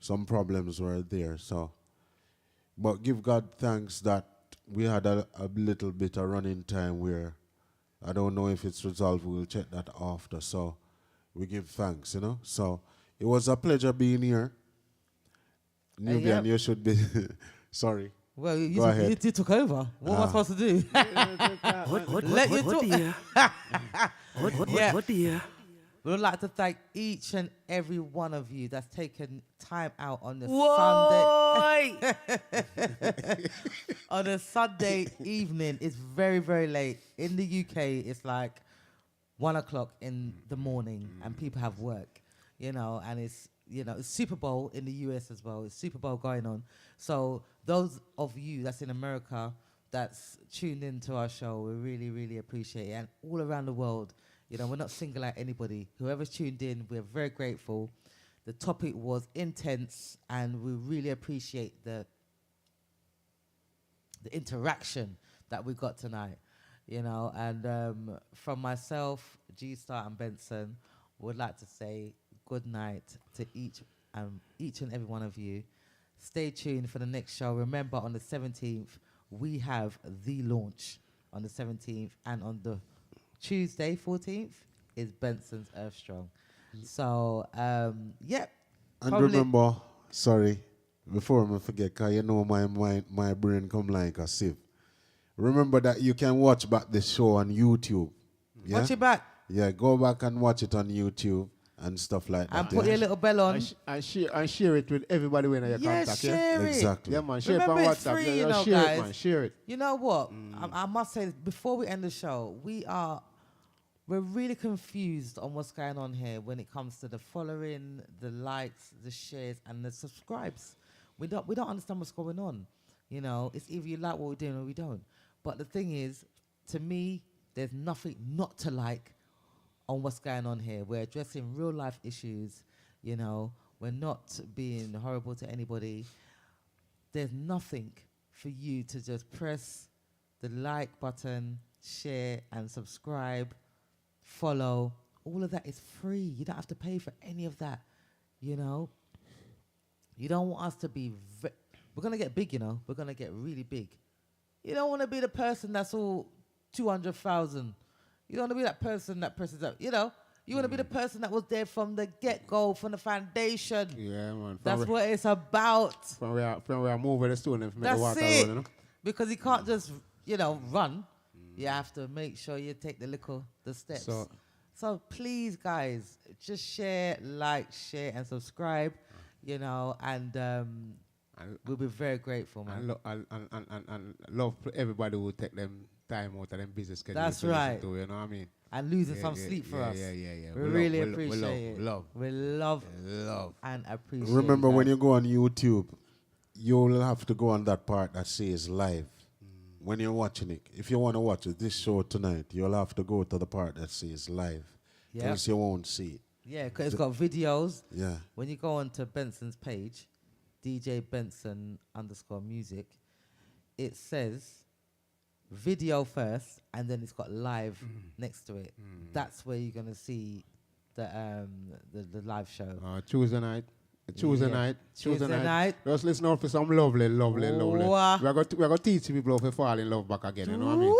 some problems were there. So, but give God thanks that we had a little bit of running time where I don't know if it's resolved. We'll check that after. So we give thanks, you know. So it was a pleasure being here. Nubian, yep. you should be sorry. Well, Go ahead. you took over. What am I supposed to do? Let you talk. Yeah. Oh dear. We would like to thank each and every one of you that's taken time out on the Sunday. On a Sunday evening, it's very, very late. In the UK, it's like 1 o'clock in the morning, and people have work, you know, and it's, you know, it's Super Bowl in the US as well. It's Super Bowl going on. So those of you that's in America that's tuned into our show, we really, really appreciate it. And all around the world, you know, we're not single out anybody. Whoever's tuned in, we're very grateful. The topic was intense, and we really appreciate the interaction that we got tonight, you know. And from myself, G-Star and Benson, would like to say good night to each and every one of you. Stay tuned for the next show. Remember, on the 17th, we have the launch on the 17th, and on the Tuesday, 14th, is Benson's Earth Strong. So, yep. And remember, sorry, before I forget, because you know my brain come like a sieve. Remember that you can watch back the show on YouTube. Yeah? Watch it back. Yeah, go back and watch it on YouTube and stuff like that. And put your little bell on. And share it with everybody when you contact. Share it. Exactly. Yeah, man. Share Remember, it on it's WhatsApp. free, you know, share guys. it, man. Share it. You know what? I must say, before we end the show, we're really confused on what's going on here when it comes to the following, the likes, the shares, and the subscribes. We don't understand what's going on. You know, it's either you like what we're doing or we don't. But the thing is, to me, there's nothing not to like on what's going on here. We're addressing real life issues, you know. We're not being horrible to anybody. There's nothing for you to just press the like button, share and subscribe, follow. All of that is free. You don't have to pay for any of that, you know. You don't want us to be... we're going to get big, you know. We're going to get really big. You don't want to be the person that's all 200,000. You don't want to be that person that presses up, you know. You want to be the person that was there from the get-go, from the foundation. Yeah, man. That's what it's about. From where I move with the stone and make That's the water it. run, you know. Because you can't just, you know, run. You have to make sure you take the steps. So please, guys, just share, like, share, and subscribe, you know, and we'll be very grateful, man. And love everybody who take them time out of them business schedule. That's to listen right. To, you know what I mean? And losing some sleep for us. Yeah. We really appreciate it. Love. We love and appreciate Remember, it, when guys. you go on YouTube, you'll have to go on that part that says live. When you're watching it, if you want to watch this show tonight, you'll have to go to the part that says live. Yeah. Else you won't see it. Yeah, because it's got videos. Yeah. When you go onto Benson's page, DJ Benson _music, it says video first, and then it's got live next to it. That's where you're gonna see the live show. Tuesday night. Tuesday night. Just listen out for some lovely. Wow. We're going to teach people how to fall in love back again. You know what I mean?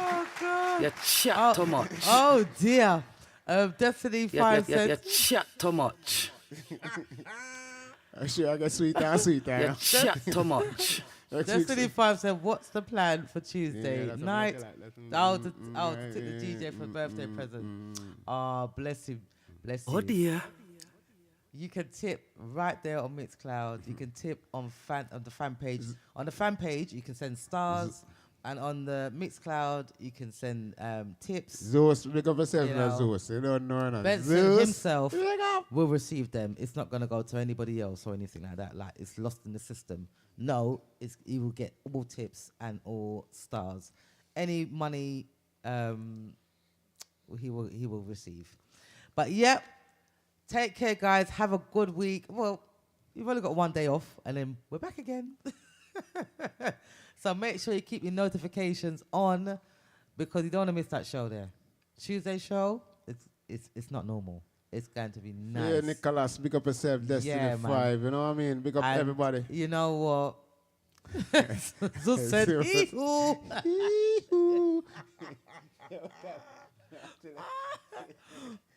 Oh, God. You chat too much. Oh, dear. Destiny 5 You said... chat too much. Sure, I get sweeter. You chat too much. Destiny 5 said, what's the plan for Tuesday that's what night? I like. To take the DJ for birthday present. Oh, bless him. Bless Oh you. dear. You can tip right there on Mixcloud. You can tip on the fan page. On the fan page, you can send stars. And on the Mixcloud, you can send tips. Zeus, make up yourself, You know, Zeus. You don't know that. Benson Zeus. himself will receive them. It's not going to go to anybody else or anything like that. Like, it's lost in the system. No, he will get all tips and all stars. Any money he will receive. But, yep. Take care, guys. Have a good week. Well, you've only got one day off, and then we're back again. So make sure you keep your notifications on, because you don't want to miss that show there. Tuesday show, it's not normal. It's going to be Yeah, nice. Nicholas, big up yourself, Destiny Yeah, man. 5, you know what I mean? Big up And everybody. You know what? So said hee-hoo.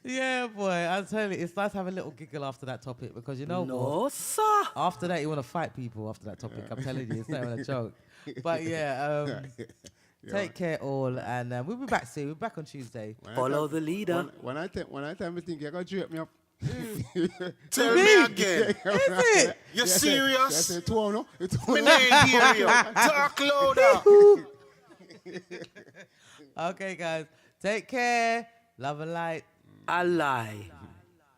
Yeah, boy. I'm telling you, it's nice to have a little giggle after that topic because you know what? No, sir. After that, you want to fight people after that topic. I'm telling you, it's not even a joke. But yeah, take care all, and we'll be back soon. We're back on Tuesday. Follow the leader. When I tell me think you're going to drape me up. Tell me again. Is it? You serious? It's 2 no? It's 2 Me not hear you. Talk louder. Okay, guys. Take care. Love and light. Alive.